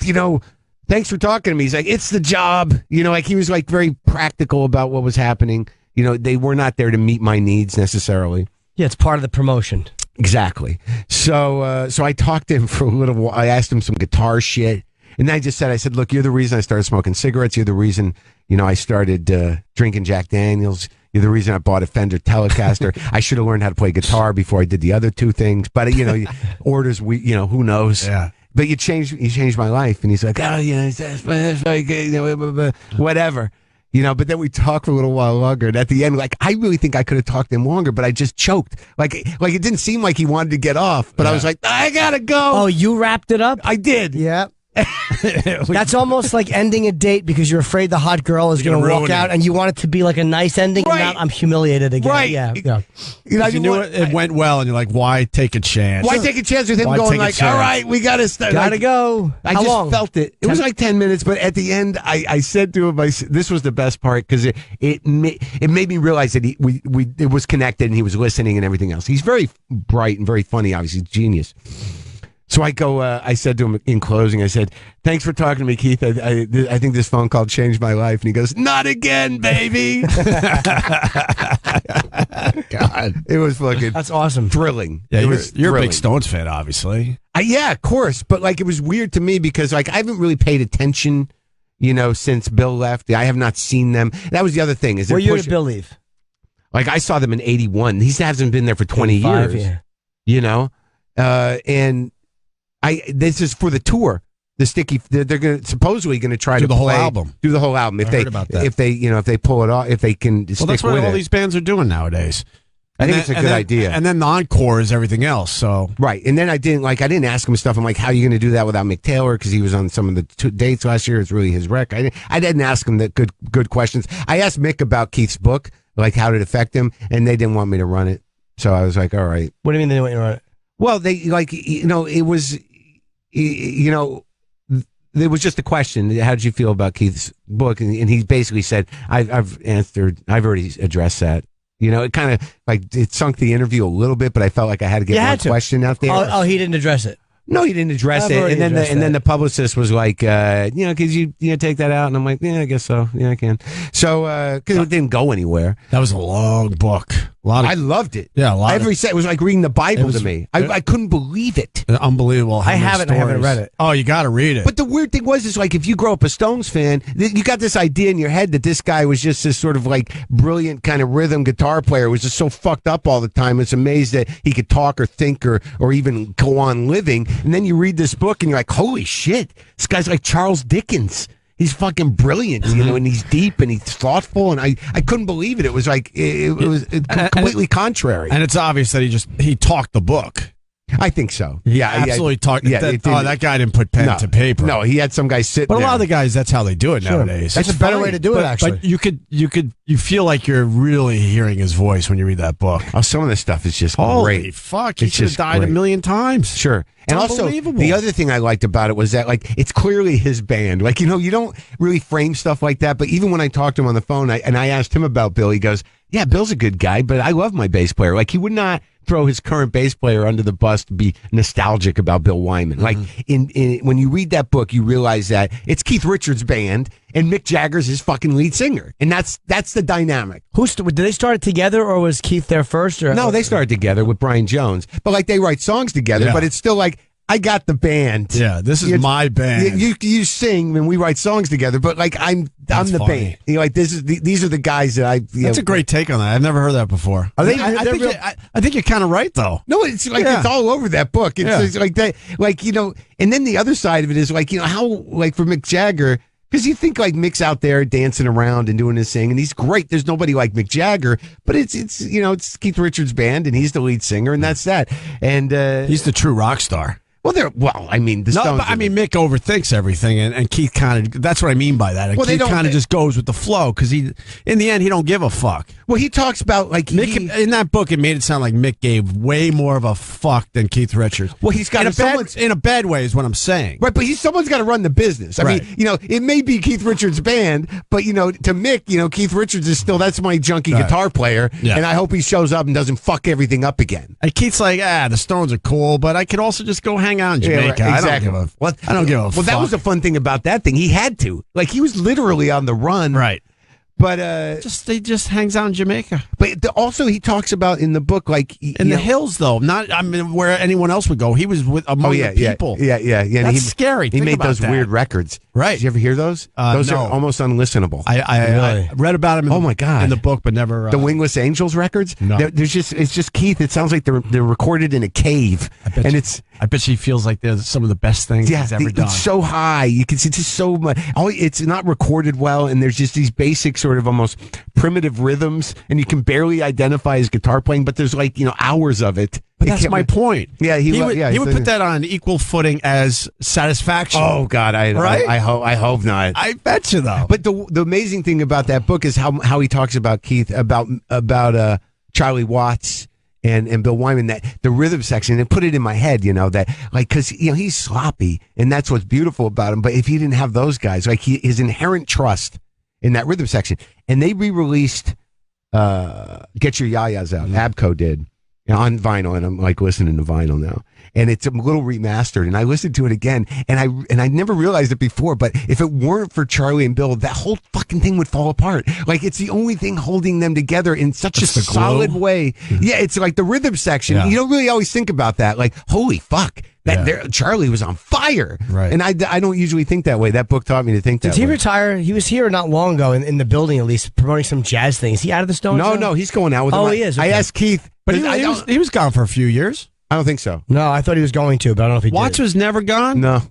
thanks for talking to me. He's like, it's the job, like he was like very practical about what was happening. They were not there to meet my needs necessarily. Yeah, it's part of the promotion. Exactly. So I talked to him for a little while. I asked him some guitar shit. And I said, look, you're the reason I started smoking cigarettes. You're the reason, I started drinking Jack Daniels. You're the reason I bought a Fender Telecaster. I should have learned how to play guitar before I did the other two things. But, orders, who knows? Yeah. But you changed my life. And he's like, oh, yeah, that's very good, whatever. But then we talked for a little while longer. And at the end, like, I really think I could have talked to him longer, but I just choked. Like it didn't seem like he wanted to get off. But I was like, I got to go. Oh, you wrapped it up? I did. Yeah. That's almost like ending a date because you're afraid the hot girl is going to walk out, and you want it to be like a nice ending. Right. And now I'm humiliated again. Right. Yeah. You knew it went well, and you're like, why take a chance? Why take a chance with him going like, all right, we got to start. Gotta go. I just felt it. It was like 10 minutes, but at the end, I said to him, this was the best part because it made me realize that it was connected and he was listening and everything else. He's very bright and very funny, obviously, genius. So I said to him in closing, I said, thanks for talking to me, Keith. I think this phone call changed my life. And he goes, not again, baby. God. It was fucking That's awesome. Thrilling. Yeah, you're a thrilling. big Stones fan, obviously. Yeah, of course. But like, it was weird to me because like, I haven't really paid attention, since Bill left. I have not seen them. That was the other thing. What year did Bill leave? Like, I saw them in 81. He hasn't been there for 20 years. Yeah. And this is for the tour. The Sticky, they're supposedly going to try to do the whole play, album. Do the whole album if I heard about that. if they pull it off, if they can. Well, stick that's what with all it. these bands are doing nowadays. I think it's a good idea. And then the encore is everything else. So right, and then I didn't ask him stuff. I'm like, how are you going to do that without Mick Taylor? Because he was on some of the dates last year. It's really his wreck. I didn't ask him the good questions. I asked Mick about Keith's book, like how did it affect him, and they didn't want me to run it. So I was like, all right. What do you mean they didn't want you to run it? Well, they it was. There was just a question. How did you feel about Keith's book? And he basically said, I've already addressed that. It kind of like it sunk the interview a little bit, but I felt like I had to get one question out there. Oh, he didn't address it. No, he didn't address it. And then the publicist was like, could you take that out? And I'm like, yeah, I guess so. Yeah, I can. So, because it didn't go anywhere. That was a long book. I loved it. Yeah, a lot. Every set was like reading the Bible to me. I couldn't believe it. Unbelievable. I haven't read it. Oh, you got to read it. But the weird thing is like if you grow up a Stones fan, you got this idea in your head that this guy was just this sort of like brilliant kind of rhythm guitar player, was just so fucked up all the time. It's amazed that he could talk or think or even go on living. And then you read this book and you're like, holy shit, this guy's like Charles Dickens. He's fucking brilliant, and he's deep and he's thoughtful, and I couldn't believe it. It was like it was completely contrary. And it's obvious that he talked the book. I think so. Yeah, absolutely. That guy didn't put pen to paper. No, he had some guy sitting But there. a lot of the guys, that's how they do it nowadays. That's a better way to do it, actually. But you feel like you're really hearing his voice when you read that book. Oh, some of this stuff is just Holy great. fuck, he should have died a million times. Sure. And also, the other thing I liked about it was that, like, it's clearly his band. Like, you don't really frame stuff like that. But even when I talked to him on the phone, I asked him about Bill, he goes, yeah, Bill's a good guy, but I love my bass player. Like, he would not throw his current bass player under the bus to be nostalgic about Bill Wyman. Like, when you read that book, you realize that it's Keith Richards' band and Mick Jagger's his fucking lead singer. And that's the dynamic. Did they start it together, or was Keith there first? Or? No, they started together with Brian Jones. But, like, they write songs together, but it's still like, I got the band. Yeah, this is my band. You sing and we write songs together, but like I'm the band. Like these are the guys that I. That's a great take on that. I've never heard that before. I think you're kind of right though. No, it's like it's all over that book. It's like that, like and then the other side of it is like how like for Mick Jagger. Because you think like Mick's out there dancing around and doing his thing, and he's great. There's nobody like Mick Jagger, but it's Keith Richards' band, and he's the lead singer, and that's that. And he's the true rock star. Well, I mean, the Stones. But I mean, Mick overthinks everything, and Keith kind of. That's what I mean by that. And Keith kind of just goes with the flow because in the end, he don't give a fuck. Well, he talks about like Mick in that book. It made it sound like Mick gave way more of a fuck than Keith Richards. Well, he's got in a bad way, is what I'm saying. Right, but someone's got to run the business. I mean, it may be Keith Richards' band, but to Mick, Keith Richards is still that's my junkie guitar player, and I hope he shows up and doesn't fuck everything up again. And Keith's like, the Stones are cool, but I could also just go hang out in Jamaica. Exactly. I don't give a fuck. Well, that was the fun thing about that thing. He had to. Like, he was literally on the run. Right. But he just hangs out in Jamaica. But also he talks about in the book like in the hills though, not where anyone else would go. He was among the people. Yeah. That's scary. He made those weird records. Right. Did you ever hear those? Those no. are almost unlistenable. I read about him. In the book, but never the Wingless Angels records. No, it's just Keith. It sounds like they're recorded in a cave, I bet she feels like they're some of the best things he's ever done. It's so high, you can see just so much. It's not recorded well, and there's just these basic sort of almost primitive rhythms, and you can barely identify his guitar playing, but there's hours of it. But that's my point. Yeah, he would put that on equal footing as Satisfaction. Oh God, I hope not. I bet you though. But the amazing thing about that book is how he talks about Keith, about Charlie Watts and Bill Wyman, that the rhythm section, and put it in my head, that like, because he's sloppy, and that's what's beautiful about him. But if he didn't have those guys, like his inherent trust in that rhythm section, and they re-released Get Your Yayas Out. Abco did. On vinyl, and I'm like listening to vinyl now, and it's a little remastered, and I listened to it again, and I never realized it before, but if it weren't for Charlie and Bill, that whole fucking thing would fall apart. Like, it's the only thing holding them together in such a solid way. Yeah, it's like the rhythm section. You don't really always think about that. Like, holy fuck, Charlie was on fire. Right. And I don't usually think that way. That book taught me to think that way. Did he retire? He was here not long ago in the building, at least, promoting some jazz things. Is he out of the Stones? No, he's going out with them. Oh, he is. Okay. I asked Keith. But he was gone for a few years. I don't think so. No, I thought he was going to, but I don't know if he Watts did. was never gone? No,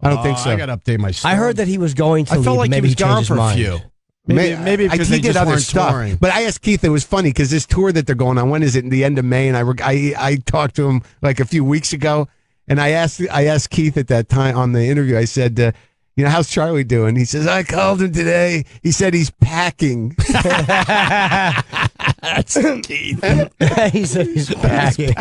I don't think so. I got to update my story. I heard that he was going to I felt like maybe he was gone for a few. Maybe because he they did just other weren't stuff. touring. But I asked Keith, it was funny because this tour that they're going on, when is it? In the end of May, and I talked to him like a few weeks ago, and I asked Keith at that time on the interview, I said, how's Charlie doing? He says, I called him today. He said he's packing. That's Keith. He said he's packing.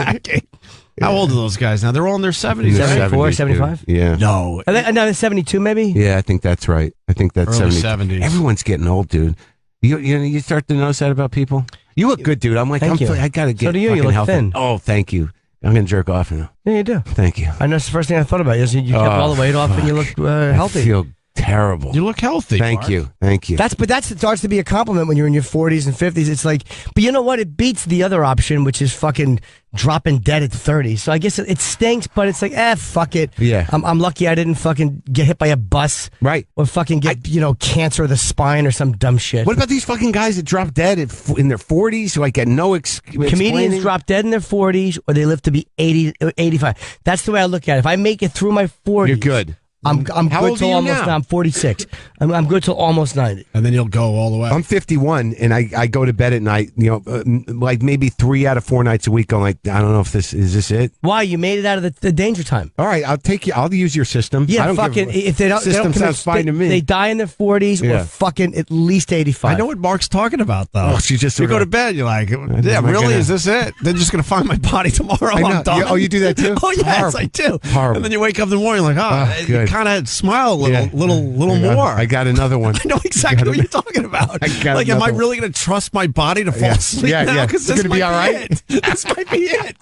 How old are those guys now? They're all in their 70s, 74, 75? Yeah. No. No, 72 maybe? Yeah, I think that's right. I think that's early 70s. 70s. Everyone's getting old, dude. You start to notice that about people? You look good, dude. I'm like, I got to get So do you. You look healthy. thin. Oh, thank you. I'm going to jerk off now. Yeah, you do. Thank you. I know it's the first thing I thought about. You kept all the weight off and you look healthy. I feel terrible. You look healthy. Thank you. That starts to be a compliment when you're in your 40s and 50s. It's like, but you know what? It beats the other option, which is fucking dropping dead at 30. So I guess it stinks, but it's like, fuck it. Yeah. I'm lucky I didn't fucking get hit by a bus. Right. Or fucking get, cancer of the spine or some dumb shit. What about these fucking guys that drop dead in their 40s who get no Comedians drop dead in their 40s or they live to be 80, 85. That's the way I look at it. If I make it through my 40s. You're good. I'm How good old till are you almost. now? I'm 46. I'm good till almost 90. And then you'll go all the way. I'm 51, and I go to bed at night. Like maybe 3 out of 4 nights a week. I'm like, I don't know if this is it. Why? You made it out of the danger time. All right, I'll take you. I'll use your system. Yeah, I don't fucking. If they don't, system they don't sounds fine to me. They die in their 40s or fucking at least 85. I know what Mark's talking about, though. Oh, she's just you sort go of- to bed, you're like, am yeah, I really? gonna- Is this it? They're just going to find my body tomorrow. I know. I'm done. Yeah, oh, you do that too? Oh, yes, Horrible. I do. Horrible. And then you wake up in the morning like, you good. kind of smile a little Yeah. more. I got another one. I know exactly what you're talking about. Like, am I another really going to trust my body to fall asleep Yeah, now? yeah. Because It's this gonna be might all right? it. This might be it.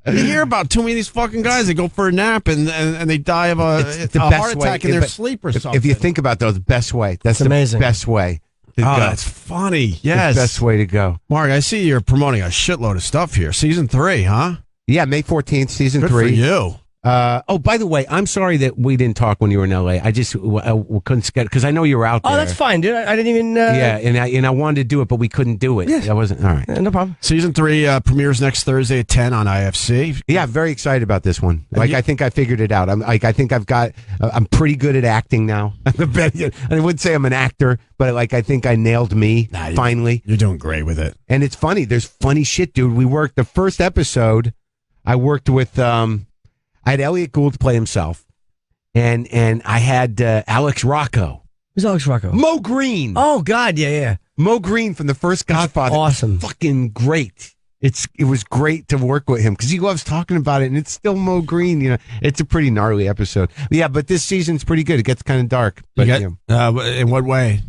You hear about too many of these fucking guys. They go for a nap and they die of a heart attack in their sleep or something. If you think about those, best way. That's the amazing. best way to go. That's funny. Yes. The best way to go. Mark, I see you're promoting a shitload of stuff here. Season 3, huh? Yeah, May 14th, season Good 3. for you. Oh, by the way, I'm sorry that we didn't talk when you were in L.A. I just couldn't get because I know you were out there. Oh, that's fine, dude. I didn't even. Yeah, and I wanted to do it, but we couldn't do it. Yeah. I wasn't all right. No problem. Season 3 premieres next Thursday at 10 on IFC. Yeah, very excited about this one. Like, I think I figured it out. I think I'm pretty good at acting now. I wouldn't say I'm an actor, but like I think I nailed me finally. You're doing great with it. And it's funny. There's funny shit, dude. We worked the first episode. I worked with. I had Elliot Gould play himself, and I had Alex Rocco. Who's Alex Rocco? Mo Green. Oh God, yeah. Mo Green from the first Godfather. Awesome. Fucking great. It was great to work with him because he loves talking about it, and it's still Mo Green. You know, it's a pretty gnarly episode. But this season's pretty good. It gets kind of dark. But in what way?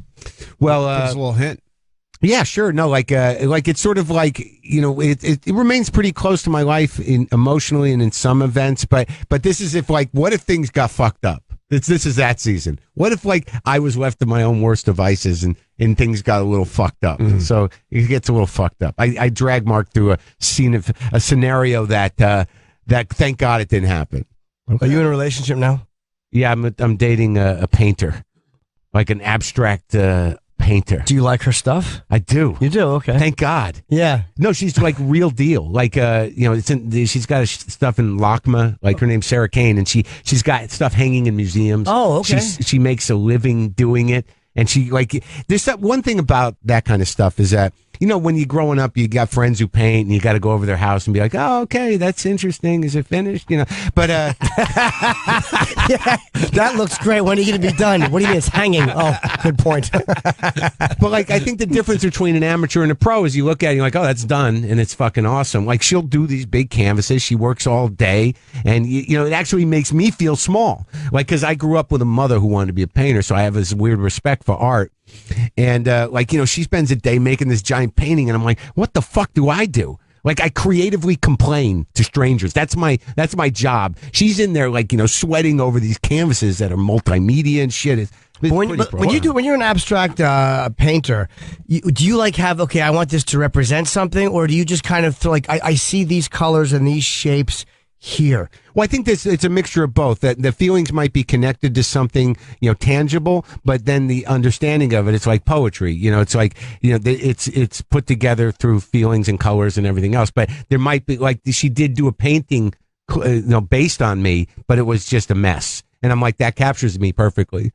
Well, give us a little hint. Yeah, sure. No, like it's sort of like, you know, it remains pretty close to my life emotionally and in some events, but this is what if things got fucked up? This is that season. What if like I was left to my own worst devices and things got a little fucked up? Mm-hmm. So it gets a little fucked up. I drag Mark through a scenario that thank God it didn't happen. Okay. Are you in a relationship now? Yeah, I'm dating a painter, like an abstract painter. Do you like her stuff? I do. You do? Okay. Thank God. Yeah. No, she's like real deal. Like, you know, she's got stuff in LACMA. Like her name's Sarah Kane, and she's got stuff hanging in museums. Oh, okay. She makes a living doing it, and she there's that one thing about that kind of stuff is that, you know, when you're growing up, you got friends who paint, and you got to go over their house and be like, oh, okay, that's interesting. Is it finished? You know, but yeah, that looks great. When are you going to be done? What do you mean it's hanging? Oh, good point. But like, I think the difference between an amateur and a pro is you look at it and you're like, oh, that's done, and it's fucking awesome. Like, she'll do these big canvases. She works all day, and you know, it actually makes me feel small. Like, because I grew up with a mother who wanted to be a painter, so I have this weird respect for art. And like, you know, she spends a day making this giant painting, and I'm like, what the fuck do I do? Like, I creatively complain to strangers. That's my job. She's in there, like, you know, sweating over these canvases that are multimedia and shit. When you're an abstract painter, do you like have, okay, I want this to represent something, or do you just kind of feel like I see these colors and these shapes here? Well, I think it's a mixture of both. That the feelings might be connected to something, you know, tangible, but then the understanding of it, it's like poetry. You know, it's like, you know, it's put together through feelings and colors and everything else. But there might be, like, she did do a painting, you know, based on me, but it was just a mess. And I'm like, that captures me perfectly.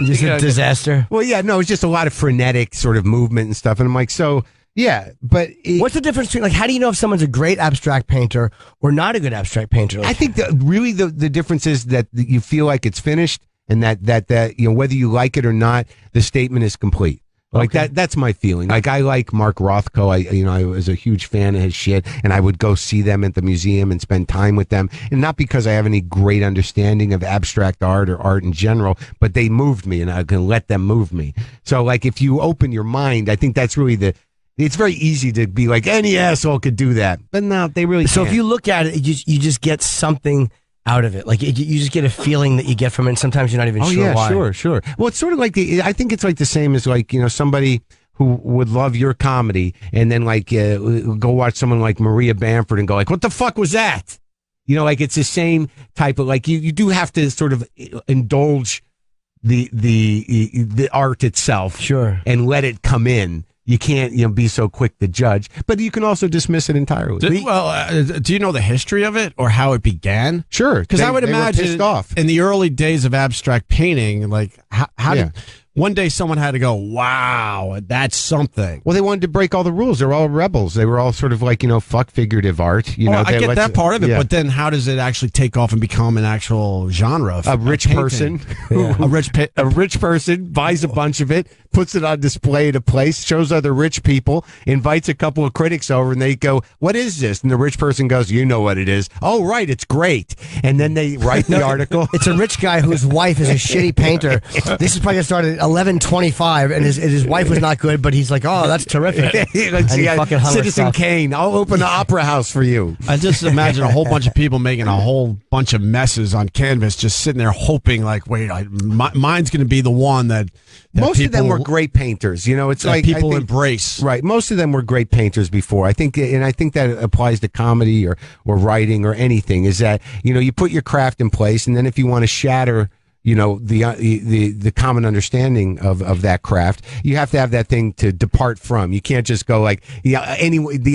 Just a disaster. Well, yeah, no, it's just a lot of frenetic sort of movement and stuff. And I'm like, so. Yeah, but what's the difference between, like, how do you know if someone's a great abstract painter or not a good abstract painter? Like, I think really the difference is that you feel like it's finished, and that you know, whether you like it or not, the statement is complete. Like, that's my feeling. Like, I like Mark Rothko. I was a huge fan of his shit, and I would go see them at the museum and spend time with them. And not because I have any great understanding of abstract art or art in general, but they moved me, and I can let them move me. So, like, if you open your mind, I think that's really it's very easy to be like, any asshole could do that. But no, they really can't. So if you look at it, you just get something out of it. Like, you just get a feeling that you get from it, and sometimes you're not even sure why. Sure. Well, it's sort of like, I think it's like the same as, like, you know, somebody who would love your comedy and then, like, go watch someone like Maria Bamford and go like, what the fuck was that? You know, like, it's the same type of, like, you do have to sort of indulge the art itself. Sure. And let it come in. you can't be so quick to judge, but you can also dismiss it entirely. Do you know the history of it or how it began? Sure, because I would imagine pissed off in the early days of abstract painting, like how did one day someone had to go, wow, that's something. Well, they wanted to break all the rules. They're all rebels. They were all sort of like, fuck figurative art. I get that part of it, but then how does it actually take off and become an actual genre? A rich person, a rich person buys a bunch of it, puts it on display at a place, shows other rich people, invites a couple of critics over, and they go, what is this? And the rich person goes, you know what it is. Oh, right, it's great. And then they write the article. It's a rich guy whose wife is a shitty painter. This is probably started at 11:25, and his wife was not good, but he's like, oh, that's terrific. Citizen Kane, I'll open the opera house for you. I just imagine a whole bunch of people making a whole bunch of messes on canvas, just sitting there hoping, like, wait, mine's going to be the one that most of them were great painters. It's like people embrace. Right. Most of them were great painters before. I think that applies to comedy or writing or anything. Is that you put your craft in place, and then if you want to shatter the common understanding of that craft, you have to have that thing to depart from. You can't just go like the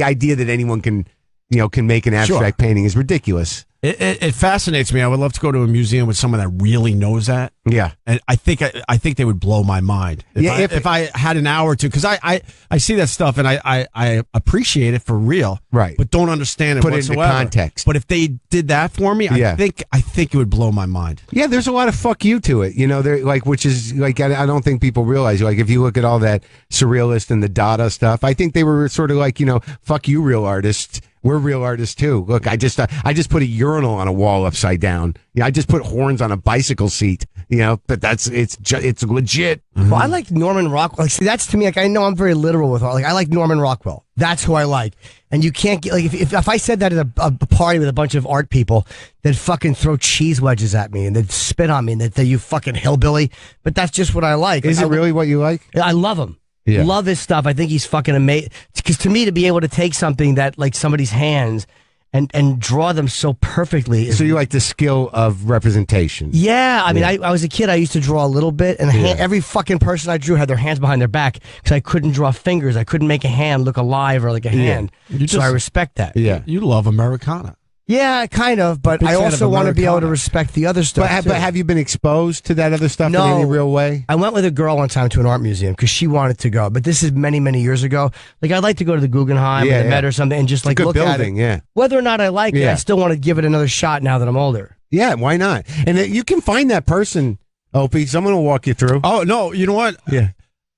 idea that anyone can make an abstract painting is ridiculous. It fascinates me. I would love to go to a museum with someone that really knows that. Yeah, and I think they would blow my mind. If I had an hour or two, because I see that stuff and I appreciate it for real, right? But don't understand it Put whatsoever. it into context. But if they did that for me, I think it would blow my mind. Yeah, there's a lot of fuck you to it. There which is like I don't think people realize. Like if you look at all that surrealist and the Dada stuff, I think they were sort of like fuck you, real artists. We're real artists too. Look, I just put a urinal on a wall upside down. I just put horns on a bicycle seat. But it's legit. Well, I like Norman Rockwell. Like, see, that's to me, like, I know I'm very literal with art. Like, I like Norman Rockwell. That's who I like. And you can't get, like, if I said that at a party with a bunch of art people, they'd fucking throw cheese wedges at me and they'd spit on me and they'd say, you fucking hillbilly. But that's just what I like. Is it really what you like? I love him. Yeah. Love his stuff. I think he's fucking amazing. Because to me, to be able to take something that, like, somebody's hands and draw them so perfectly. So you like the skill of representation? Yeah. I mean, I was a kid. I used to draw a little bit. And every fucking person I drew had their hands behind their back because I couldn't draw fingers. I couldn't make a hand look alive or like a hand. So I respect that. Yeah. You love Americana. Yeah, kind of, but I also want to be able to respect the other stuff. But have you been exposed to that other stuff in any real way? I went with a girl one time to an art museum because she wanted to go, but this is many, many years ago. Like, I'd like to go to the Guggenheim or the Met or something and just like look at it. Yeah. Whether or not I like it, I still want to give it another shot now that I'm older. Yeah, why not? And you can find that person, Opie. Someone will walk you through. Oh, no, you know what? Yeah.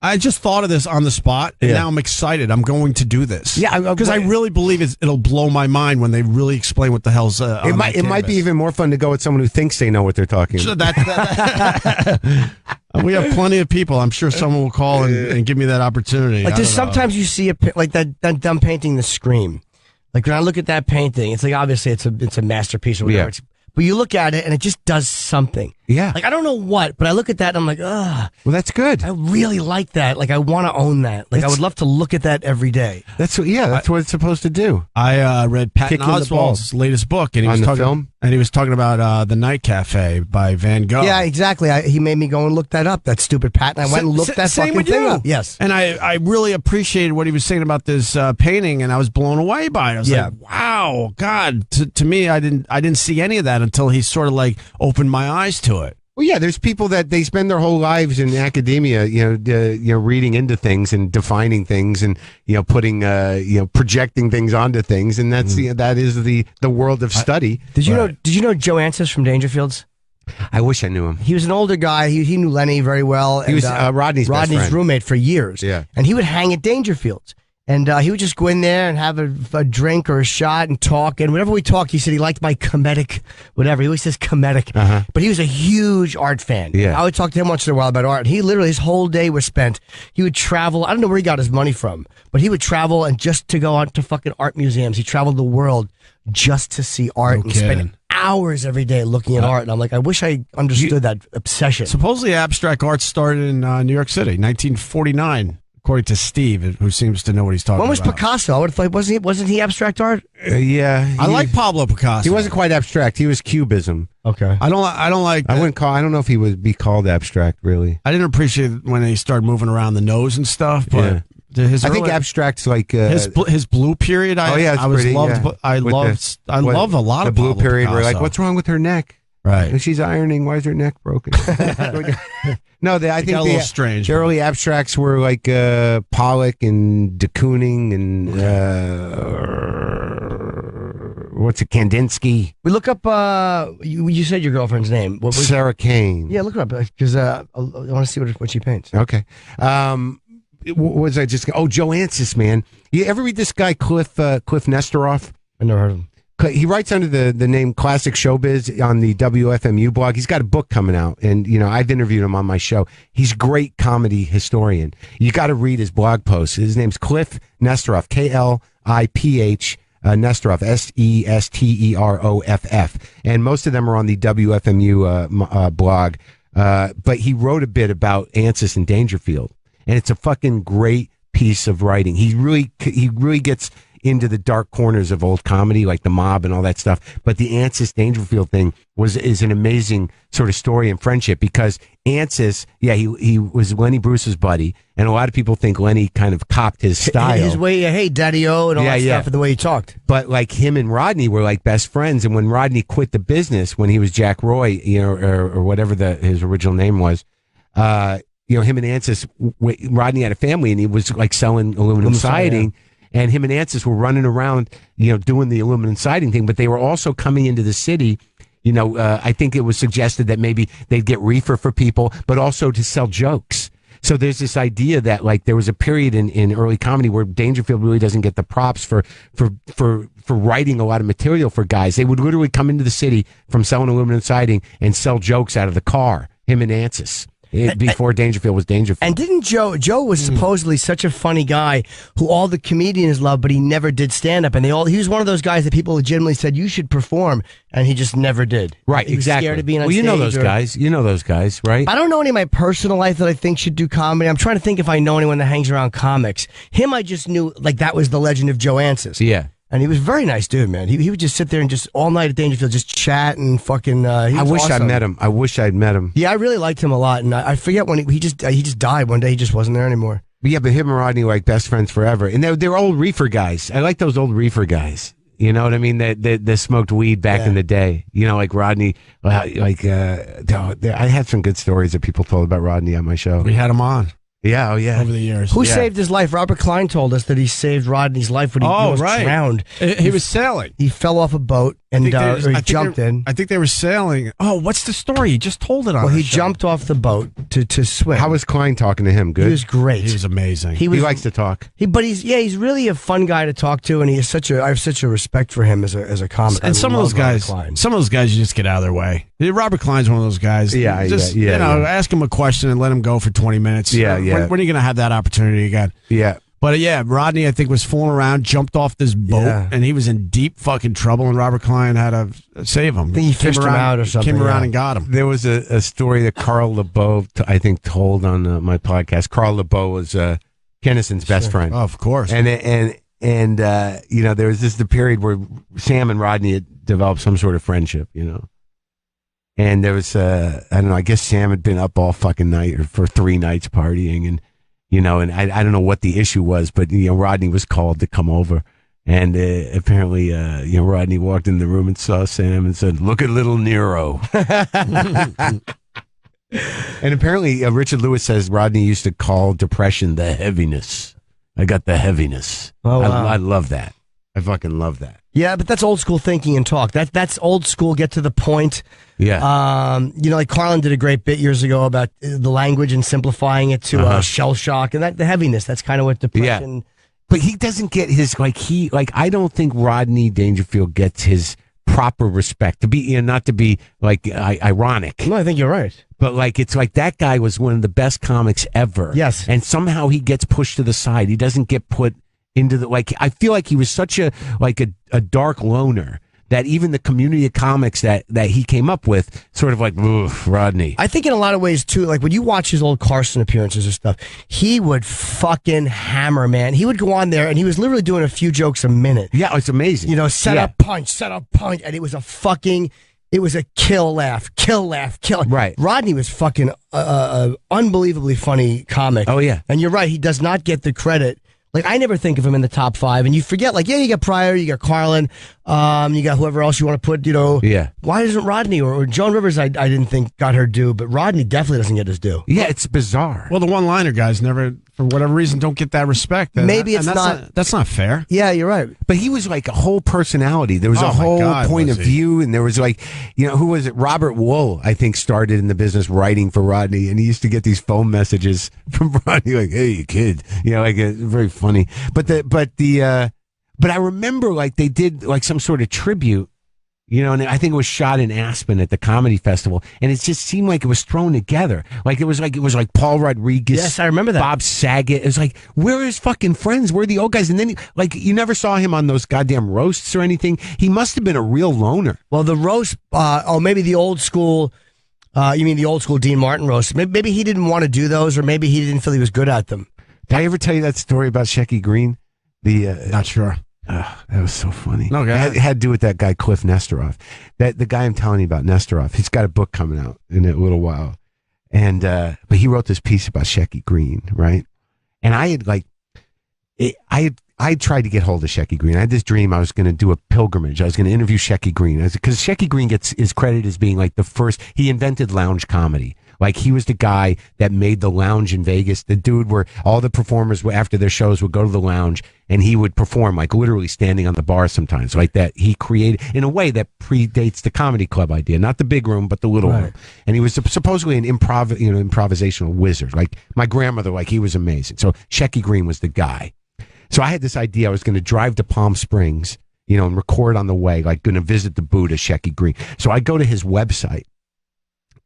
I just thought of this on the spot, and now I'm excited. I'm going to do this. Yeah, because I really believe it'll blow my mind when they really explain what the hell's on it might be even more fun to go with someone who thinks they know what they're talking about. We have plenty of people. I'm sure someone will call and give me that opportunity. Like, sometimes you see like that dumb painting, The Scream. Like, when I look at that painting, it's like, obviously it's a masterpiece or whatever. Yeah. But you look at it and it just does something. Yeah. Like, I don't know what, but I look at that and I'm like, ugh. Well, that's good. I really like that. Like, I want to own that. Like, I would love to look at that every day. That's what it's supposed to do. I read Patton Oswalt's latest book, and he was talking about The Night Cafe by Van Gogh. Yeah, exactly. He made me go and look that up. That stupid Patton. I went and looked that fucking thing up. Yes. And I really appreciated what he was saying about this painting, and I was blown away by it. I was like, wow, God. To me, I didn't see any of that until he sort of like opened my eyes to it. Well, yeah, there's people that they spend their whole lives in academia, reading into things and defining things and putting projecting things onto things, and that's that is the world of study. Did you know Joe Ansis from Dangerfields? I wish I knew him. He was an older guy. He knew Lenny very well. He was Rodney's best friend. Roommate for years. Yeah, and he would hang at Dangerfields. And he would just go in there and have a drink or a shot and talk. And whenever we talked, he said he liked my comedic, whatever. He always says comedic. Uh-huh. But he was a huge art fan. Yeah. I would talk to him once in a while about art. He literally, his whole day was spent. He would travel. I don't know where he got his money from, but he would travel and just to go out to fucking art museums. He traveled the world just to see art and spend hours every day looking at art. And I'm like, I wish I understood that obsession. Supposedly abstract art started in New York City, 1949. According to Steve, who seems to know what he's talking about. When was Picasso? I would have thought, wasn't he abstract art? Yeah, I like Pablo Picasso. He wasn't quite abstract. He was cubism. Okay, I don't like. I don't know if he would be called abstract. Really, I didn't appreciate when he started moving around the nose and stuff. But His I think early- Abstract's like his blue period. I was pretty, loved. yeah. I With loved. I what- love a lot the of blue Pablo period. We're like, Picasso. what's wrong with her neck? Right. And she's ironing. Why is her neck broken? No, I think got a little strange. The early abstracts were like Pollock and de Kooning and what's it, Kandinsky. We look up. You said your girlfriend's name. What was Sarah Kane. Yeah, look her up because I want to see what she paints. Okay. What was I just? Oh, Joe Ancis, man. You ever read this guy Cliff Nestoroff? I never heard of him. He writes under the name Classic Showbiz on the WFMU blog. He's got a book coming out, and I've interviewed him on my show. He's a great comedy historian. You got to read his blog posts. His name's Cliff Nestoroff, Kliph Nestoroff, Sesteroff, and most of them are on the WFMU blog. But he wrote a bit about Ancis and Dangerfield, and it's a fucking great piece of writing. He really gets into the dark corners of old comedy, like the Mob and all that stuff. But the Ancis Dangerfield thing is an amazing sort of story and friendship, because Ancis, he was Lenny Bruce's buddy, and a lot of people think Lenny kind of copped his style. His way, hey, Daddy-O, and all that stuff, and the way he talked. But like him and Rodney were like best friends, and when Rodney quit the business, when he was Jack Roy, or whatever his original name was, him and Ancis, Rodney had a family, and he was like selling aluminum siding. Yeah. And him and Ancis were running around, doing the aluminum siding thing, but they were also coming into the city. I think it was suggested that maybe they'd get reefer for people, but also to sell jokes. So there's this idea that like there was a period in early comedy where Dangerfield really doesn't get the props for writing a lot of material for guys. They would literally come into the city from selling aluminum siding and sell jokes out of the car, him and Ancis. Before Dangerfield was Dangerfield. And didn't Joe was supposedly such a funny guy who all the comedians loved, but he never did stand up, and he was one of those guys that people legitimately said you should perform, and he just never did. Right, he was exactly. Scared of being on you stage know those guys. You know those guys, right? I don't know any of my personal life that I think should do comedy. I'm trying to think if I know anyone that hangs around comics. Him, I just knew like that was the legend of Joe Ancis. Yeah. And he was a very nice dude, man. He would just sit there and just all night at Dangerfield just chat and fucking. I wish I met him. I wish I'd met him. Yeah, I really liked him a lot, and I forget when he just died one day. He just wasn't there anymore. But yeah, but him and Rodney were like best friends forever, and they're old reefer guys. I like those old reefer guys. You know what I mean? They smoked weed back in the day. Like Rodney. I had some good stories that people told about Rodney on my show. We had him on. Yeah, over the years. Who saved his life? Robert Klein told us that he saved Rodney's life when he almost drowned. He was sailing. He fell off a boat and he jumped in. I think they were sailing. Oh, what's the story? He just told it on. Well, he jumped off the boat to swim. How was Klein talking to him? Good. He was great. He was amazing. He likes to talk. He's really a fun guy to talk to, and I have such a respect for him as a comic. And some of those guys, you just get out of their way. Robert Klein's one of those guys. Ask him a question and let him go for 20 minutes. Yeah. When are you going to have that opportunity again? Yeah. But Rodney, I think, was fooling around, jumped off this boat, and he was in deep fucking trouble, and Robert Klein had to save him. I think he fished him out or something. Came around and got him. There was a story that Carl LeBeau, I think, told on my podcast. Carl LeBeau was Kennison's best friend. Oh, of course. And there was the period where Sam and Rodney had developed some sort of friendship, And there was, I don't know, I guess Sam had been up all fucking night or for 3 nights partying, and and I don't know what the issue was, but Rodney was called to come over, and apparently Rodney walked in the room and saw Sam and said, "Look at little Nero." And apparently Richard Lewis says Rodney used to call depression the heaviness. I got the heaviness. Oh, wow. I love that. I fucking love that. Yeah, but that's old school thinking and talk. That's old school. Get to the point. Yeah. Like Carlin did a great bit years ago about the language and simplifying it to shell shock and the heaviness. That's kind of what depression. Yeah. But he doesn't get his I don't think Rodney Dangerfield gets his proper respect to be not to be ironic. No, I think you're right. But it's like that guy was one of the best comics ever. Yes. And somehow he gets pushed to the side. He doesn't get put into the I feel like he was such a dark loner that even the community of comics that he came up with sort of oof, Rodney. I think in a lot of ways too, like when you watch his old Carson appearances and stuff, he would fucking hammer, man. He would go on there and he was literally doing a few jokes a minute. Yeah, it's amazing. Set up, punch, and it was a fucking it was a kill, laugh, kill, laugh, kill. Right. Rodney was fucking unbelievably funny comic. Oh, yeah. And you're right, he does not get the credit. Like, I never think of him in the top 5, and you forget, like, yeah, you got Pryor, you got Carlin, you got whoever else you want to put, Yeah. Why doesn't Rodney or Joan Rivers, I didn't think got her due, but Rodney definitely doesn't get his due. Yeah, it's bizarre. Well, the one-liner guys never, for whatever reason, don't get that respect. Maybe it's that's not fair. Yeah, you're right. But he was like a whole personality. There was a whole point of view, and there was like, who was it? Robert Wool, I think, started in the business writing for Rodney, and he used to get these phone messages from Rodney like, "Hey, kid," very funny. But I remember like they did like some sort of tribute, and I think it was shot in Aspen at the comedy festival, and it just seemed like it was thrown together. Like it was like Paul Rodriguez. Yes, I remember that. Bob Saget. It was like, where are his fucking friends? Where are the old guys? And then you never saw him on those goddamn roasts or anything. He must have been a real loner. Well, the roast, maybe the old school. You mean the old school Dean Martin roast? Maybe he didn't want to do those, or maybe he didn't feel he was good at them. Did I ever tell you that story about Shecky Green? Not sure. That was so funny. No, it had to do with that guy Cliff Nesteroff. The guy I'm telling you about, Nesteroff. He's got a book coming out in a little while, and but he wrote this piece about Shecky Green, right? And I had tried to get hold of Shecky Green. I had this dream I was going to do a pilgrimage. I was going to interview Shecky Green because Shecky Green gets his credit as being like the first. He invented lounge comedy. Like he was the guy that made the lounge in Vegas. The dude where all the performers after their shows would go to the lounge and he would perform like literally standing on the bar sometimes like that. He created in a way that predates the comedy club idea, not the big room, but the little room. And he was supposedly an improvisational wizard. Like my grandmother, like he was amazing. So Shecky Green was the guy. So I had this idea. I was going to drive to Palm Springs, and record on the way, like going to visit the Buddha, Shecky Green. So I go to his website.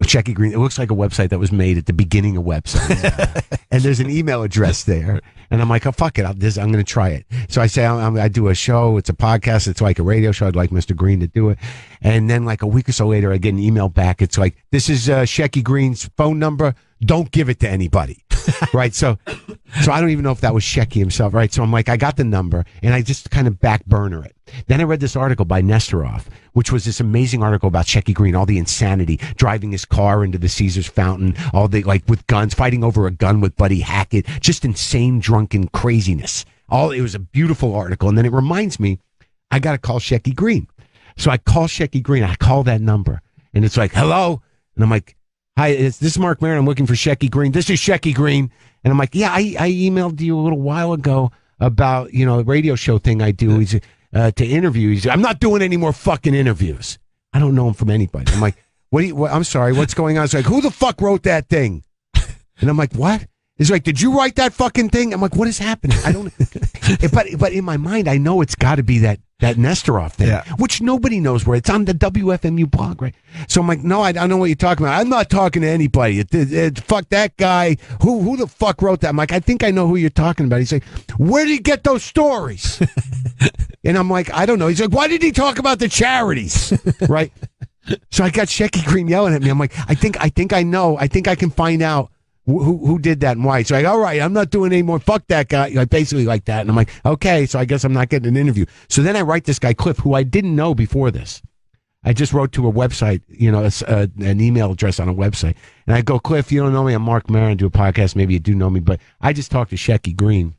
Shecky Green, it looks like a website that was made at the beginning of websites. And there's an email address there. And I'm like, oh, fuck it. I'm going to try it. So I say, I do a show. It's a podcast. It's like a radio show. I'd like Mr. Green to do it. And then like a week or so later, I get an email back. It's like, this is Shecky Green's phone number. Don't give it to anybody. Right. So I don't even know if that was Shecky himself. Right. So I'm like, I got the number and I just kind of back burner it. Then I read this article by Nesteroff, which was this amazing article about Shecky Green, all the insanity, driving his car into the Caesars Fountain, all the like with guns, fighting over a gun with Buddy Hackett, just insane, drunken craziness. It was a beautiful article. And then it reminds me, I got to call Shecky Green. So I call Shecky Green. I call that number and it's like, hello. And I'm like, hi, this is Marc Maron. I'm looking for Shecky Green. This is Shecky Green. And I'm like, yeah, I emailed you a little while ago about, a radio show thing I do. He's to interview. I'm not doing any more fucking interviews. I don't know him from anybody. I'm like, I'm sorry, what's going on? It's like, who the fuck wrote that thing? And I'm like, what? It's like, did you write that fucking thing? I'm like, what is happening? I don't. But in my mind, I know it's got to be that Nesteroff thing, which nobody knows where. It's on the WFMU blog, right? So I'm like, no, I don't know what you're talking about. I'm not talking to anybody. Fuck that guy. Who the fuck wrote that? I'm like, I think I know who you're talking about. He's like, where did he get those stories? And I'm like, I don't know. He's like, why did he talk about the charities? Right? So I got Shecky Green yelling at me. I'm like, I think I know. I think I can find out who did that and why. So like, all right, I'm not doing any more. Fuck that guy. Like basically like that. And I'm like, okay, so I guess I'm not getting an interview. So then I write this guy Cliff, who I didn't know before this. I just wrote to a website, an email address on a website. And I go, Cliff, you don't know me. I'm Marc Maron, do a podcast. Maybe you do know me, but I just talked to Shecky Green.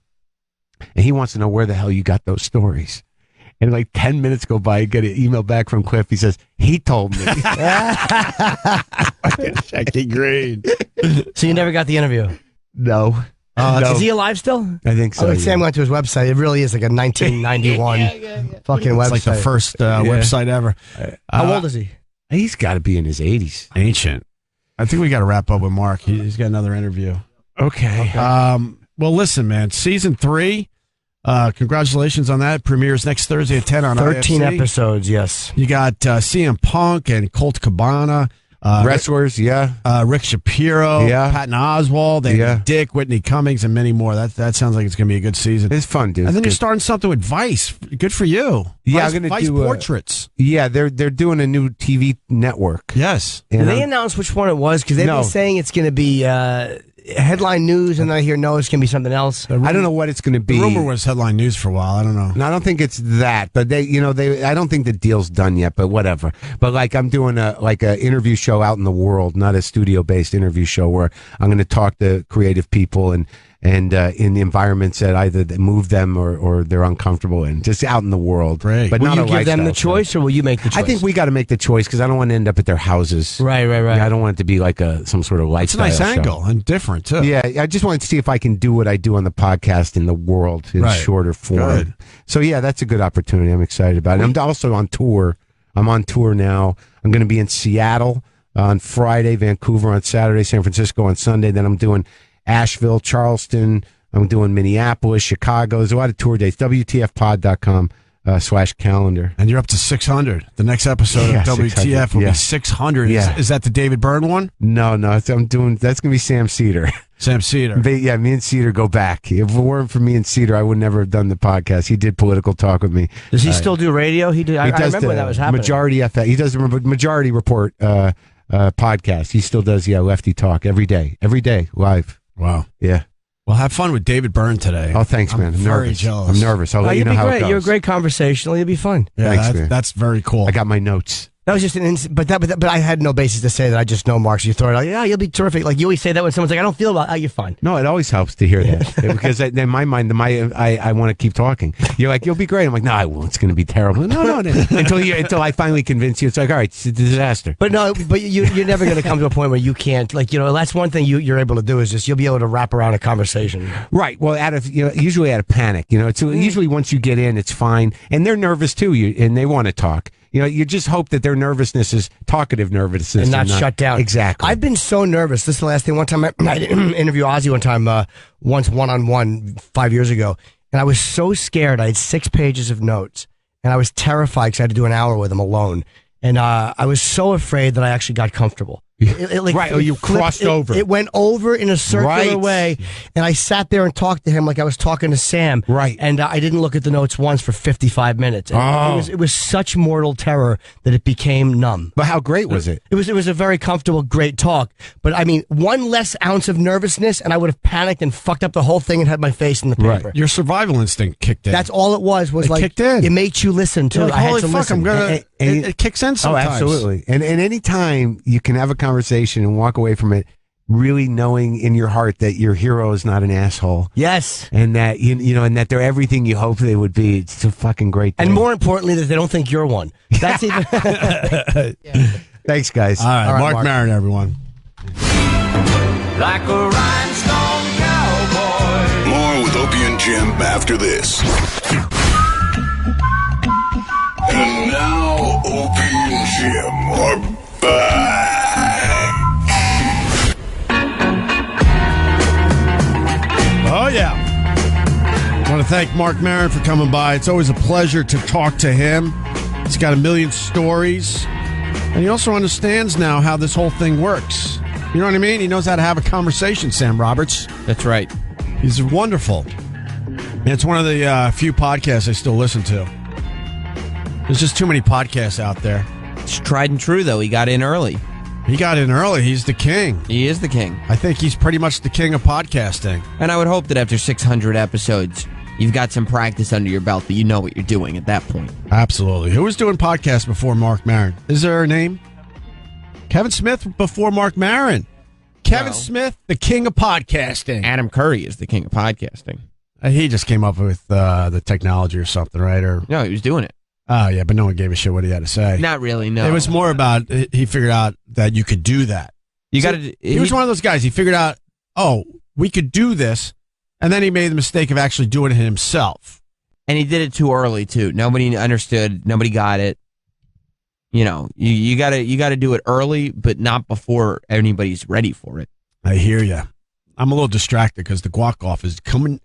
And he wants to know where the hell you got those stories. And like 10 minutes go by, I get an email back from Cliff. He says, he told me. Shecky Green. So you never got the interview? No. No. Is he alive still? I think so. Sam went to his website. It really is like a 1991 fucking website. It's like the first website ever. How old is he? He's got to be in his 80s. Ancient. I think we got to wrap up with Mark. He's got another interview. Okay. Well, listen, man. Season 3. Congratulations on that. Premieres next Thursday at 10 on 13 IFC. episodes, yes. You got CM Punk and Colt Cabana. Wrestlers, Rick Shapiro, Patton Oswalt, Andy Dick, Whitney Cummings, and many more. That sounds like it's going to be a good season. It's fun, dude. And then you're starting something with Vice. Good for you. Yeah, Vice, I'm going to Vice do Portraits. They're doing a new TV network. Yes. Did they announce which one it was? Because they've been saying it's going to be headline news, and then I hear no, it's gonna be something else. I don't know what it's going to be. The rumor was headline news for a while. I don't know. No, I don't think it's that, but I don't think the deal's done yet, but whatever. But like I'm doing a interview show out in the world, not a studio based interview show where I'm going to talk to creative people and in the environments that either move them or they're uncomfortable in, just out in the world. Great. But will not you a give them the lifestyle choice, or will you make the choice? I think we got to make the choice because I don't want to end up at their houses. Right. Yeah, I don't want it to be like some sort of It's a lifestyle nice show. angle and different, too. Yeah, I just wanted to see if I can do what I do on the podcast in the world in shorter form. Good. So, yeah, that's a good opportunity. I'm excited about it. I'm also on tour. I'm on tour now. I'm going to be in Seattle on Friday, Vancouver on Saturday, San Francisco on Sunday. Then I'm doing Asheville, Charleston. I'm doing Minneapolis, Chicago. There's a lot of tour dates. WTFpod.com/calendar. And you're up to 600. The next episode of WTF will be 600. Yeah. Is that the David Byrne one? No. That's going to be Sam Cedar. Sam Cedar. Me and Cedar go back. If it weren't for me and Cedar, I would never have done the podcast. He did political talk with me. Does he still do radio? He did. I remember when that was happening. Majority FM. He does the Majority Report podcast. He still does Lefty Talk every day live. Wow. Yeah. Well, have fun with David Byrne today. Oh, thanks, man. I'm very nervous. jealous. I'm nervous. I'll let you know how it goes. You're a great conversational. You'll be fun. Yeah, thanks, man. That's very cool. I got my notes. That was just but I had no basis to say that. I just know Mark. So you throw it out. Yeah, you'll be terrific. Like you always say that when someone's like, I don't feel about. You're fine. No, it always helps to hear that because in my mind, I want to keep talking. You're like, you'll be great. I'm like, no, I won't. It's going to be terrible. No. until I finally convince you. It's like, all right, it's a disaster. But you're never going to come to a point where you can't. Like that's one thing you're able to do is just you'll be able to wrap around a conversation. Right. Well, usually out of panic. It's usually once you get in, it's fine, and they're nervous too. And they want to talk. You just hope that their nervousness is talkative nervousness and not shut down. Exactly. I've been so nervous. This is the last thing. One time I interviewed Ozzy one time, once one-on-one 5 years ago, and I was so scared. I had 6 pages of notes, and I was terrified because I had to do an hour with him alone. And I was so afraid that I actually got comfortable. Crossed over. It went over in a circular way, and I sat there and talked to him like I was talking to Sam. Right. And I didn't look at the notes once for 55 minutes. And it was such mortal terror that it became numb. But how great was it? It was a very comfortable, great talk. But I mean, one less ounce of nervousness, and I would have panicked and fucked up the whole thing and had my face in the paper. Right. Your survival instinct kicked in. That's all it was like kicked in. It made you listen too. Like, I had holy to fuck, listen. I'm gonna. It kicks in sometimes. Oh, absolutely. And any time you can have a conversation and walk away from it really knowing in your heart that your hero is not an asshole. Yes. And that and that they're everything you hope they would be. It's a fucking great thing. And more importantly, that they don't think you're one. That's even. Thanks, guys. All right, Marc Maron, everyone. Like a rhinestone cowboy. More with Opie and Jim after this. And now Opie and Jim are back. Oh, yeah. I want to thank Marc Maron for coming by. It's always a pleasure to talk to him. He's got a million stories. And he also understands now how this whole thing works. You know what I mean? He knows how to have a conversation, Sam Roberts. That's right. He's wonderful. And it's one of the few podcasts I still listen to. There's just too many podcasts out there. It's tried and true, though. He got in early. He got in early. He's the king. He is the king. I think he's pretty much the king of podcasting. And I would hope that after 600 episodes, you've got some practice under your belt that you know what you're doing at that point. Absolutely. Who was doing podcasts before Marc Maron? Is there a name? Kevin Smith before Marc Maron. Kevin Smith, the king of podcasting. Adam Curry is the king of podcasting. He just came up with the technology or something, right? Or no, he was doing it. Oh, yeah, but no one gave a shit what he had to say. Not really, no. It was more about he figured out that you could do that. He was one of those guys. He figured out, we could do this, and then he made the mistake of actually doing it himself. And he did it too early, too. Nobody understood. Nobody got it. You gotta do it early, but not before anybody's ready for it. I hear you. I'm a little distracted because the guac off is coming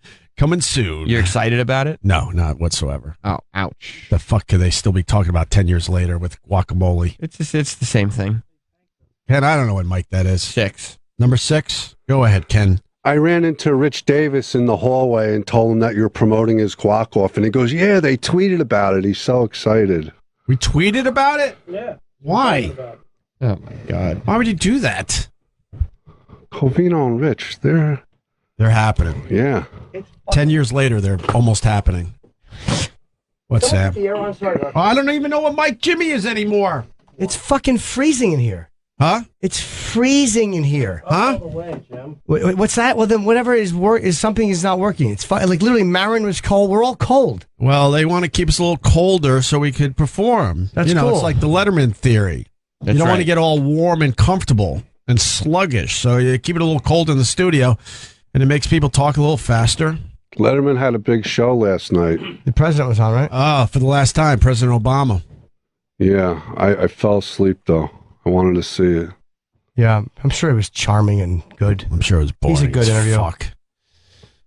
soon. You're excited about it? No, not whatsoever. Oh, ouch. The fuck could they still be talking about 10 years later with guacamole? It's the same thing. Ken, I don't know what mic that is. 6. Number 6? Go ahead, Ken. I ran into Rich Davis in the hallway and told him that you're promoting his guac off, and he goes, yeah, they tweeted about it. He's so excited. We tweeted about it? Yeah. Why? Oh, my God. Why would you do that? Covino and Rich, they're happening. Yeah. 10 years later, they're almost happening. What's Sam? Oh, I don't even know what Mike Jimmy is anymore. It's fucking freezing in here. Huh? It's freezing in here. Huh? What's that? Well, then whatever is something is not working. It's fine. Like literally, Maron was cold. We're all cold. Well, they want to keep us a little colder so we could perform. That's cool. cool. It's like the Letterman theory. You don't want to get all warm and comfortable and sluggish. So you keep it a little cold in the studio, and it makes people talk a little faster. Letterman had a big show last night. The president was on, right? Oh, for the last time, President Obama. Yeah, I fell asleep though. I wanted to see it. Yeah, I'm sure it was charming and good. I'm sure it was boring. He's a good as interview. Fuck.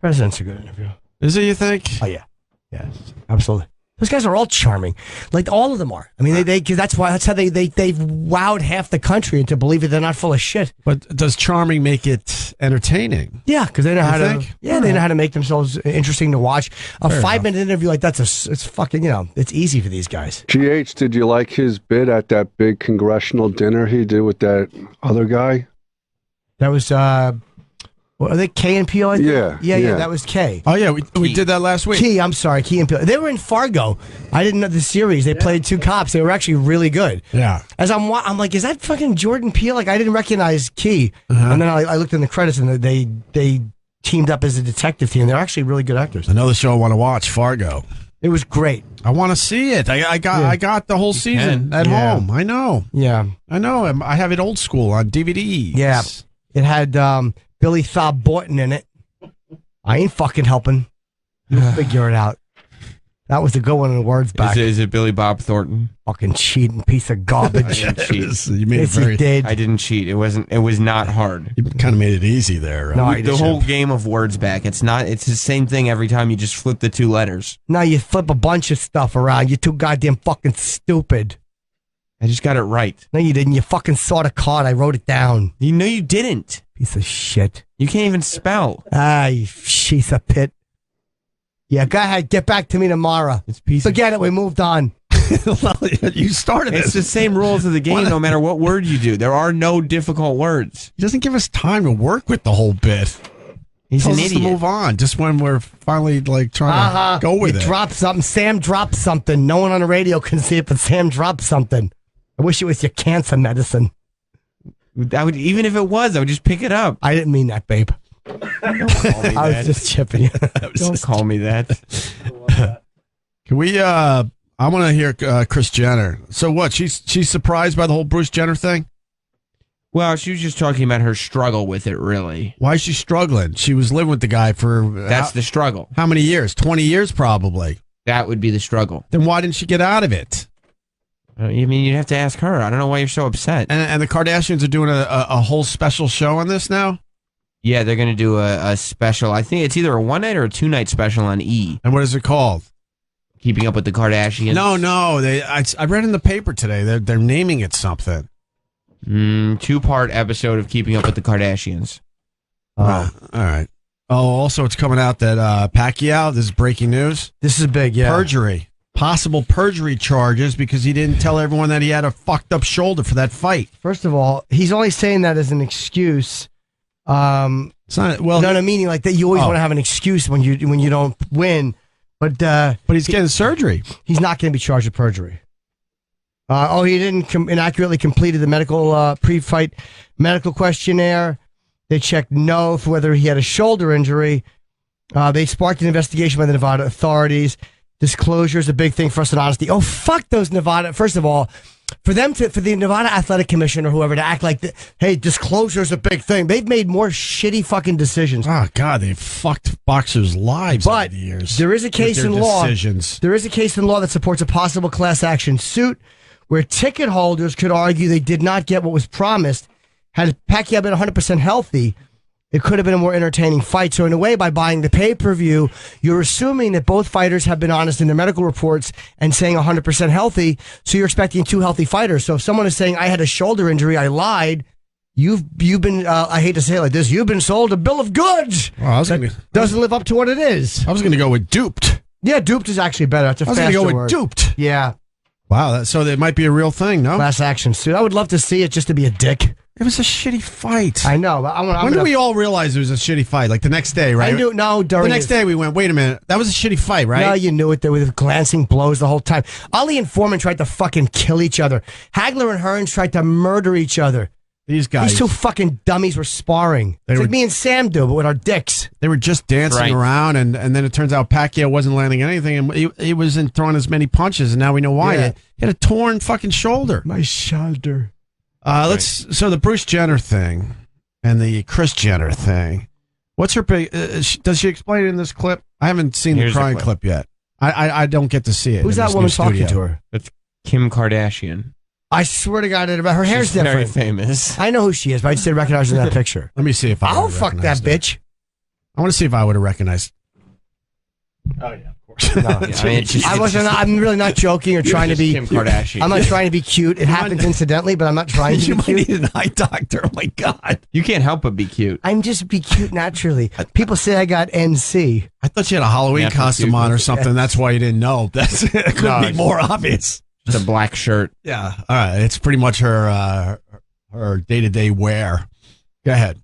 President's a good interview. Is it, you think? Oh, yeah. Yes, absolutely. Those guys are all charming. Like, all of them are. I mean, because that's how they've wowed half the country into believing they're not full of shit. But does charming make it entertaining? Yeah, because they know how to. think? Yeah, they know how to make themselves interesting to watch. A Fair 5-minute interview like that's it's fucking, it's easy for these guys. GH, did you like his bit at that big congressional dinner he did with that other guy? That was, what, are they K and Peele? I think? Yeah, that was K. Oh, yeah, we did that last week. Key, I'm sorry, Key and Peele. They were in Fargo. I didn't know the series. They played two cops. They were actually really good. Yeah. As I'm like, is that fucking Jordan Peele? Like, I didn't recognize Key. And then I looked in the credits, and they teamed up as a detective team. They're actually really good actors. Another show I want to watch, Fargo. It was great. I want to see it. I got the whole season at home. I know. Yeah. I know. I have it old school on DVD. Yeah. It had Billy Thornton in it. I ain't fucking helping. You'll figure it out. That was a good one in the words back. Is it Billy Bob Thornton? Fucking cheating piece of garbage. I didn't cheat. You made Yes, it very. he did. I didn't cheat. It was not hard. You kind of made it easy there. Right? No, I The whole game of words back. It's the same thing every time. You just flip the two letters. Now you flip a bunch of stuff around. You're too goddamn fucking stupid. I just got it right. No, you didn't. You fucking saw the card. I wrote it down. You know you didn't. Piece of shit. You can't even spell. Ah, you piece of pit. Yeah, go ahead. Get back to me tomorrow. Forget it. We moved on. Well, you started It's it. the same rules of the game no matter what word you do. There are no difficult words. He doesn't give us time to work with the whole bit. He's Tells an us idiot. to move on just when we're finally like trying to go with you it. dropped something. Sam dropped something. No one on the radio can see it, but Sam dropped something. I wish it was your cancer medicine. Even if it was, I would just pick it up. I didn't mean that, babe. Don't call me I was that. just chipping you. Don't call me that. Can we? I want to hear Kris Jenner. So what? She's surprised by the whole Bruce Jenner thing. Well, she was just talking about her struggle with it, really. Why is she struggling? She was living with the guy for That's the struggle. how many years? 20 years probably. That would be the struggle. Then why didn't she get out of it? I mean, you'd have to ask her. I don't know why you're so upset. And the Kardashians are doing a whole special show on this now. Yeah, they're going to do a special. I think it's either a 1-night or a 2-night special on E! And what is it called? Keeping Up with the Kardashians. No. I read in the paper today. They're naming it something. 2-part episode of Keeping Up with the Kardashians. All right. Oh, also it's coming out that Pacquiao. This is breaking news. This is big, yeah. Perjury. Possible perjury charges because he didn't tell everyone that he had a fucked up shoulder for that fight. First of all, he's only saying that as an excuse. It's not well. No, meaning like that. You always want to have an excuse when you don't win. But he's getting surgery. He's not going to be charged with perjury. He didn't inaccurately completed the medical pre-fight medical questionnaire. They checked no for whether he had a shoulder injury. They sparked an investigation by the Nevada authorities. Disclosure is a big thing for us in honesty. Oh, fuck those Nevada. First of all, for the Nevada Athletic Commission or whoever to act like, hey, disclosure is a big thing. They've made more shitty fucking decisions. Oh, God, they've fucked boxers' lives over the years. There is a case in law. Decisions. There is a case in law that supports a possible class action suit where ticket holders could argue they did not get what was promised. Had Pacquiao been 100% healthy, it could have been a more entertaining fight. So in a way, by buying the pay-per-view, you're assuming that both fighters have been honest in their medical reports and saying 100% healthy. So you're expecting two healthy fighters. So if someone is saying, I had a shoulder injury, I lied, you've been, I hate to say it like this, you've been sold a bill of goods. Doesn't live up to what it is. I was going to go with duped. Yeah, duped is actually better. That's a faster I was going to go word. with duped. Yeah. Wow, so it might be a real thing, no? Class action suit. I would love to see it just to be a dick. It was a shitty fight. I know. But when did we all realize it was a shitty fight? Like the next day, right? I knew. No, during the next day we went, wait a minute, that was a shitty fight, right? No, you knew it. There were glancing blows the whole time. Ali and Foreman tried to fucking kill each other. Hagler and Hearns tried to murder each other. These guys. These two fucking dummies were sparring. It's like me and Sam do, but with our dicks. They were just dancing around, and then it turns out Pacquiao wasn't landing anything, and he wasn't throwing as many punches, and now we know why. Yeah. He had a torn fucking shoulder. My shoulder. So the Bruce Jenner thing and the Kris Jenner thing. What's her big? Does she explain it in this clip? I haven't seen the crying clip yet. I don't get to see it. Who's that woman talking to her? That's Kim Kardashian. I swear to God, her hair's She's different. very famous. I know who she is, but I just didn't recognize her in that picture. Let me see if I'll fuck that bitch. I want to see if I would have recognized. Oh yeah, of course. No, I wasn't. I'm really not joking or trying to be Kim Kardashian. I'm not trying to be cute. It happens incidentally, but I'm not trying to You be might cute. need an eye doctor. Oh my God. You can't help but be cute. I'm just be cute naturally. People say I got NC. I thought you had a Halloween costume on or something. That's why you didn't know. It couldn't be more obvious. Just a black shirt. Yeah. All right. It's pretty much her day-to-day wear. Go ahead.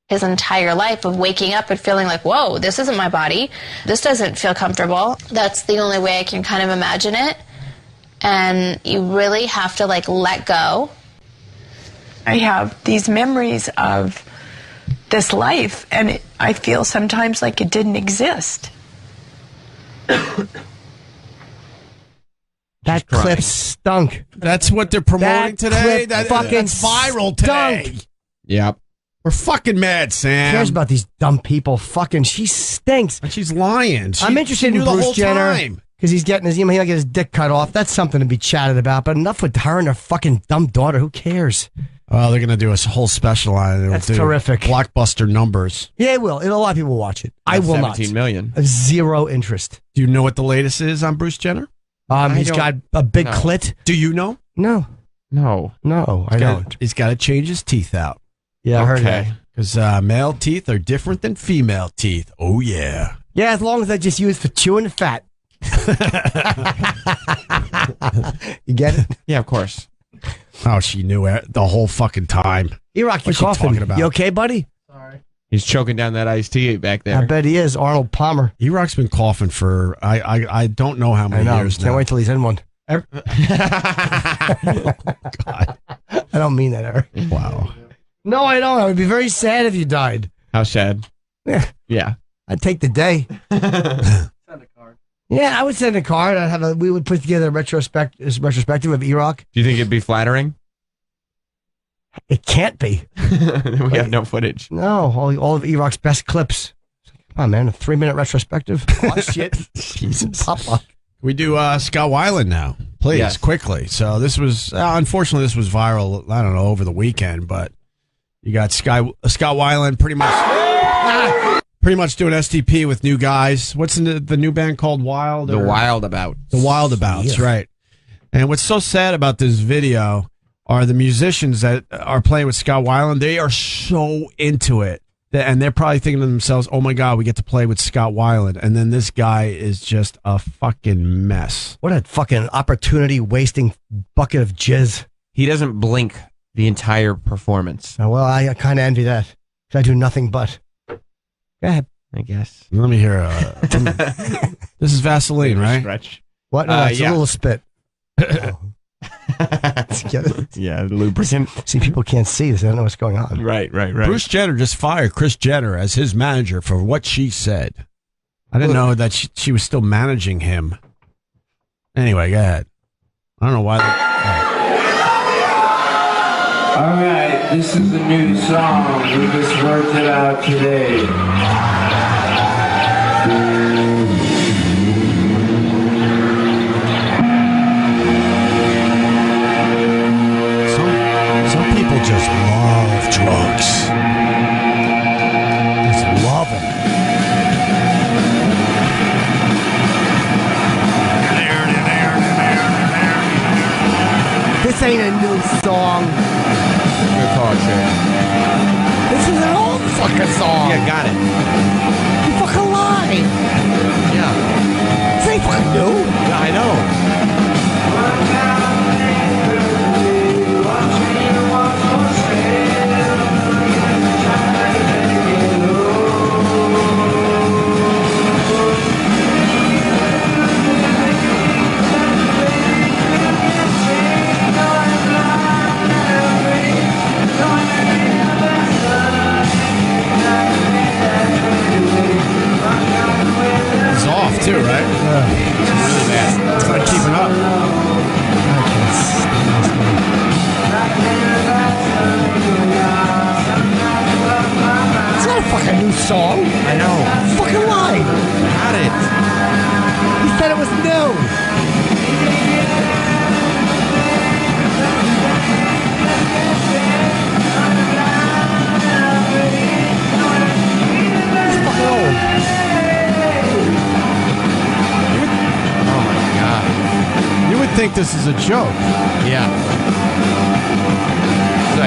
His entire life of waking up and feeling like, whoa, this isn't my body. This doesn't feel comfortable. That's the only way I can kind of imagine it. And you really have to let go. I have these memories of this life, and I feel sometimes like it didn't exist. That clip stunk. That's what they're promoting today. That's viral today. Yep. We're fucking mad, Sam. Who cares about these dumb people? Fucking, she stinks. And she's lying. I'm interested in the Bruce whole Jenner time. because he's getting he might get his dick cut off. That's something to be chatted about. But enough with her and her fucking dumb daughter. Who cares? Oh, they're gonna do a whole special on it. That's terrific. Blockbuster numbers. Yeah, it will. A lot of people will watch it. I will not. 17 million. I have zero interest. Do you know what the latest is on Bruce Jenner? He's got a big clit. Do you know? No, I don't. He's got to change his teeth out. Yeah, I heard that. Because male teeth are different than female teeth. Oh, yeah. Yeah, as long as I just use for chewing the fat. You get it? Yeah, of course. Oh, she knew it the whole fucking time. E-Rock, you're What's she coughing. talking about? You okay, buddy? He's choking down that iced tea back there. I bet he is. Arnold Palmer. E-Rock's been coughing for, I don't know how many years Can't now. wait till he's in one. God. I don't mean that, Eric. Wow. No, I don't. I would be very sad if you died. How sad? Yeah. I'd take the day. Yeah, I would send a card. We would put together a retrospective of E-Rock. Do you think it'd be flattering? It can't be. We have no footage. No, all of E-Rock's best clips. Come on, man, a 3-minute retrospective. Oh, shit. Jesus. Papa. We do Scott Weiland now, please, quickly. So this was, unfortunately, this was viral, I don't know, over the weekend, but you got Scott Weiland pretty much doing STP with new guys. What's the new band called? Wild? The Wildabouts. The Wildabouts, right. And what's so sad about this video are the musicians that are playing with Scott Weiland. They are so into it. And they're probably thinking to themselves, oh my God, we get to play with Scott Weiland. And then this guy is just a fucking mess. What a fucking opportunity wasting bucket of jizz. He doesn't blink the entire performance. Oh, well, I kind of envy that. 'Cause I do nothing but. Go ahead. I guess. Let me hear. This is Vaseline, right? Stretch. What? No, it's a little spit. Yeah, lubricant. See, people can't see this. They don't know what's going on. Right. Bruce Jenner just fired Kris Jenner as his manager for what she said. I didn't know that she was still managing him. Anyway, go ahead. I don't know why. All right, this is the new song. We just worked it out today. Some people just love drugs. Just love them. This ain't a new song. Good call, Jay. This is an old fucking song. Yeah, got it. You fucking lie. Yeah. This ain't fucking new. Yeah, I know. song. I know. Fucking lie. Got it. He said it was new. It's fucking old. Oh my god. You would think this is a joke. Yeah. It's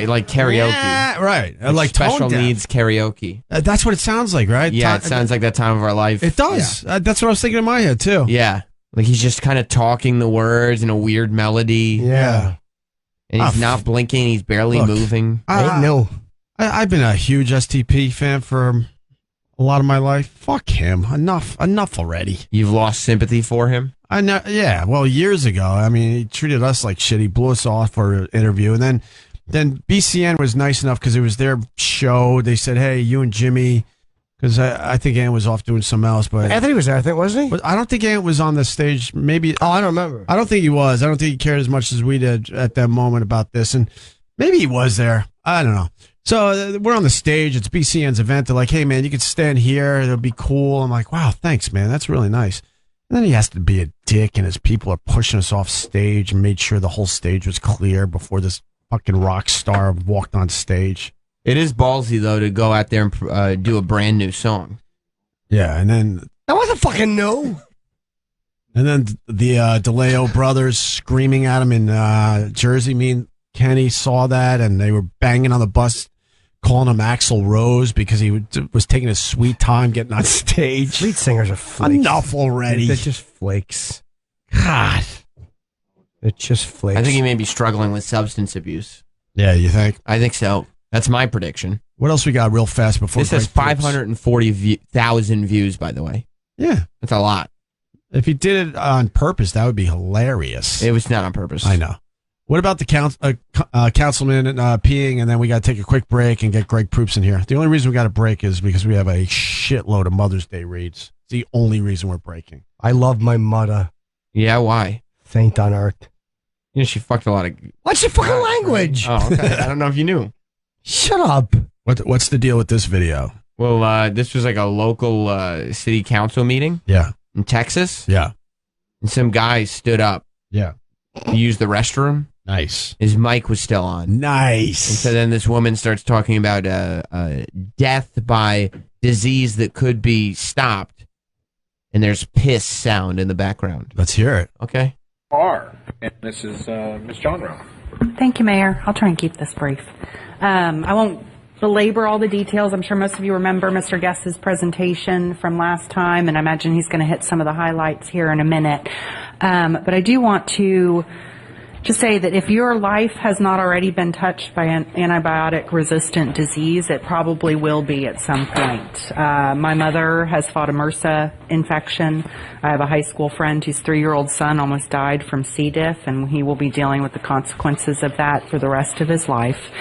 like karaoke. Yeah, right. Like special tone deaf. needs karaoke. That's what it sounds like, right? Yeah, it sounds like that time of our life. It does. That's what I was thinking in my head, too. Yeah. Like he's just kind of talking the words in a weird melody. Yeah. And he's not blinking. He's barely moving. I've been a huge STP fan for a lot of my life. Fuck him. Enough already. You've lost sympathy for him? I know. Yeah. Well, years ago, I mean, he treated us like shit. He blew us off for an interview. And then BCN was nice enough because it was their show. They said, hey, you and Jimmy, because I think Ant was off doing something else. But Anthony was there, I think, wasn't he? But I don't think Ant was on the stage. Maybe. Oh, I don't remember. I don't think he was. I don't think he cared as much as we did at that moment about this. And maybe he was there. I don't know. So we're on the stage. It's BCN's event. They're like, hey, man, you could stand here. It'll be cool. I'm like, wow, thanks, man. That's really nice. And then he has to be a dick, and his people are pushing us off stage and made sure the whole stage was clear before this fucking rock star walked on stage. It is ballsy, though, to go out there and do a brand new song. Yeah, and then... That wasn't fucking new. And then the DeLeo brothers screaming at him in Jersey. Me and Kenny saw that, and they were banging on the bus, calling him Axl Rose because he was taking his sweet time getting on stage. Lead singers are flakes. Enough already. They're just flakes. God. They're just flakes. I think he may be struggling with substance abuse. Yeah, you think? I think so. That's my prediction. What else we got real fast before this has 540,000 views, by the way. Yeah. That's a lot. If he did it on purpose, that would be hilarious. It was not on purpose. I know. What about the councilman peeing, and then we got to take a quick break and get Greg Proops in here. The only reason we got to break is because we have a shitload of Mother's Day reads. It's the only reason we're breaking. I love my mother. Yeah, why? Saint on earth. You know, she fucked a lot of... What's your fucking language? Oh, okay. I don't know if you knew. Shut up. What's the deal with this video? Well, this was like a local city council meeting. Yeah. In Texas. Yeah. And some guy stood up. Yeah. To use the restroom. Nice. His mic was still on. Nice. And so then this woman starts talking about death by disease that could be stopped. And there's piss sound in the background. Let's hear it. Okay. And this is Ms. Jonro. Thank you, Mayor. I'll try and keep this brief. I won't belabor all the details. I'm sure most of you remember Mr. Guest's presentation from last time, and I imagine he's going to hit some of the highlights here in a minute. But I do want to just say that if your life has not already been touched by an antibiotic-resistant disease, it probably will be at some point. My mother has fought a MRSA infection. I have a high school friend whose 3-year-old son almost died from C. diff, and he will be dealing with the consequences of that for the rest of his life.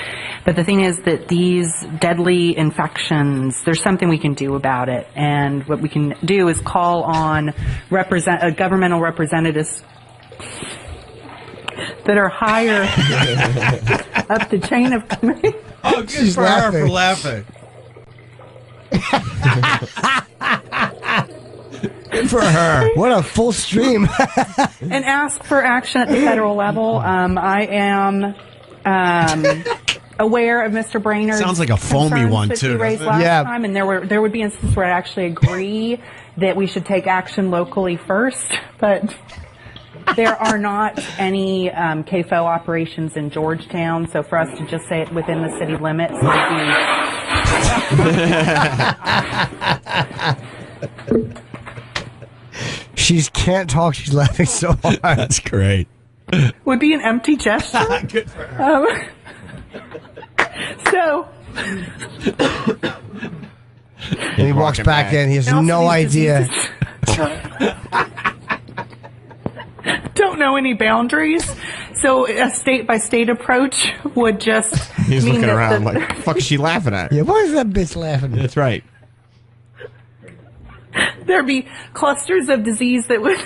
But the thing is that these deadly infections, there's something we can do about it. And what we can do is call on governmental representatives that are higher up the chain of command. Oh, she's laughing. For laughing. Good for her. What a full stream. And ask for action at the federal level. I am aware of Mr. Brainerd's sounds like a foamy one that too. He raised last time, and there would be instances where I actually agree that we should take action locally first, but there are not any KFO operations in Georgetown, so for us to just say it within the city limits would be... She can't talk. She's laughing so hard. That's great. Would be an empty gesture. Good for her. So... And he walks back in. He has no idea. Don't know any boundaries, so a state-by-state approach would just He's mean looking that around like, what the fuck is she laughing at? Yeah, why is that bitch laughing? That's right. There'd be clusters of disease that would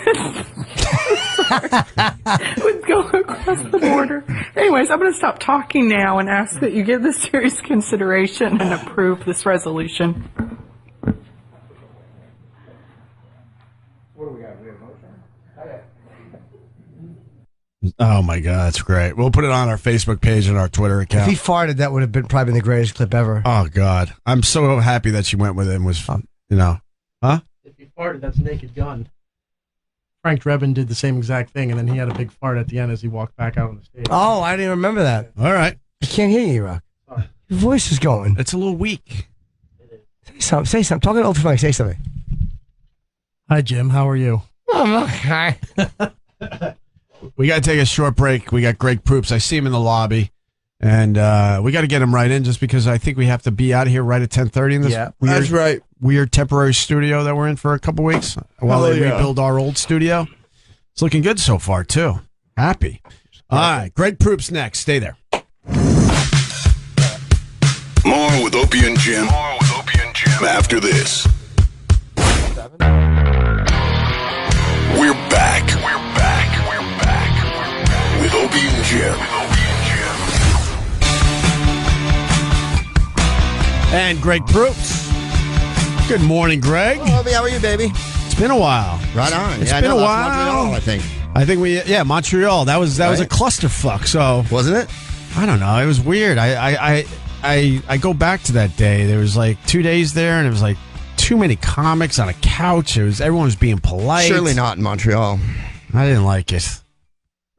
would go across the border. Anyways, I'm going to stop talking now and ask that you give this serious consideration and approve this resolution. What do we got? We have a motion? Oh my God, that's great. We'll put it on our Facebook page and our Twitter If account. he farted, that would have been probably the greatest clip ever. Oh God, I'm so happy that she went with him. Was huh? If he farted, that's Naked Gun. Frank Drebin did the same exact thing, and then he had a big fart at the end as he walked back out on the stage. Oh, I didn't remember that. All right, I can't hear you, Rock. Your voice is going. It's a little weak. Say something. Say something. Talking to old Frank. Say something. Hi, Jim. How are you? I'm okay. We got to take a short break. We got Greg Proops. I see him in the lobby, and we got to get him right in just because I think we have to be out of here right at 10:30 in this that's right. weird temporary studio that we're in for a couple weeks while they rebuild our old studio. It's looking good so far, too. Happy. All right, Greg Proops next. Stay there. More with Opie and Jim. After this. We're back. With Opie and Jim. And Greg Proops. Good morning, Greg. Oh, Opie, how are you, baby? It's been a while. Right on. It's Yeah, been I know, a that's while. Montreal, I think. Montreal. That was a clusterfuck. So wasn't it? I don't know. It was weird. I go back to that day. There was like 2 days there, and it was like too many comics on a couch. Everyone was being polite. Surely not in Montreal. I didn't like it.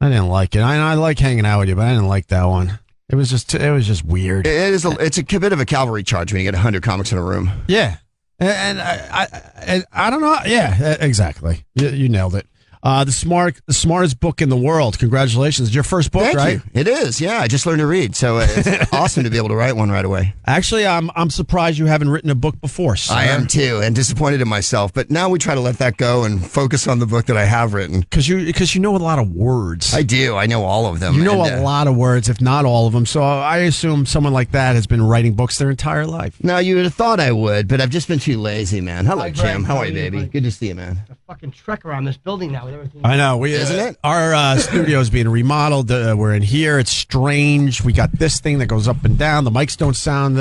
I like hanging out with you, but I didn't like that one. It was just weird. It's a bit of a cavalry charge when you get 100 comics in a room. Yeah, and I don't know. Yeah, exactly. You nailed it. The smartest book in the world. Congratulations! It's your first book, Thank right? you. It is. Yeah, I just learned to read, so it's awesome to be able to write one right away. Actually, I'm surprised you haven't written a book before, sir. I am too, and disappointed in myself. But now we try to let that go and focus on the book that I have written. Because you know a lot of words. I do. I know all of them. You know a lot of words, if not all of them. So I assume someone like that has been writing books their entire life. Now, you would have thought I would, but I've just been too lazy, man. Hello, Hi, Greg. Jim. How are you, baby? Buddy? Good to see you, man. A fucking trek around this building now with everything. I know. Isn't it? Our studio is being remodeled. We're in here. It's strange. We got this thing that goes up and down. The mics don't sound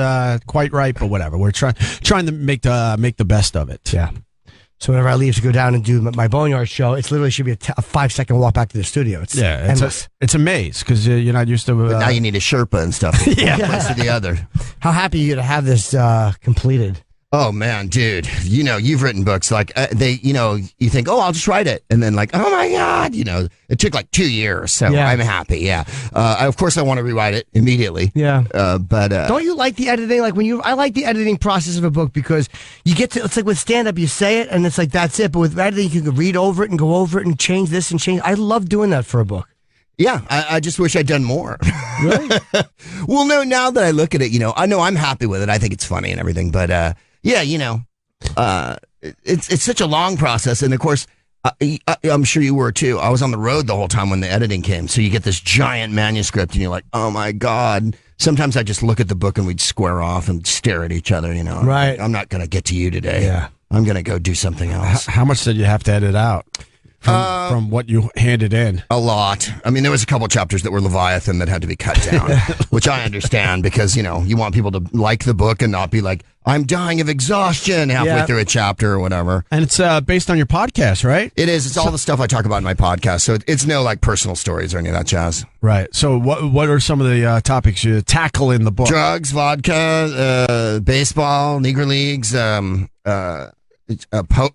quite right, but whatever. We're trying to make the best of it. Yeah. So whenever I leave to go down and do my Boneyard show, it's literally should be a 5-second walk back to the studio. It's endless. It's a maze because you're not used to. But now you need a Sherpa and stuff. From one place to the other. How happy are you to have this completed? Oh man, dude, you've written books like you think, oh, I'll just write it. And then like, oh my God, it took like 2 years. So I'm happy. Yeah. Of course I want to rewrite it immediately. Yeah. But don't you like the editing? Like I like the editing process of a book because you get to, it's like with stand up, you say it and it's like, that's it. But with editing, you can read over it and go over it and change this and change. I love doing that for a book. Yeah, I just wish I'd done more. Really? Well, no, now that I look at it, I know I'm happy with it. I think it's funny and everything, but yeah, it's such a long process. And of course, I'm sure you were too. I was on the road the whole time when the editing came. So you get this giant manuscript and you're like, oh my God. Sometimes I just look at the book and we'd square off and stare at each other, Right. I'm not going to get to you today. Yeah. I'm going to go do something else. How much did you have to edit out from what you handed in? A lot. I mean, there was a couple chapters that were Leviathan that had to be cut down, which I understand because, you want people to like the book and not be like, I'm dying of exhaustion halfway through a chapter or whatever. And it's based on your podcast, right? It is. It's all the stuff I talk about in my podcast. So it's no like personal stories or any of that jazz. Right. So what are some of the topics you tackle in the book? Drugs, vodka, baseball, Negro Leagues,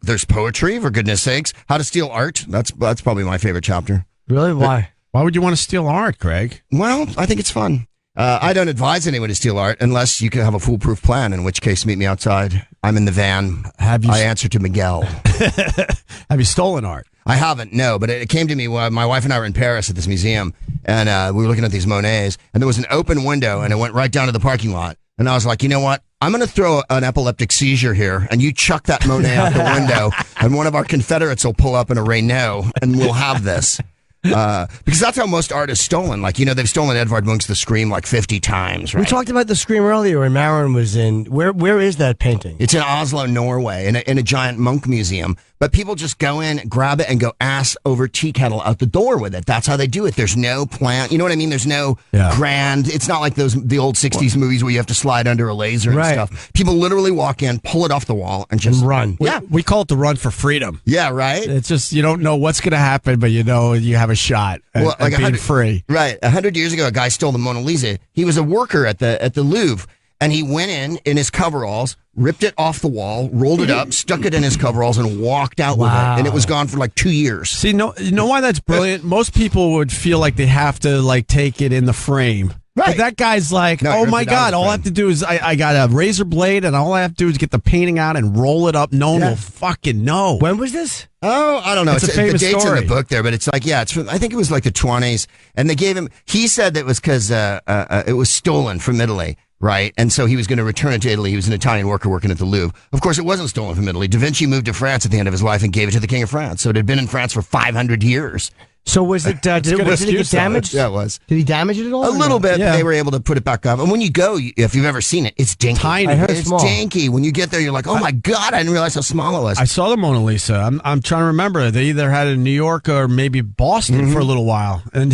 there's poetry, for goodness sakes. How to steal art. That's probably my favorite chapter. Really? Why? Why would you want to steal art, Greg? Well, I think it's fun. I don't advise anyone to steal art unless you can have a foolproof plan, in which case meet me outside. I'm in the van. I answer to Miguel. Have you stolen art? I haven't, no, but it came to me while my wife and I were in Paris at this museum, and we were looking at these Monets, and there was an open window, and it went right down to the parking lot. And I was like, you know what? I'm going to throw an epileptic seizure here, and you chuck that Monet out the window, and one of our Confederates will pull up in a Renault, and we'll have this. Because that's how most art is stolen. Like, they've stolen Edvard Munch's The Scream like 50 times, right? We talked about The Scream earlier when Maron was in. Where is that painting? It's in Oslo, Norway, in a giant Munch museum. But people just go in, grab it, and go ass over tea kettle out the door with it. That's how they do it. There's no plan. You know what I mean? There's no grand. It's not like the old 60s movies where you have to slide under a laser and stuff. People literally walk in, pull it off the wall, and just run. Yeah. We call it the run for freedom. Yeah, right? It's just, you don't know what's going to happen, but you know you have a shot at being free. Right. 100 years ago, a guy stole the Mona Lisa. He was a worker at the Louvre, and he went in his coveralls, ripped it off the wall, rolled it up, stuck it in his coveralls, and walked out with it. And it was gone for like 2 years. See, you know why that's brilliant? Most people would feel like they have to like take it in the frame. Right. But that guy's like, oh my God, all I have to do is I got a razor blade, and all I have to do is get the painting out and roll it up. No one will fucking know. When was this? Oh, I don't know. It's a famous the date's story. in the book there, but it's like, it's from, I think it was like the 20s. And they gave him, he said that it was because it was stolen from Italy. Right. And so he was going to return it to Italy. He was an Italian worker working at the Louvre. Of course, it wasn't stolen from Italy. Da Vinci moved to France at the end of his life and gave it to the King of France. So it had been in France for 500 years. So was it, did it get damaged? Yeah, it was. Did he damage it at all? A little bit, but they were able to put it back up. And when you go, if you've ever seen it, it's dinky. Tiny. I heard it's small. dinky. When you get there, you're like, oh my God, I didn't realize how small it was. I saw the Mona Lisa. I'm trying to remember. They either had it in New York or maybe Boston for a little while. And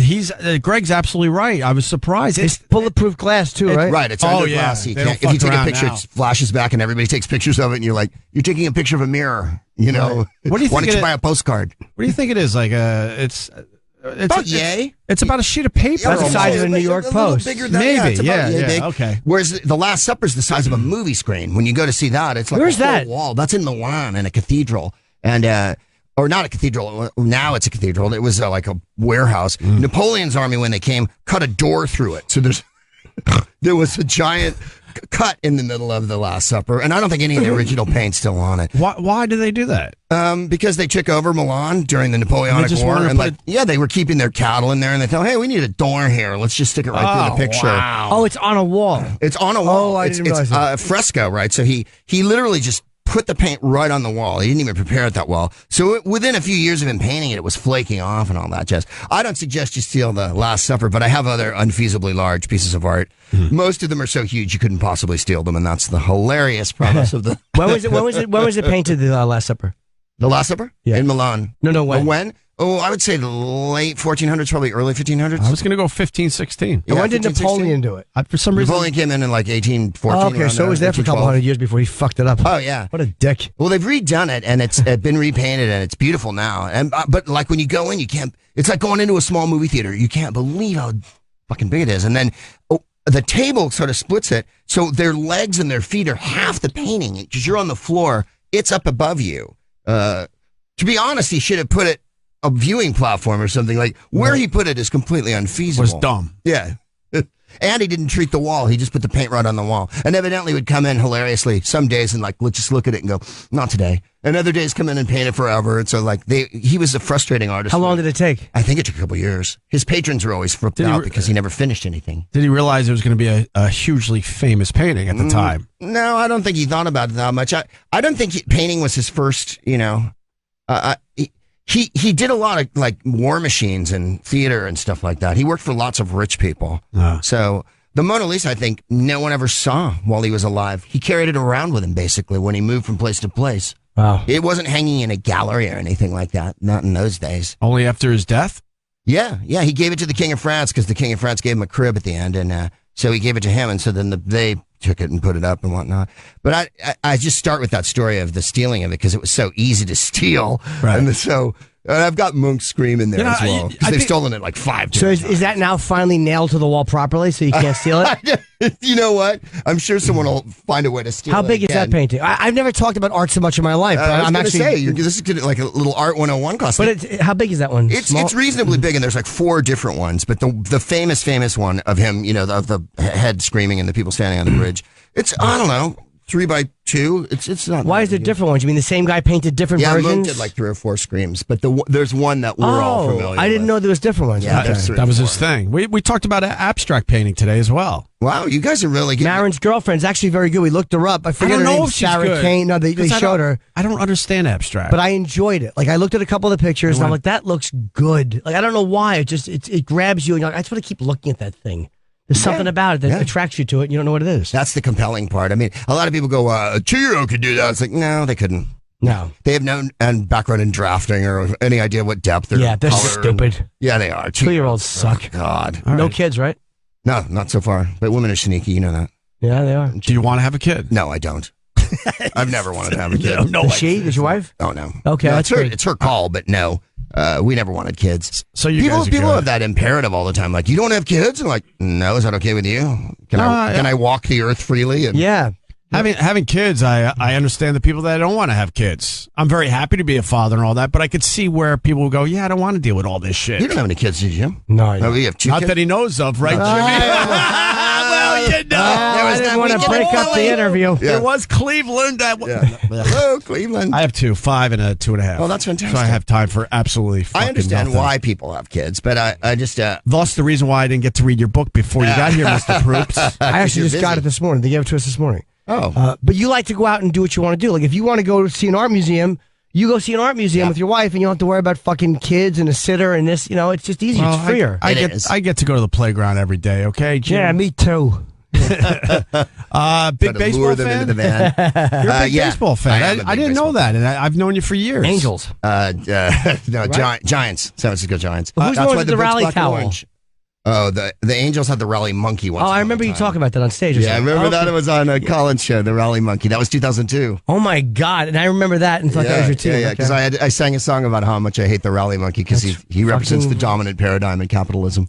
Greg's absolutely right. I was surprised. It's bulletproof glass too, right? Right. It's under glass. You can't, if you take a picture, it flashes back and everybody takes pictures of it. And you're like, you're taking a picture of a mirror. You know, What do you think? Why don't you buy a postcard? What do you think it is? Like it's about yay. It's about a sheet of paper. That's the size of a New York Post. Bigger than, Maybe. it's about yay big. Okay. Whereas the Last Supper is the size of a movie screen. When you go to see that, it's like Where's a whole that? wall. That's in Milan in a cathedral. And or not a cathedral. Now it's a cathedral. It was like a warehouse. Napoleon's army, when they came, cut a door through it. So there was a giant cut in the middle of the Last Supper, and I don't think any of the original paint's still on it. Why do they do that? Because they took over Milan during the Napoleonic War, and they were keeping their cattle in there, and they thought, hey, we need a door here. Let's just stick it right through the picture. Wow. Oh, it's on a wall. It's on a wall. Oh, I didn't realize it's fresco, right? So he literally just put the paint right on the wall. He didn't even prepare it that well. So within a few years of him painting it, it was flaking off and all that jazz. I don't suggest you steal the Last Supper, but I have other unfeasibly large pieces of art. Most of them are so huge you couldn't possibly steal them, and that's the hilarious premise of the. When was it painted? The Last Supper. The Last Supper? Yeah. In Milan. No. When? When? Oh, I would say the late 1400s, probably early 1500s. I was going to go 15, 16. And when did Napoleon do it? For some reason, Napoleon came in like 1814. Oh, okay, so it was there for a couple hundred years before he fucked it up. Oh, yeah. What a dick. Well, they've redone it, and it's been repainted, and it's beautiful now. And but like when you go in, you can't. It's like going into a small movie theater. You can't believe how fucking big it is. And then the table sort of splits it, so their legs and their feet are half the painting because you're on the floor. It's up above you. To be honest, he should have put it a viewing platform or something. Like where he put it is completely unfeasible. Was dumb. Yeah. And he didn't treat the wall. He just put the paint right on the wall. And evidently would come in hilariously some days and like, let's just look at it and go, not today. And other days come in and paint it forever. And so like he was a frustrating artist. How long did it take? I think it took a couple years. His patrons were always flipped out because he never finished anything. Did he realize it was going to be a hugely famous painting at the time? No, I don't think he thought about it that much. I don't think painting was his first, He did a lot of like war machines and theater and stuff like that. He worked for lots of rich people. So the Mona Lisa, I think no one ever saw while he was alive. He carried it around with him basically when he moved from place to place. Wow. It wasn't hanging in a gallery or anything like that. Not in those days. Only after his death? Yeah. He gave it to the King of France because the King of France gave him a crib at the end. And so he gave it to him. And so then they took it and put it up and whatnot. But I just start with that story of the stealing of it because it was so easy to steal. Right. And I've got Monk's Scream in there as well because they've stolen it like 5 times. So is that now finally nailed to the wall properly so you can't steal it? You know what? I'm sure someone will find a way to steal it. How big is that painting? I've never talked about art so much in my life. But I'm actually saying this is like a little Art 101 class. But how big is that one? It's reasonably big, and there's like 4 different ones. But the famous one of him, the head screaming and the people standing on the bridge. It's I don't know. 3x2. It's not. Why is there different ones? You mean the same guy painted different versions? Yeah, Monk did like 3 or 4 screams, but there's one that we're all familiar with. I didn't know there was different ones. Yeah, that was his thing. We talked about abstract painting today as well. Wow, you guys are really good. Maron's girlfriend's actually very good. We looked her up. I forget I don't her know name. if she's Sarah good. Kane. No, they showed her. I don't understand abstract, but I enjoyed it. Like I looked at a couple of the pictures, and I'm like, that looks good. Like I don't know why. It grabs you, and you're like, I just want to keep looking at that thing. There's something about it that attracts you to it, and you don't know what it is. That's the compelling part. I mean, a lot of people go, a 2-year-old could do that. It's like, no, they couldn't. No. They have no background in drafting or any idea what depth or Yeah, they're color stupid. Yeah, they are. 2-year-olds suck. Oh, God. No kids, right? No, not so far. But women are sneaky. You know that. Yeah, they are. Do you want to have a kid? No, I don't. I've never wanted to have a kid. No, Is she? Is your wife? Oh, no. Okay, No, that's it's her. great. It's her call, but no. We never wanted kids. So you people guys are people good. have that imperative all the time. Like, you don't have kids? And like, no, is that okay with you? Can I walk the earth freely? And Yeah. Having kids, I understand the people that don't want to have kids. I'm very happy to be a father and all that, but I could see where people will go, yeah, I don't want to deal with all this shit. You don't have any kids, did you? No, I don't. We have two Not kids? that he knows of, right, Jimmy? Well, you know. I didn't want to break up the interview. There was Cleveland. Hello, Cleveland. I have 2, 5 and a 2.5. Oh, that's fantastic. So I have time for absolutely fucking I understand nothing. why people have kids, but I just... Thus the reason why I didn't get to read your book before you got here, Mr. Proops. I actually You're just got it busy. this morning. They gave it to us this morning. Oh. But you like to go out and do what you want to do. Like, if you want to go see an art museum, you go see an art museum with your wife, and you don't have to worry about fucking kids and a sitter and this. You know, it's just easy. Well, it's freer. I get to go to the playground every day, okay, Jim? Yeah, me too. Big Try to baseball lure them fan? into the van. You're a big Yeah, baseball fan. I am a I big didn't know baseball that, and I've known you for years. Angels. No, Giants. San Francisco Giants. Well, who's the That's one why with the book's rally black and towel? orange. Oh, the Angels had the rally monkey once. Oh, I upon a remember you time. talking about that on stage. or Yeah, I something. remember Oh, that. okay. It was on a Collins show, the rally monkey. That was 2002. Oh my God! And I remember that and thought that was your team. Yeah, because Okay. I sang a song about how much I hate the rally monkey because he represents the fucking- dominant paradigm in capitalism.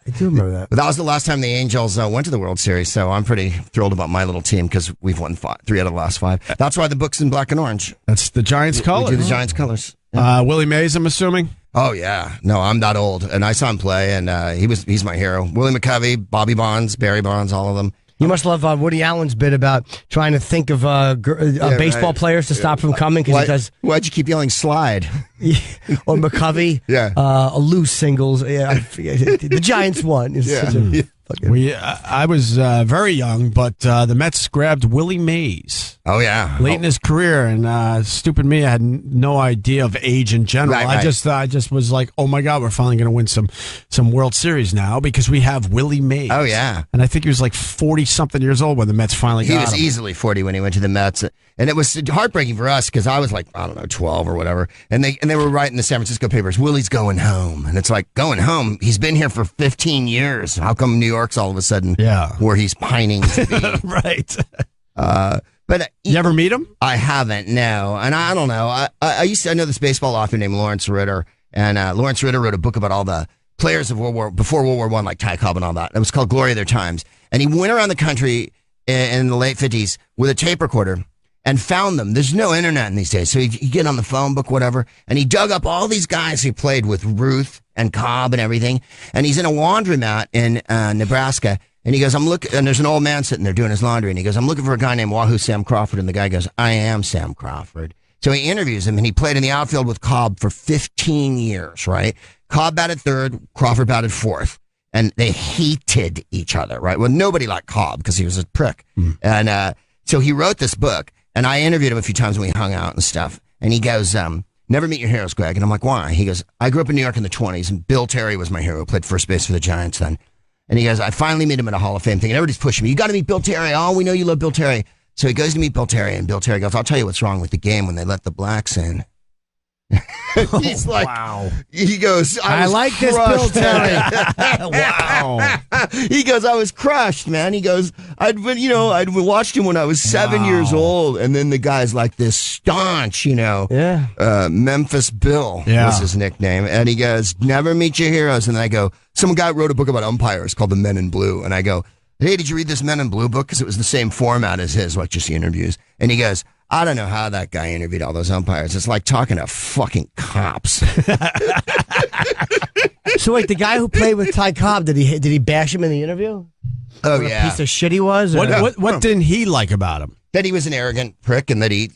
I do remember that. But that was the last time the Angels went to the World Series, so I'm pretty thrilled about my little team because we've won 3 out of the last 5. That's why the book's in black and orange. That's the Giants' colors. We do the Giants' colors. Willie Mays, I'm assuming. Oh yeah, no, I'm that old, and I saw him play, and he's my hero. Willie McCovey, Bobby Bonds, Barry Bonds, all of them. You must love Woody Allen's bit about trying to think of baseball right. players to stop from coming because he does. Why'd you keep yelling slide? Or McCovey, a loose singles. Yeah, I forget. The Giants won. It's such a fucking- I was very young, but the Mets grabbed Willie Mays. Oh yeah, late in his career, and stupid me, I had no idea of age in general. Right. I just was like, oh my God, we're finally going to win some World Series now because we have Willie Mays. Oh yeah, and I think he was like 40-something years old when the Mets finally He got was him. easily 40 when he went to the Mets, and it was heartbreaking for us because I was like, I don't know, 12 or whatever, and they were writing the San Francisco papers, Willie's going home, and it's like, going home? He's been here for 15 years. How come New York's all of a sudden where he's pining to be? Right. But you ever meet him? I haven't, no, and I don't know. I know this baseball author named Lawrence Ritter, and Lawrence Ritter wrote a book about all the players of before World War I, like Ty Cobb and all that. It was called Glory of Their Times, and he went around the country in the late 50s with a tape recorder and found them. There's no internet in these days, so you get on the phone book, whatever, and he dug up all these guys who played with Ruth and Cobb and everything, and he's in a laundromat in Nebraska, and he goes, I'm looking, and there's an old man sitting there doing his laundry, and he goes, I'm looking for a guy named Wahoo Sam Crawford, and the guy goes, I am Sam Crawford. So he interviews him, and he played in the outfield with Cobb for 15 years, right? Cobb batted third, Crawford batted fourth, and they hated each other, right? Well, nobody liked Cobb because he was a prick. And so he wrote this book, and I interviewed him a few times when we hung out and stuff, and he goes, never meet your heroes, Greg. And I'm like, why? He goes, I grew up in New York in the 20s, and Bill Terry was my hero, played first base for the Giants then. And he goes, I finally meet him at a Hall of Fame thing, and everybody's pushing me. You got to meet Bill Terry. Oh, we know you love Bill Terry. So he goes to meet Bill Terry, and Bill Terry goes, I'll tell you what's wrong with the game when they let the blacks in. He's like, wow. He goes, I like this crushed. Bill Terry. Wow. He goes, I was crushed, man. He goes, I'd watched him when I was 7 years old, and then the guy's like this staunch, Memphis Bill was his nickname, and he goes, never meet your heroes. And then I go, some guy wrote a book about umpires called The Men in Blue, and I go, hey, did you read this Men in Blue book? Because it was the same format as his, like just the interviews. And he goes, I don't know how that guy interviewed all those umpires. It's like talking to fucking cops. So wait, the guy who played with Ty Cobb, did he bash him in the interview? Oh, What a yeah. piece of shit he was? Or- What didn't he like about him? That he was an arrogant prick, and that he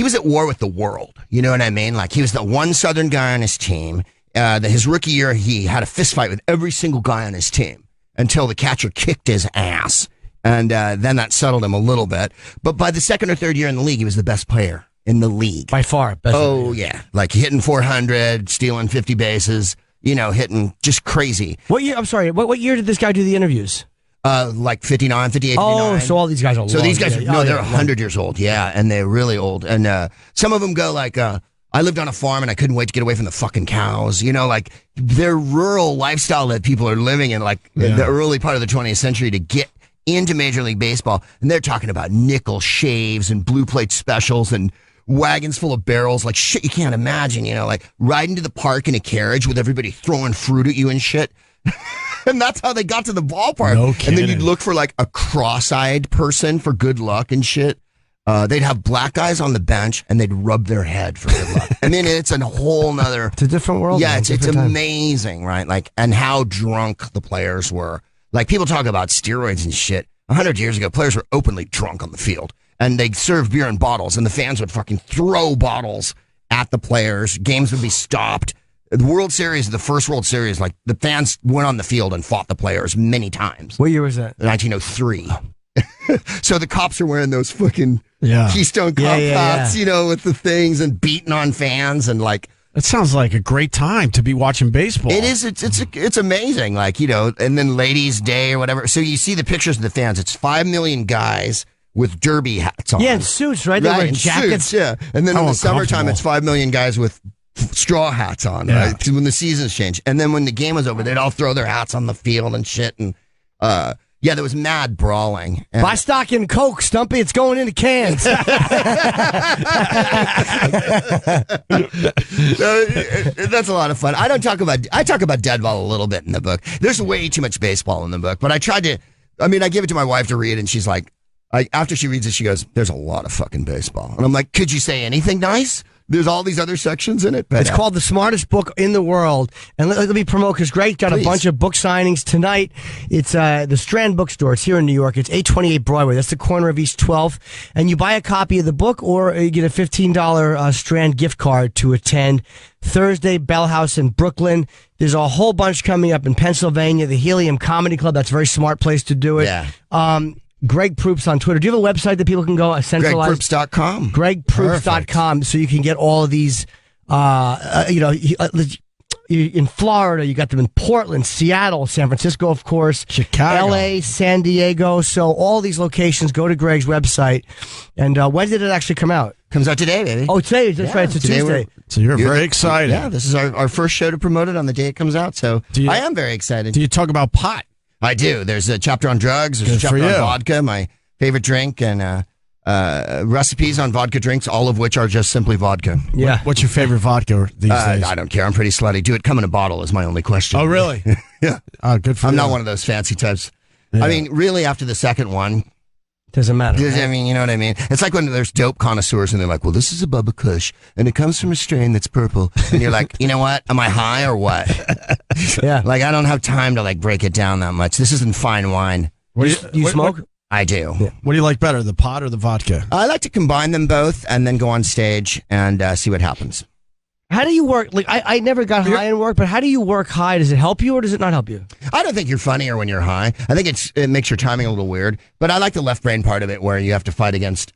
was at war with the world. You know what I mean? Like, he was the one Southern guy on his team. His rookie year, he had a fist fight with every single guy on his team until the catcher kicked his ass. And then that settled him a little bit. But by the second or third year in the league, he was the best player in the league. By far. Yeah. Like hitting 400, stealing 50 bases, hitting just crazy. What year? I'm sorry. What year did this guy do the interviews? Like 59, 58, 59. Oh, so all these guys are So these guys, long. they're 100 years old. Yeah, and they're really old. And some of them go like, I lived on a farm and I couldn't wait to get away from the fucking cows. You know, like their rural lifestyle that people are living in, like the early part of the 20th century to get into Major League Baseball. And they're talking about nickel shaves and blue plate specials and wagons full of barrels, like shit you can't imagine, you know, like riding to the park in a carriage with everybody throwing fruit at you and shit. And that's how they got to the ballpark. No and then kidding. you'd look for like a cross-eyed person for good luck and shit. They'd have black guys on the bench and they'd rub their head for good luck. I mean, it's a whole nother. It's a different world. Yeah, man. it's Different time. amazing, right? Like, and how drunk the players were. Like, people talk about steroids and shit. 100 years ago, players were openly drunk on the field. And they served beer in bottles, and the fans would fucking throw bottles at the players. Games would be stopped. The World Series, the first World Series, like the fans went on the field and fought the players many times. What year was that? 1903. So the cops are wearing those fucking Yeah. Keystone Cop hats, you know, with the things and beating on fans and like. That sounds like a great time to be watching baseball. It is. It's amazing. Like, you know, and then Ladies' Day or whatever. So you see the pictures of the fans. It's 5 million guys with derby hats on. Yeah, and suits, right? They wear and jackets. suits, yeah. And then How in the summertime, uncomfortable. it's 5 million guys with straw hats on, Yeah. right? 'Cause when the seasons change. And then when the game was over, they'd all throw their hats on the field and shit. And, yeah, there was mad brawling. And Buy stock in Coke, Stumpy. It's going into cans. That's a lot of fun. I talk about deadball a little bit in the book. There's way too much baseball in the book, but I give it to my wife to read, and she's like, after she reads it, she goes, "There's a lot of fucking baseball," and I'm like, "Could you say anything nice?" There's all these other sections in it. But, It's called The Smartest Book in the World. And let me promote, because Greg's got a bunch of book signings tonight. It's the Strand Bookstore. It's here in New York. It's 828 Broadway. That's the corner of East 12th. And you buy a copy of the book, or you get a $15 Strand gift card to attend Thursday, Bell House in Brooklyn. There's a whole bunch coming up in Pennsylvania. The Helium Comedy Club. That's a very smart place to do it. Yeah. Greg Proops on Twitter. Do you have a website that people can go centralized? GregProops.com. GregProops.com. So you can get all of these, in Florida, you got them in Portland, Seattle, San Francisco, of course, Chicago, LA, San Diego. So all these locations, go to Greg's website. And when did it actually come out? Comes out today, baby. Oh, today. That's right. It's a Tuesday. So you're very excited. Yeah, this is our first show to promote it on the day it comes out. So I am very excited. Do you talk about pot? I do. There's a chapter on drugs. There's a chapter on vodka, my favorite drink, and recipes on vodka drinks, all of which are just simply vodka. Yeah. What's your favorite vodka these days? I don't care. I'm pretty slutty. Do it come in a bottle is my only question. Oh, really? Yeah. Oh, good for you. I'm not one of those fancy types. Yeah. I mean, really, after the second one. Doesn't matter. Right? I mean, you know what I mean? It's like when there's dope connoisseurs and they're like, well, this is a Bubba Kush and it comes from a strain that's purple. And you're like, you know what? Am I high or what? Yeah. Like, I don't have time to like break it down that much. This isn't fine wine. Do you smoke? I do. Yeah. What do you like better, the pot or the vodka? I like to combine them both and then go on stage and see what happens. How do you work? Like, I never got high in work, but how do you work high? Does it help you or does it not help you? I don't think you're funnier when you're high. I think it makes your timing a little weird. But I like the left brain part of it where you have to fight against,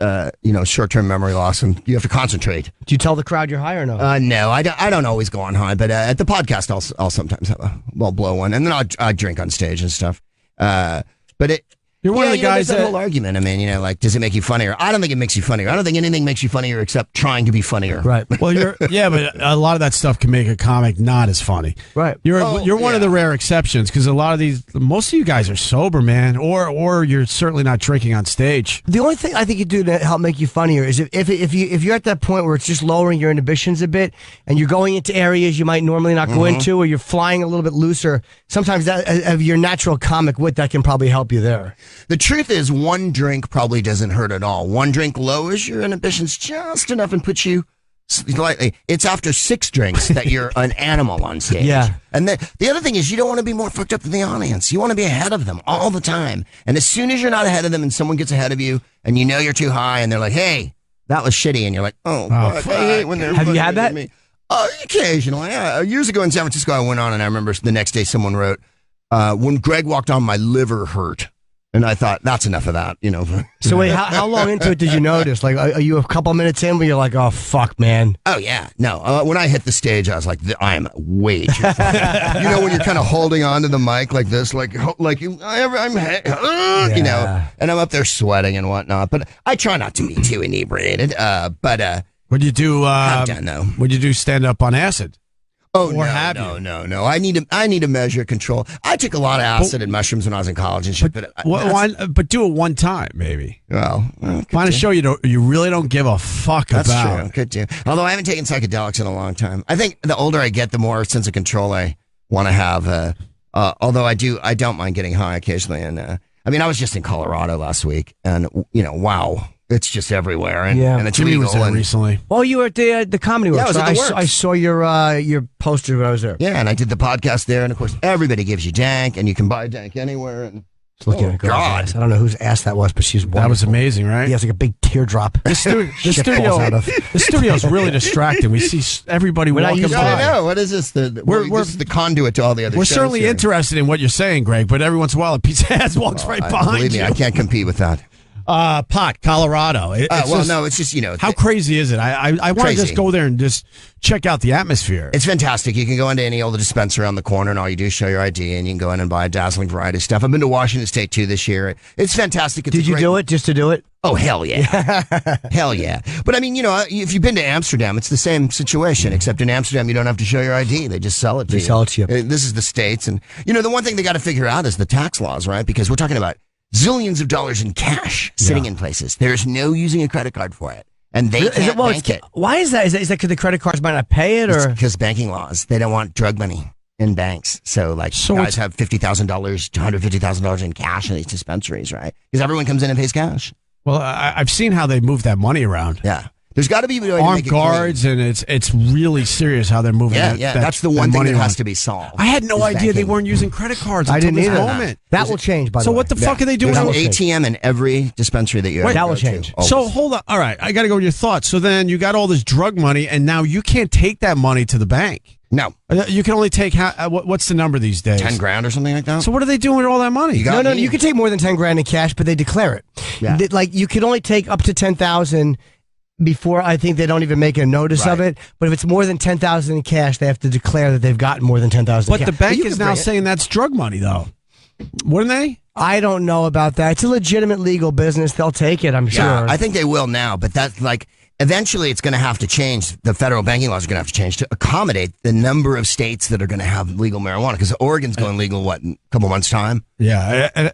short-term memory loss and you have to concentrate. Do you tell the crowd you're high or no? No, I don't always go on high. But at the podcast, I'll sometimes blow one. And then I'll drink on stage and stuff. But you're one of the guys that whole argument. I mean, like, does it make you funnier? I don't think it makes you funnier. I don't think anything makes you funnier except trying to be funnier. Right. Well, but a lot of that stuff can make a comic not as funny. Right. You're one of the rare exceptions because a lot of most of you guys are sober, man, or you're certainly not drinking on stage. The only thing I think you do to help make you funnier is if you're at that point where it's just lowering your inhibitions a bit and you're going into areas you might normally not go into, or you're flying a little bit looser. Sometimes that of your natural comic wit that can probably help you there. The truth is, one drink probably doesn't hurt at all. One drink lowers your inhibitions just enough and puts you slightly. It's after 6 drinks that you're an animal on stage. Yeah. And the other thing is, you don't want to be more fucked up than the audience. You want to be ahead of them all the time. And as soon as you're not ahead of them and someone gets ahead of you and you know you're too high and they're like, hey, that was shitty. And you're like, oh fuck. I hate when they're Have you had that? me. Occasionally. Yeah. Years ago in San Francisco, I went on and I remember the next day someone wrote, when Greg walked on, my liver hurt. And I thought, that's enough of that, So wait, how long into it did you notice? Like, are you a couple minutes in where you're like, oh, fuck, man? Oh, yeah. No, when I hit the stage, I was like, I am way too far. When you're kind of holding on to the mic like this, and I'm up there sweating and whatnot. But I try not to be too inebriated. Would you do, I'm done, though. Would you do stand up on acid? Oh, no. I need to measure control. I took a lot of acid and mushrooms when I was in college and shit. But do it one time, maybe. Well, find a show you really don't give a fuck That's about. True. Could do. Although I haven't taken psychedelics in a long time. I think the older I get, the more sense of control I want to have. Although I don't mind getting high occasionally. And I was just in Colorado last week, and wow. It's just everywhere, and it's Jimmy legal. was there recently. Well, you were at the Comedy Works. I was at the Works. I saw your poster when I was there. Yeah, and I did the podcast there, and of course, everybody gives you dank, and you can buy dank anywhere. And Just looking at a girl's ass. I don't know whose ass that was, but she's wonderful. That was amazing, right? He has like a big teardrop. The studio's really distracting. We see everybody walking by. I know. What is this? This is the conduit to all the other We're shows certainly here. interested in what you're saying, Greg, but every once in a while, a piece of ass walks right behind Believe me, you. I can't compete with that. Pot, Colorado. It's just how crazy is it? I want to just go there and just check out the atmosphere. It's fantastic. You can go into any old dispensary around the corner, and all you do is show your ID, and you can go in and buy a dazzling variety of stuff. I've been to Washington State too this year. It's fantastic. Did you do it just to do it? Oh, hell yeah. Hell yeah. But if you've been to Amsterdam, it's the same situation, except in Amsterdam, you don't have to show your ID. They just sell it to you. They sell it to you. This is the States. And, the one thing they got to figure out is the tax laws, right? Because we're talking about zillions of dollars in cash sitting in places. There's no using a credit card for it. And they can't bank it. Why is that? Is that because the credit cards might not pay it? Or because banking laws. They don't want drug money in banks. So guys have $50,000 to $150,000 in cash in these dispensaries, right? Because everyone comes in and pays cash. Well, I've seen how they move that money around. Yeah. There's got to be a way to armed make it guards, clean. and it's really serious how they're moving. That's the one thing that has to be solved. I had no idea they weren't using credit cards. I until didn't this either. moment. That will change. By the So way. what the fuck are they doing? There's an ATM in every dispensary that you. That will change. So hold on. All right, I got to go with your thoughts. So then you got all this drug money, and now you can't take that money to the bank. No, you can only take what's the number these days? 10 grand or something like that. So what are they doing with all that money? No, you can take more than 10 grand in cash, but they declare it. Yeah. You can only take up to 10,000 before I think they don't even make a notice of it. But if it's more than 10,000 in cash, they have to declare that they've gotten more than 10,000. But the bank is now saying that's drug money, though. Wouldn't they? I don't know about that. It's a legitimate legal business. They'll take it, I'm sure. I think they will now, but that's eventually it's going to have to change. The federal banking laws are going to have to change to accommodate the number of states that are going to have legal marijuana. Because Oregon's going legal, in a couple months' time? Yeah.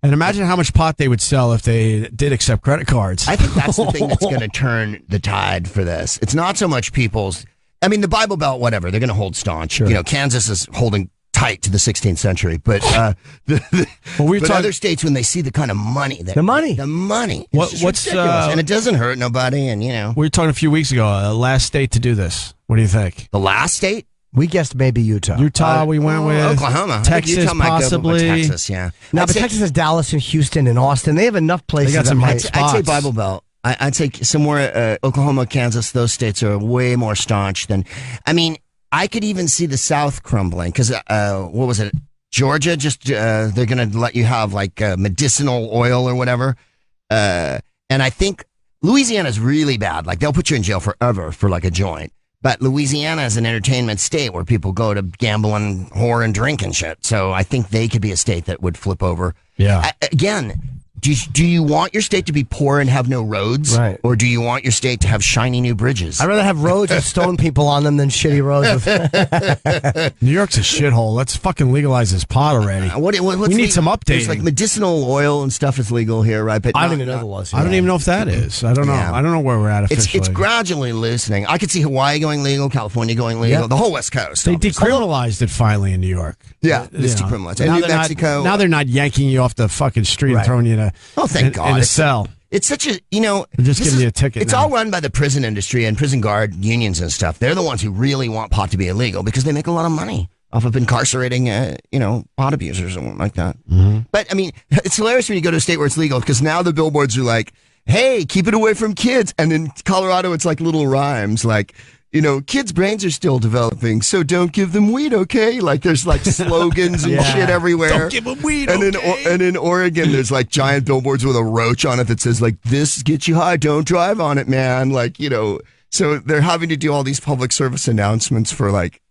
And imagine how much pot they would sell if they did accept credit cards. I think that's the thing that's going to turn the tide for this. It's not so much people's. I mean, the Bible Belt, whatever, they're going to hold staunch. Sure. Kansas is holding tight to the 16th century, but other states, when they see the kind of money, the money, what's ridiculous. And it doesn't hurt nobody. And we were talking a few weeks ago. Last state to do this. What do you think? The last state? We guessed maybe Utah. We went with Oklahoma, Texas, Utah might possibly. go, Texas, yeah. No, but Texas has Dallas and Houston and Austin. They have enough places. They got some I'd say Bible Belt. I'd say somewhere Oklahoma, Kansas. Those states are way more staunch than. I mean, I could even see the South crumbling because what was it? Georgia just they're going to let you have medicinal oil or whatever, and I think Louisiana's really bad. They'll put you in jail forever for a joint. But Louisiana is an entertainment state where people go to gamble and whore and drink and shit. So I think they could be a state that would flip over. Yeah. Again, do you want your state to be poor and have no roads? Right. Or do you want your state to have shiny new bridges? I'd rather have roads with stone people on them than shitty roads. New York's a shithole. Let's fucking legalize this pot already. We need some updating. There's medicinal oil and stuff is legal here, right? But I don't even know the laws. I don't even know if that is. I don't know. Yeah. I don't know where we're at officially. It's gradually loosening. I could see Hawaii going legal, California going legal, the whole West Coast. They decriminalized it finally in New York. Yeah, it's decriminalized. And New Mexico. Now they're not yanking you off the fucking street and throwing you in a. Oh, thank God. In a cell. It's such a, They're just giving you a ticket. It's now. all run by the prison industry and prison guard unions and stuff. They're the ones who really want pot to be illegal because they make a lot of money off of incarcerating, pot abusers and like that. Mm-hmm. But I mean, it's hilarious when you go to a state where it's legal because now the billboards are like, hey, keep it away from kids. And in Colorado, it's like little rhymes like, kids' brains are still developing, so don't give them weed, okay? Like there's like slogans and shit everywhere. Don't give them weed, and okay? In Oregon, there's like giant billboards with a roach on it that says like, "This gets you high, don't drive on it, man." Like so they're having to do all these public service announcements for like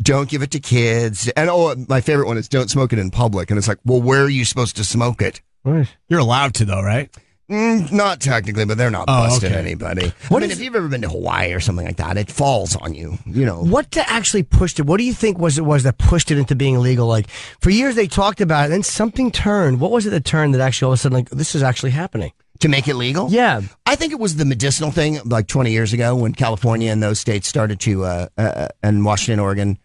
don't give it to kids. And my favorite one is don't smoke it in public. And it's like, well, where are you supposed to smoke it? You're allowed to though, right? Not technically, but they're not busting anybody. If you've ever been to Hawaii or something like that, it falls on you, What actually pushed it? What do you think was that pushed it into being legal? Like, for years they talked about it, and then something turned. What was it that turned that actually all of a sudden, like, this is actually happening? To make it legal? Yeah. I think it was the medicinal thing, like 20 years ago when California and those states started to, and Washington, Oregon,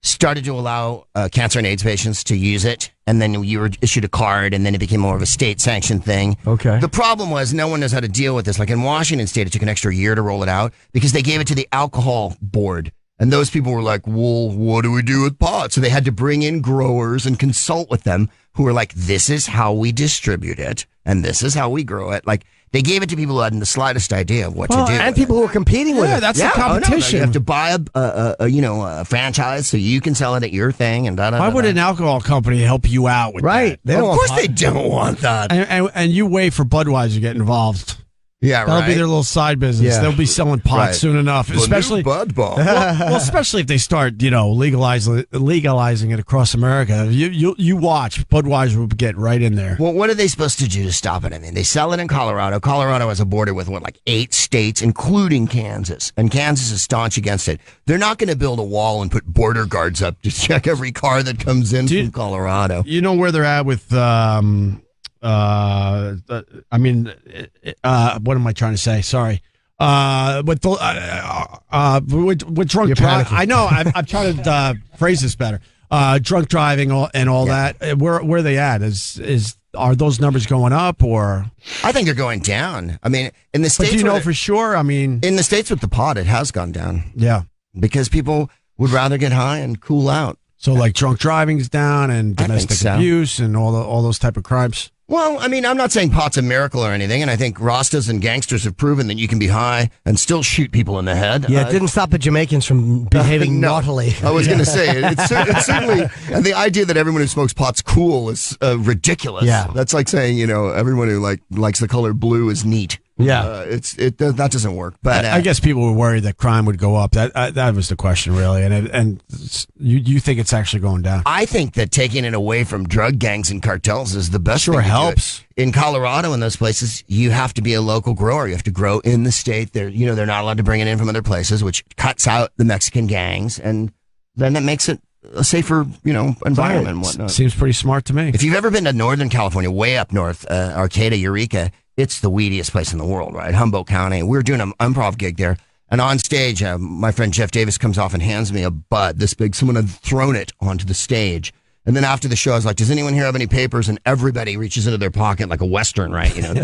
started to allow cancer and AIDS patients to use it, and then you were issued a card, and then it became more of a state-sanctioned thing. Okay. The problem was no one knows how to deal with this. Like in Washington State, it took an extra year to roll it out because they gave it to the alcohol board, and those people were like, well, what do we do with pot? So they had to bring in growers and consult with them who were like, this is how we distribute it, and this is how we grow it. Like, they gave it to people who hadn't the slightest idea of what to do. And people who were competing with it. That's the competition. You have to buy a franchise so you can sell it at your thing and Why would an alcohol company help you out with that? Of course they don't want that. And you wait for Budweiser to get involved. Yeah, That'll be their little side business. Yeah. They'll be selling pot soon enough. The Especially new Bud Bomb. well, especially if they start, legalizing it across America. You watch, Budweiser will get right in there. Well, what are they supposed to do to stop it? I mean, they sell it in Colorado. Colorado has a border with 8 states, including Kansas, and Kansas is staunch against it. They're not going to build a wall and put border guards up to check every car that comes in from Colorado. You know where they're at with what am I trying to say? Sorry. With drunk driving. I know. I'm trying to phrase this better. Drunk driving and all that. Where are they at? Are those numbers going up or? I think they're going down. I mean, in the states. But do you know for sure? I mean, in the states with the pot, it has gone down. Yeah, because people would rather get high and cool out. So like drunk driving is down and domestic abuse and all those type of crimes. Well, I mean, I'm not saying pot's a miracle or anything, and I think Rastas and gangsters have proven that you can be high and still shoot people in the head. Yeah, it didn't stop the Jamaicans from behaving naughtily. I was going to say, it's certainly, and the idea that everyone who smokes pot's cool is ridiculous. Yeah. That's like saying, everyone who likes the color blue is neat. Yeah, that doesn't work. But I guess people were worried that crime would go up. That was the question, really. And you think it's actually going down? I think that taking it away from drug gangs and cartels is the best. Sure thing to helps. do. In Colorado and those places, you have to be a local grower. You have to grow in the state. They're not allowed to bring it in from other places, which cuts out the Mexican gangs, and then that makes it a safer, environment and whatnot. Seems pretty smart to me. If you've ever been to Northern California, way up north, Arcata, Eureka, it's the weediest place in the world, right? Humboldt County. We were doing an improv gig there. And on stage, my friend Jeff Davis comes off and hands me a bud this big. Someone had thrown it onto the stage. And then after the show, I was like, does anyone here have any papers? And everybody reaches into their pocket like a Western, right? And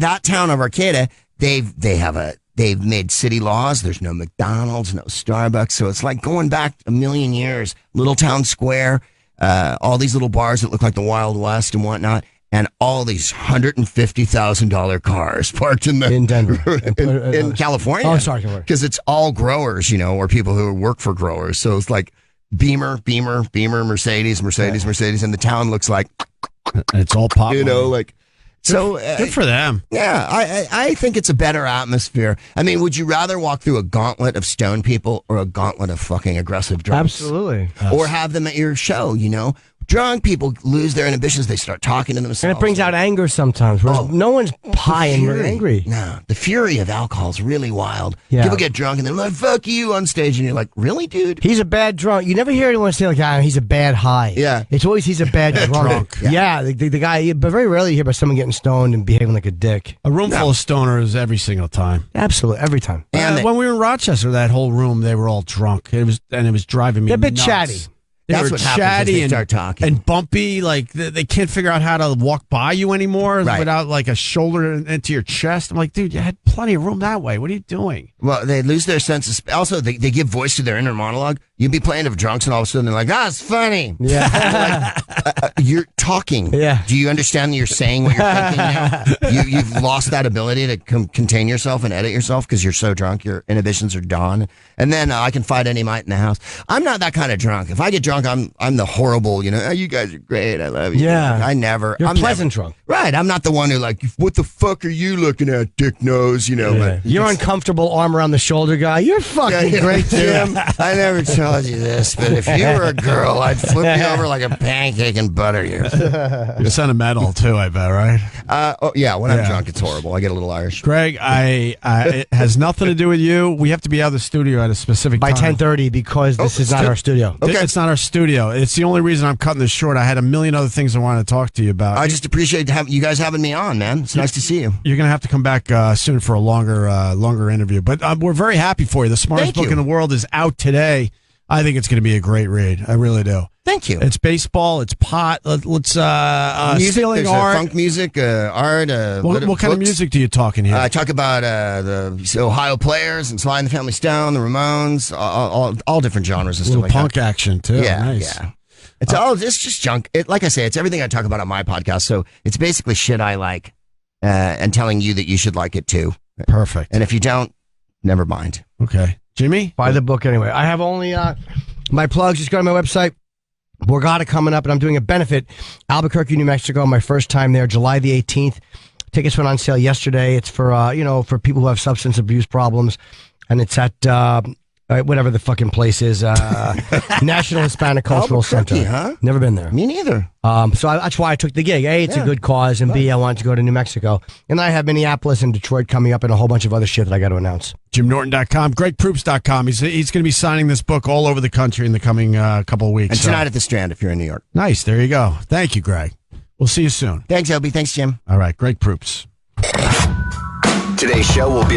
that town of Arcata, they've made city laws. There's no McDonald's, no Starbucks. So it's like going back a million years. Little town square. All these little bars that look like the Wild West and whatnot, and all these $150,000 cars parked in Denver, in California. Oh, sorry, because it's all growers, or people who work for growers. So it's like Beamer, Mercedes, and the town looks like it's all pop. So good for them. Yeah, I think it's a better atmosphere. I mean, would you rather walk through a gauntlet of stone people or a gauntlet of fucking aggressive drunks? Absolutely. Or have them at your show, Drunk people lose their inhibitions. They start talking to themselves. And it brings out anger sometimes. No one's high and angry. No, the fury of alcohol is really wild. Yeah. People get drunk and they're like, fuck you on stage. And you're like, really, dude? He's a bad drunk. You never hear anyone say, he's a bad high. Yeah. It's always he's a bad drunk. Yeah, the guy, but very rarely you hear about someone getting stoned and behaving like a dick. A room full of stoners every single time. Absolutely, every time. And when we were in Rochester, that whole room, they were all drunk. It was driving me They're a bit nuts. chatty. That's what happens as they start talking. And bumpy, like they can't figure out how to walk by you anymore without like a shoulder into your chest. I'm like, dude, you had plenty of room that way. What are you doing? Well, they lose their sense of... Also, they give voice to their inner monologue. You'd be playing of drunks and all of a sudden they're like, it's funny. Yeah. You're talking. Yeah. Do you understand that you're saying what you're thinking now? You've lost that ability to contain yourself and edit yourself because you're so drunk. Your inhibitions are gone. And then I can fight any mite in the house. I'm not that kind of drunk. If I get drunk, I'm the horrible, oh, you guys are great. I love you. Yeah. I never. You're I'm pleasant never, drunk. Right. I'm not the one who like, what the fuck are you looking at, dick nose? But You're uncomfortable, arm around the shoulder guy. You're fucking great, Jim. I never told you this, but if you were a girl, I'd flip you over like a pancake and butter you. You're sentimental too, I bet, right? When I'm drunk, it's horrible. I get a little Irish. Greg, it has nothing to do with you. We have to be out of the studio at a specific By time. 10:30 because this is not our studio. Okay. It's not our studio. It's the only reason I'm cutting this short. I had a million other things I wanted to talk to you about. I just appreciate you guys having me on, man. It's nice to see you. You're going to have to come back soon for a longer interview. But we're very happy for you. The smartest book in the world is out today. I think it's going to be a great read. I really do. Thank you. It's baseball. It's pot. Let's music, stealing there's art. Funk music, art. What kind of music do you talk in here? I talk about the Ohio Players and Sly and the Family Stone, the Ramones, all different genres and stuff like punk that. action too. Yeah, Nice. yeah. It's just junk. Like I say, it's everything I talk about on my podcast. So it's basically shit I like, and telling you that you should like it too. Perfect. And if you don't, never mind. Okay, Jimmy, buy the book anyway. I have only my plugs. Just go to my website. Borgata coming up, and I'm doing a benefit. Albuquerque, New Mexico. My first time there, July the 18th. Tickets went on sale yesterday. It's for for people who have substance abuse problems, and it's at whatever the fucking place is, National Hispanic Cultural Center. Huh? Never been there. Me neither. That's why I took the gig. A, it's a good cause, and B, I wanted to go to New Mexico. And I have Minneapolis and Detroit coming up, and a whole bunch of other shit that I got to announce. JimNorton.com, GregProops.com. He's going to be signing this book all over the country in the coming couple of weeks. And tonight at the Strand if you're in New York. Nice. There you go. Thank you, Greg. We'll see you soon. Thanks, Opie. Thanks, Jim. All right. Greg Proops. Today's show will be